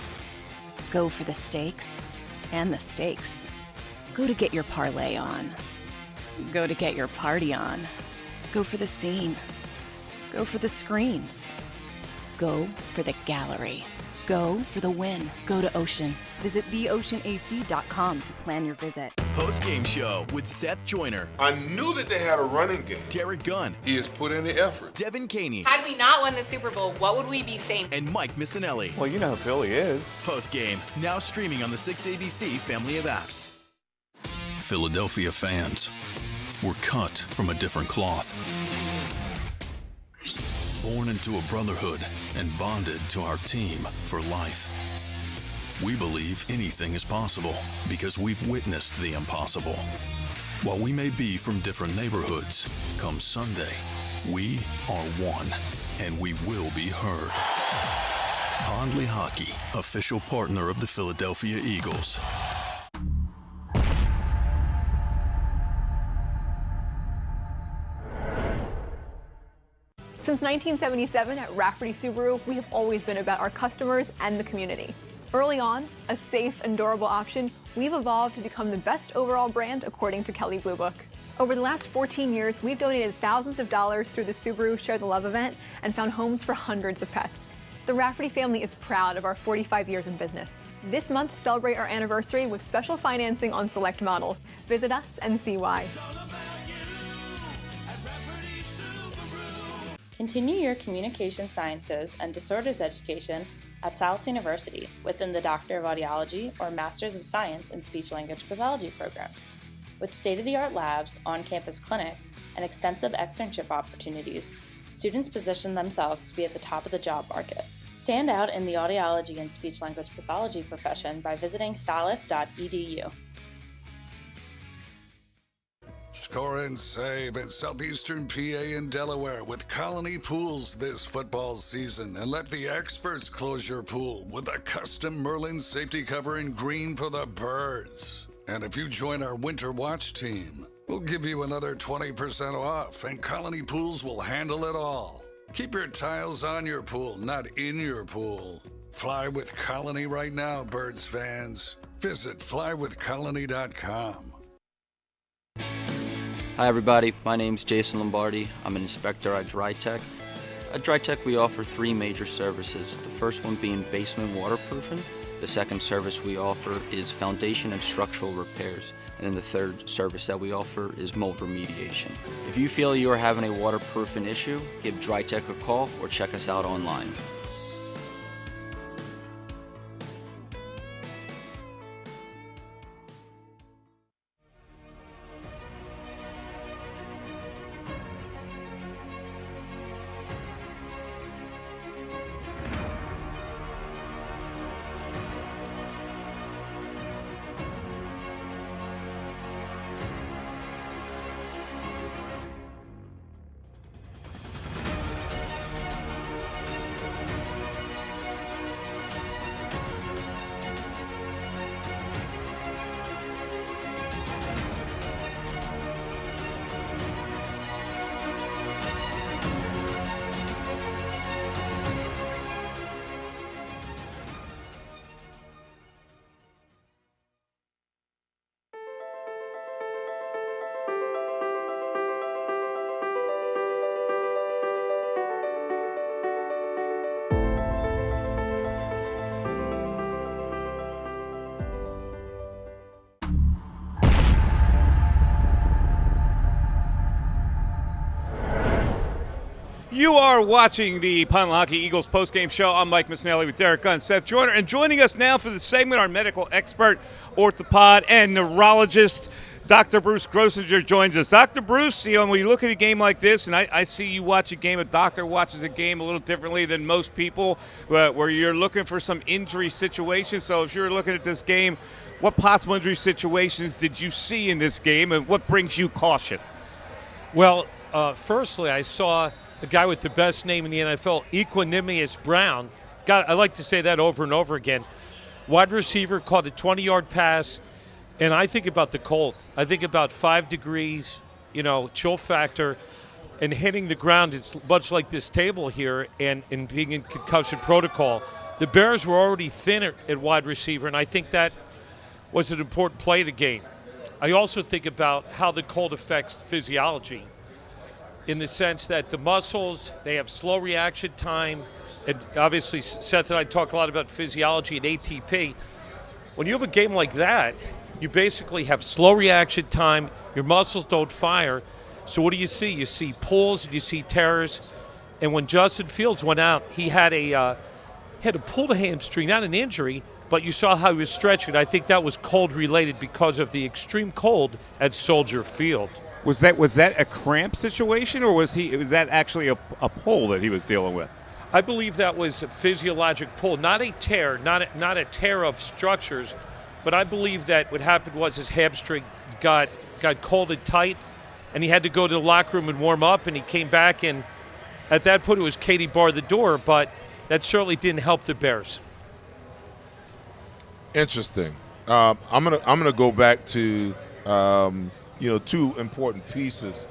Go for the stakes and the stakes. Go to get your parlay on. Go to get your party on. Go for the scene. Go for the screens. Go for the gallery. Go for the win. Go to Ocean. Visit theoceanac.com to plan your visit. Post-game show with Seth Joyner. I knew that they had a running game. Derek Gunn. He has put in the effort. Devin Caney. Had we not won the Super Bowl, what would we be saying? And Mike Missinelli. Well, you know who Philly is. Post-game, now streaming on the 6ABC family of apps. Philadelphia fans, we're cut from a different cloth. Born into a brotherhood and bonded to our team for life. We believe anything is possible because we've witnessed the impossible. While we may be from different neighborhoods, come Sunday, we are one, and we will be heard. Pond Lehocky, official partner of the Philadelphia Eagles. Since 1977 at Rafferty Subaru, we have always been about our customers and the community. Early on, a safe and durable option, we've evolved to become the best overall brand according to Kelley Blue Book. Over the last 14 years, we've donated thousands of dollars through the Subaru Share the Love event and found homes for hundreds of pets. The Rafferty family is proud of our 45 years in business. This month, celebrate our anniversary with special financing on select models. Visit us and see why. Continue your communication sciences and disorders education at Salus University within the Doctor of Audiology or Masters of Science in Speech-Language Pathology programs. With state-of-the-art labs, on-campus clinics, and extensive externship opportunities, students position themselves to be at the top of the job market. Stand out in the audiology and speech-language pathology profession by visiting salus.edu. Score and save in southeastern PA and Delaware with Colony Pools this football season, and let the experts close your pool with a custom Merlin safety cover in green for the birds. And if you join our Winter Watch team, we'll give you another 20% off, and Colony Pools will handle it all. Keep your tiles on your pool, not in your pool. Fly with Colony right now, birds fans. Visit flywithcolony.com. Hi everybody, my name's Jason Lombardi. I'm an inspector at DryTech. At DryTech we offer three major services, the first one being basement waterproofing. The second service we offer is foundation and structural repairs. And then the third service that we offer is mold remediation. If you feel you are having a waterproofing issue, give DryTech a call or check us out online. You are watching the Lehocky Eagles postgame show. I'm Mike Missinelli with Derek Gunn, Seth Joyner, and joining us now for the segment, our medical expert, orthopod, and neurologist, Dr. Bruce Grossinger joins us. Dr. Bruce, when you look at a game like this, and I see you watch a game, a doctor watches a game a little differently than most people, where you're looking for some injury situations. So if you're looking at this game, what possible injury situations did you see in this game, and what brings you caution? Well, firstly, I saw the guy with the best name in the NFL, Equanimous Brown. I like to say that over and over again. Wide receiver caught a 20-yard pass, and I think about the cold. I think about 5 degrees, chill factor, and hitting the ground. It's much like this table here, and being in concussion protocol. The Bears were already thin at wide receiver, and I think that was an important play of the game. I also think about how the cold affects physiology, in the sense that the muscles, they have slow reaction time. And obviously, Seth and I talk a lot about physiology and ATP. When you have a game like that, you basically have slow reaction time. Your muscles don't fire. So what do you see? You see pulls and you see tears. And when Justin Fields went out, he had a pulled hamstring, not an injury, but you saw how he was stretching. I think that was cold related because of the extreme cold at Soldier Field. Was that a cramp situation, or was that actually a pull that he was dealing with? I believe that was a physiologic pull, not a tear, not a tear of structures, but I believe that what happened was his hamstring got cold and tight, and he had to go to the locker room and warm up, and he came back, and at that point it was Katie barred the door, but that certainly didn't help the Bears. Interesting. I'm gonna go back to two important pieces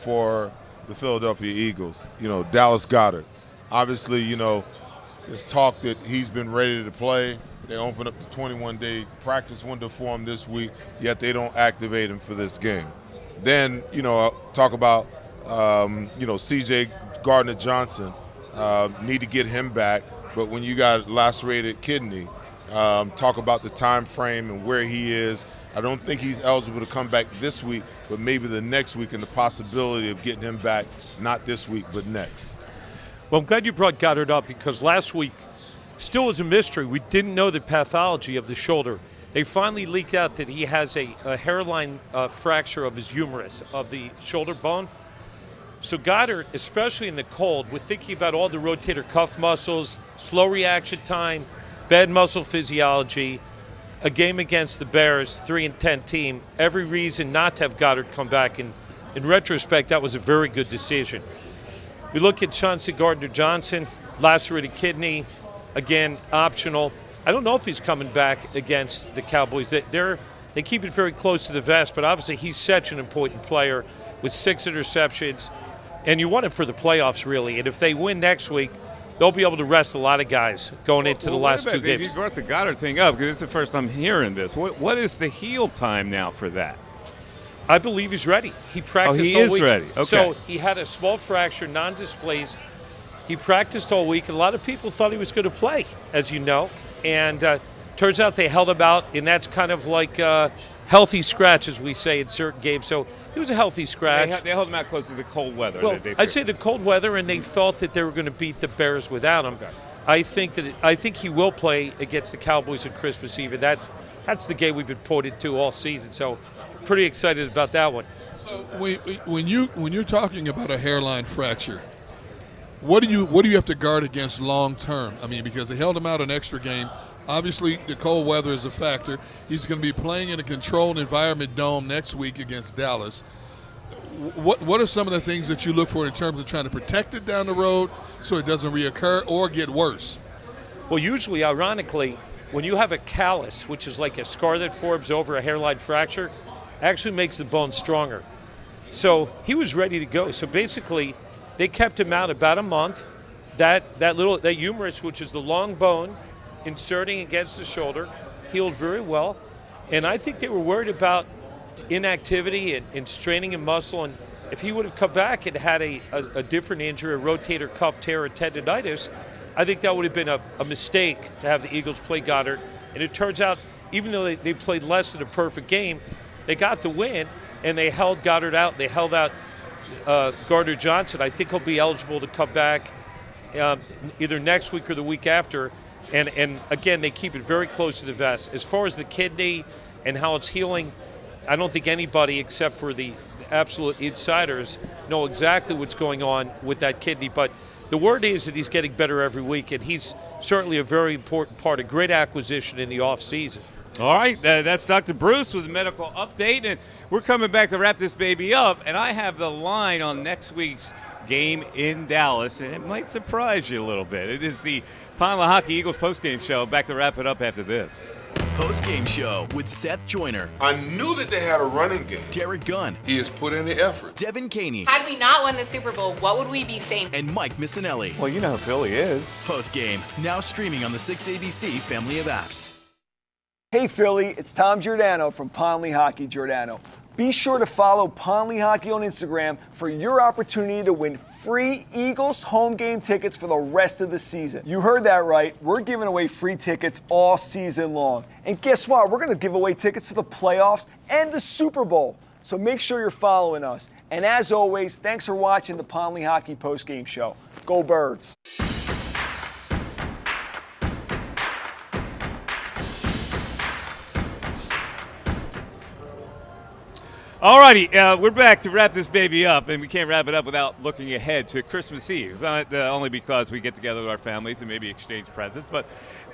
for the Philadelphia Eagles. Dallas Goedert. Obviously, there's talk that he's been ready to play. They open up the 21-day practice window for him this week, yet they don't activate him for this game. Then, talk about, C.J. Gardner-Johnson. Need to get him back, but when you got lacerated kidney, talk about the time frame and where he is. I don't think he's eligible to come back this week, but maybe the next week, and the possibility of getting him back, not this week, but next. Well, I'm glad you brought Goddard up, because last week still was a mystery. We didn't know the pathology of the shoulder. They finally leaked out that he has a hairline fracture of his humerus, of the shoulder bone. So Goddard, especially in the cold, we're thinking about all the rotator cuff muscles, slow reaction time, bad muscle physiology. A game against the Bears, 3-10 team, every reason not to have Goddard come back. And in retrospect, that was a very good decision. We look at Chauncey Gardner-Johnson, lacerated kidney, again, optional. I don't know if he's coming back against the Cowboys. They keep it very close to the vest, but obviously he's such an important player with 6 interceptions. And you want him for the playoffs, really. And if they win next week, they'll be able to rest a lot of guys going into the last 2 games. You brought the Goddard thing up, because it's the first time hearing this. What is the heel time now for that? I believe he's ready. He practiced all week. He is ready. Okay. So he had a small fracture, non-displaced. He practiced all week. A lot of people thought he was going to play, as you know. And turns out they held him out, and that's kind of like healthy scratch, as we say in certain games. So it was a healthy scratch. They held him out because of the cold weather. Well, I'd say the cold weather, and they felt that they were going to beat the Bears without him. Okay. I think he will play against the Cowboys on Christmas Eve. And that's the game we've been pointed to all season. So pretty excited about that one. So when you're talking about a hairline fracture, what do you have to guard against long term? I mean, because they held him out an extra game. Obviously, the cold weather is a factor. He's going to be playing in a controlled environment dome next week against Dallas. What are some of the things that you look for in terms of trying to protect it down the road so it doesn't reoccur or get worse? Well, usually, ironically, when you have a callus, which is like a scar that forms over a hairline fracture, actually makes the bone stronger. So he was ready to go. So basically, they kept him out about a month. That humerus, which is the long bone, inserting against the shoulder, healed very well. And I think they were worried about inactivity and straining a muscle. And if he would have come back and had a different injury, a rotator cuff tear or tendonitis, I think that would have been a mistake to have the Eagles play Goddard. And it turns out, even though they played less than a perfect game, they got the win, and they held Goddard out. They held out Gardner Johnson, I think he'll be eligible to come back either next week or the week after. And again, they keep it very close to the vest. As far as the kidney and how it's healing, I don't think anybody except for the absolute insiders know exactly what's going on with that kidney. But the word is that he's getting better every week, and he's certainly a very important part, a great acquisition in the offseason. All right, that's Dr. Bruce with the medical update, and we're coming back to wrap this baby up, and I have the line on next week's game in Dallas, and it might surprise you a little bit. It is the Pine Lehocky Eagles postgame show. Back to wrap it up after this. Postgame show with Seth Joyner. I knew that they had a running game. Derek Gunn. He has put in the effort. Devin Caney. Had we not won the Super Bowl, what would we be saying? And Mike Missinelli. Well, you know who Philly is. Postgame, now streaming on the 6ABC family of apps. Hey Philly, it's Tom Giordano from Pine Lehocky Giordano. Be sure to follow Pine Lehocky on Instagram for your opportunity to win free Eagles home game tickets for the rest of the season. You heard that right. We're giving away free tickets all season long. And guess what? We're going to give away tickets to the playoffs and the Super Bowl. So make sure you're following us. And as always, thanks for watching the Pine Lehocky postgame show. Go Birds. All righty, we're back to wrap this baby up, and we can't wrap it up without looking ahead to Christmas Eve, only because we get together with our families and maybe exchange presents. But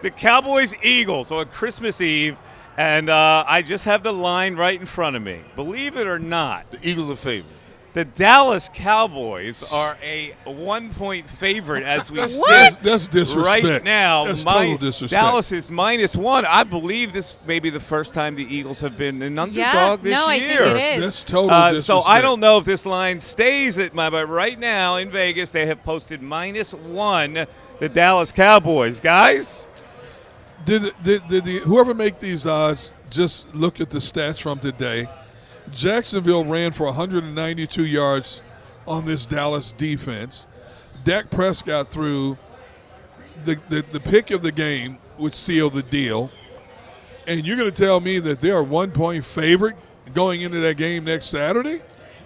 the Cowboys-Eagles on Christmas Eve, and I just have the line right in front of me. Believe it or not, The Eagles are favored. the Dallas Cowboys are a 1-point favorite as we sit That's disrespect. right now. That's total disrespect. Dallas is -1. I believe this may be the first time the Eagles have been an underdog this year. I think it is. That's total disrespect. So I don't know if this line stays at but right now in Vegas they have posted -1 the Dallas Cowboys. Guys? Did whoever make these odds just look at the stats from today? Jacksonville ran for 192 yards on this Dallas defense. Dak Prescott threw the pick of the game, which sealed the deal. And you're going to tell me that they're a 1-point favorite going into that game next Saturday?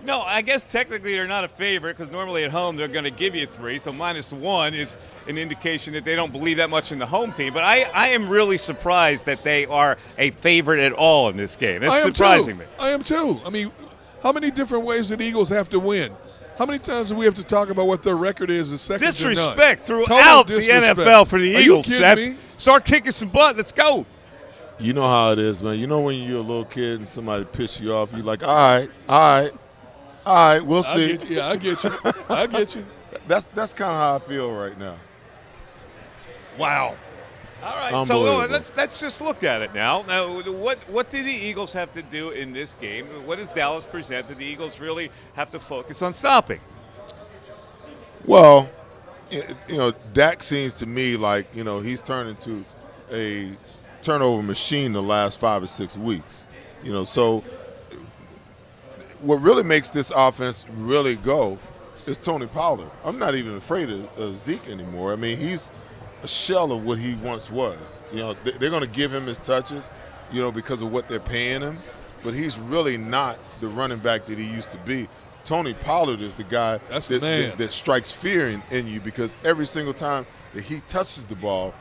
No, I guess technically they're not a favorite because normally at home they're going to give you 3. So -1 is an indication that they don't believe that much in the home team. But I am really surprised that they are a favorite at all in this game. It's surprising me. I am too. I mean, how many different ways did the Eagles have to win? How many times do we have to talk about what their record is second to none? Disrespect throughout the NFL for the Eagles, Seth. Me? Start kicking some butt. Let's go. You know how it is, man. You know when you're a little kid and somebody pisses you off, you're like, all right, we'll see. I get you. I get you. That's kind of how I feel right now. Wow. All right, so let's just look at it now. Now, what do the Eagles have to do in this game? What does Dallas present that the Eagles really have to focus on stopping? Well, Dak seems to me like, he's turned into a turnover machine the last 5 or 6 weeks. So what really makes this offense really go is Tony Pollard. I'm not even afraid of Zeke anymore. I mean, he's a shell of what he once was. They're going to give him his touches, because of what they're paying him, but he's really not the running back that he used to be. Tony Pollard is the guy that strikes fear in you, because every single time that he touches the ball,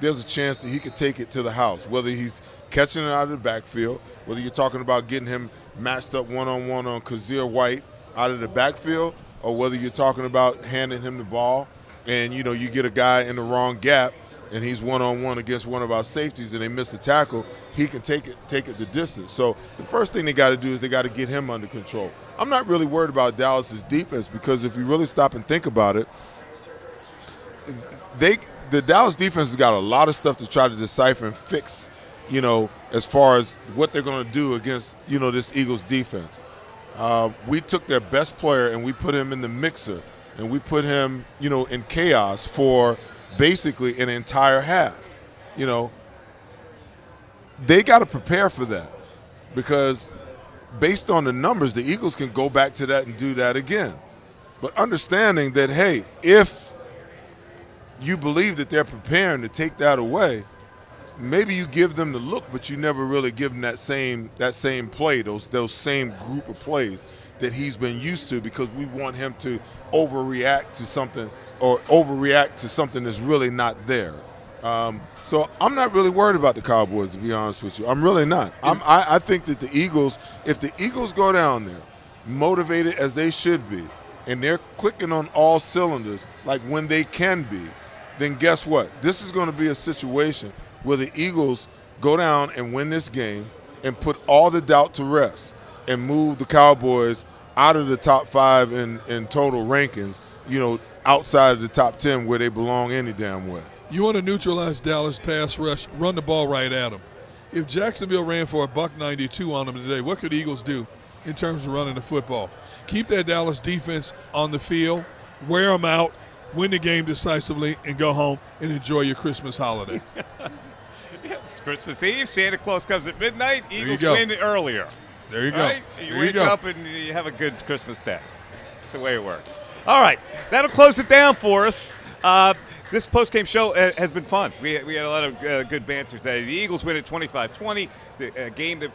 there's a chance that he could take it to the house, whether he's catching it out of the backfield, whether you're talking about getting him matched up one-on-one on Kazir White out of the backfield, or whether you're talking about handing him the ball and, you get a guy in the wrong gap and he's one-on-one against one of our safeties and they miss a tackle, he can take it the distance. So the first thing they got to do is they got to get him under control. I'm not really worried about Dallas's defense, because if you really stop and think about it, the Dallas defense has got a lot of stuff to try to decipher and fix, as far as what they're going to do against, this Eagles defense. We took their best player and we put him in the mixer, and we put him, in chaos for basically an entire half. They got to prepare for that, because based on the numbers, the Eagles can go back to that and do that again. But understanding that, hey, if you believe that they're preparing to take that away, maybe you give them the look, but you never really give them that same play, those same group of plays that he's been used to, because we want him to overreact to something that's really not there. So I'm not really worried about the Cowboys, to be honest with you. I'm really not. I think that the Eagles, if the Eagles go down there motivated as they should be, and they're clicking on all cylinders like when they can be, then guess what? This is going to be a situation where the Eagles go down and win this game and put all the doubt to rest and move the Cowboys out of the top 5 in total rankings, outside of the top 10 where they belong any damn way. You want to neutralize Dallas pass rush, run the ball right at them. If Jacksonville ran for $192 on them today, what could the Eagles do in terms of running the football? Keep that Dallas defense on the field, wear them out, win the game decisively, and go home and enjoy your Christmas holiday. It's Christmas Eve. Santa Claus comes at midnight. Eagles win earlier. There you right? go. You wake up and you have a good Christmas day. That's the way it works. All right. That'll close it down for us. This post-game show has been fun. We had a lot of good banter today. The Eagles win at 25-20. The game that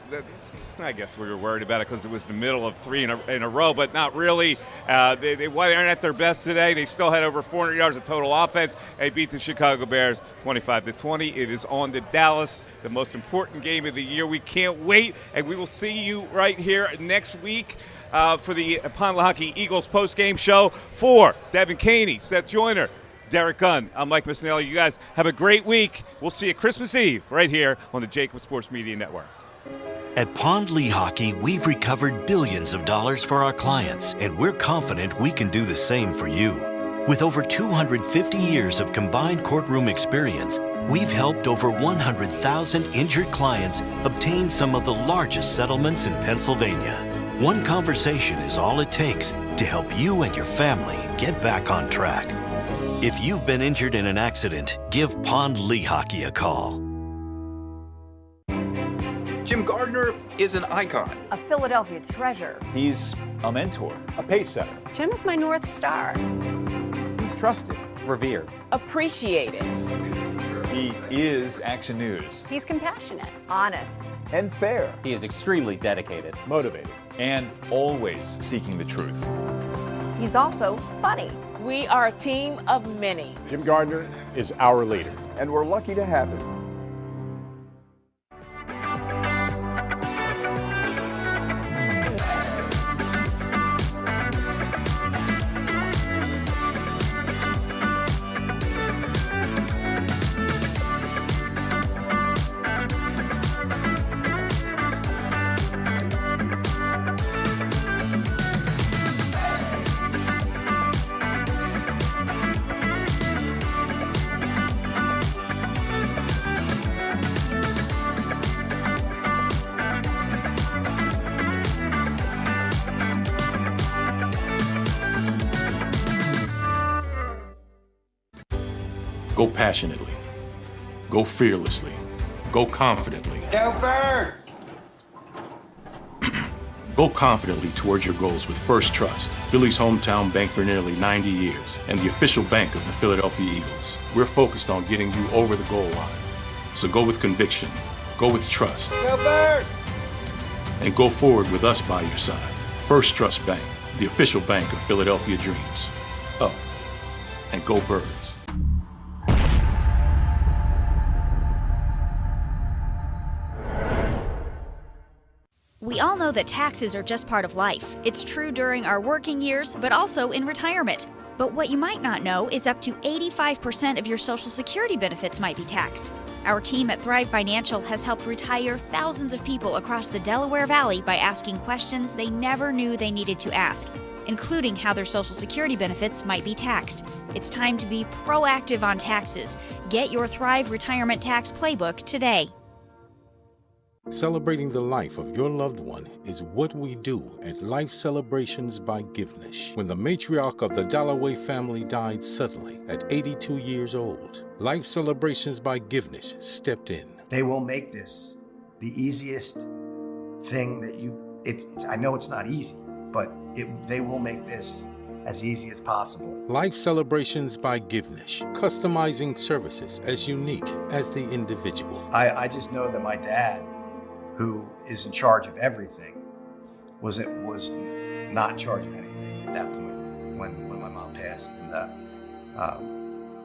I guess we were worried about it because it was the middle of 3 in a row, but not really. They weren't at their best today. They still had over 400 yards of total offense. They beat the Chicago Bears 25-20. It is on to Dallas, the most important game of the year. We can't wait, and we will see you right here next week for the Upon Lehocky Eagles post-game show. For Devin Caney, Seth Joyner, Derek Gunn, I'm Mike Missinelli. You guys have a great week. We'll see you Christmas Eve right here on the JAKIB Sports Media Network. At Pond Lehocky, we've recovered billions of dollars for our clients, and we're confident we can do the same for you. With over 250 years of combined courtroom experience, we've helped over 100,000 injured clients obtain some of the largest settlements in Pennsylvania. One conversation is all it takes to help you and your family get back on track. If you've been injured in an accident, give Pond Lehocky a call. Jim Gardner is an icon. A Philadelphia treasure. He's a mentor, a pace setter. Jim is my North Star. He's trusted, revered, appreciated. He is Action News. He's compassionate, honest, and fair. He is extremely dedicated, motivated, and always seeking the truth. He's also funny. We are a team of many. Jim Gardner is our leader, and we're lucky to have him. Go passionately. Go fearlessly. Go confidently. Go Birds! Go confidently towards your goals with First Trust, Philly's hometown bank for nearly 90 years, and the official bank of the Philadelphia Eagles. We're focused on getting you over the goal line. So go with conviction, go with trust, Go Birds! and go forward with us by your side. First Trust Bank, the official bank of Philadelphia dreams. Up and go Birds. We all know that taxes are just part of life. It's true during our working years, but also in retirement. But what you might not know is up to 85% of your Social Security benefits might be taxed. Our team at Thrive Financial has helped retire thousands of people across the Delaware Valley by asking questions they never knew they needed to ask, including how their Social Security benefits might be taxed. It's time to be proactive on taxes. Get your Thrive Retirement Tax Playbook today. Celebrating the life of your loved one is what we do at Life Celebrations by Givenish. When the matriarch of the Dalloway family died suddenly at 82 years old, Life Celebrations by Givenish stepped in. They will make this the easiest thing that I know it's not easy, but they will make this as easy as possible. Life Celebrations by Givnish, customizing services as unique as the individual. I just know that my dad, who is in charge of everything, was not in charge of anything at that point when my mom passed. And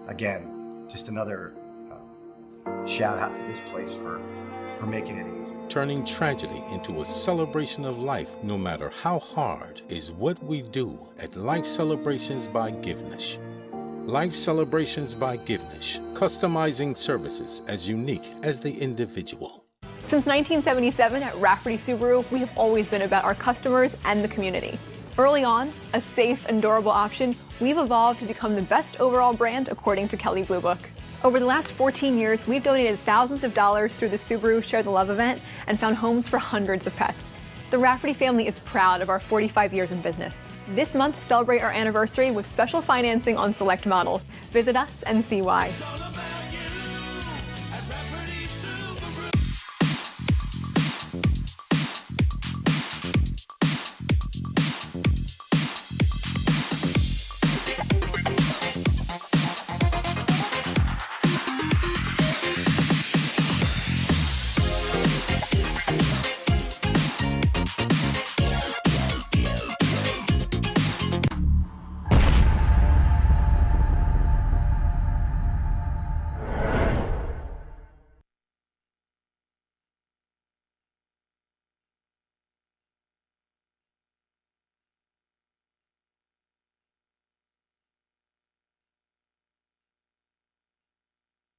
again, just another shout out to this place for making it easy. Turning tragedy into a celebration of life, no matter how hard, is what we do at Life Celebrations by Givnish. Life Celebrations by Givnish, customizing services as unique as the individual. Since 1977 at Rafferty Subaru, we have always been about our customers and the community. Early on, a safe and durable option, we've evolved to become the best overall brand according to Kelley Blue Book. Over the last 14 years, we've donated thousands of dollars through the Subaru Share the Love event and found homes for hundreds of pets. The Rafferty family is proud of our 45 years in business. This month, celebrate our anniversary with special financing on select models. Visit us and see why.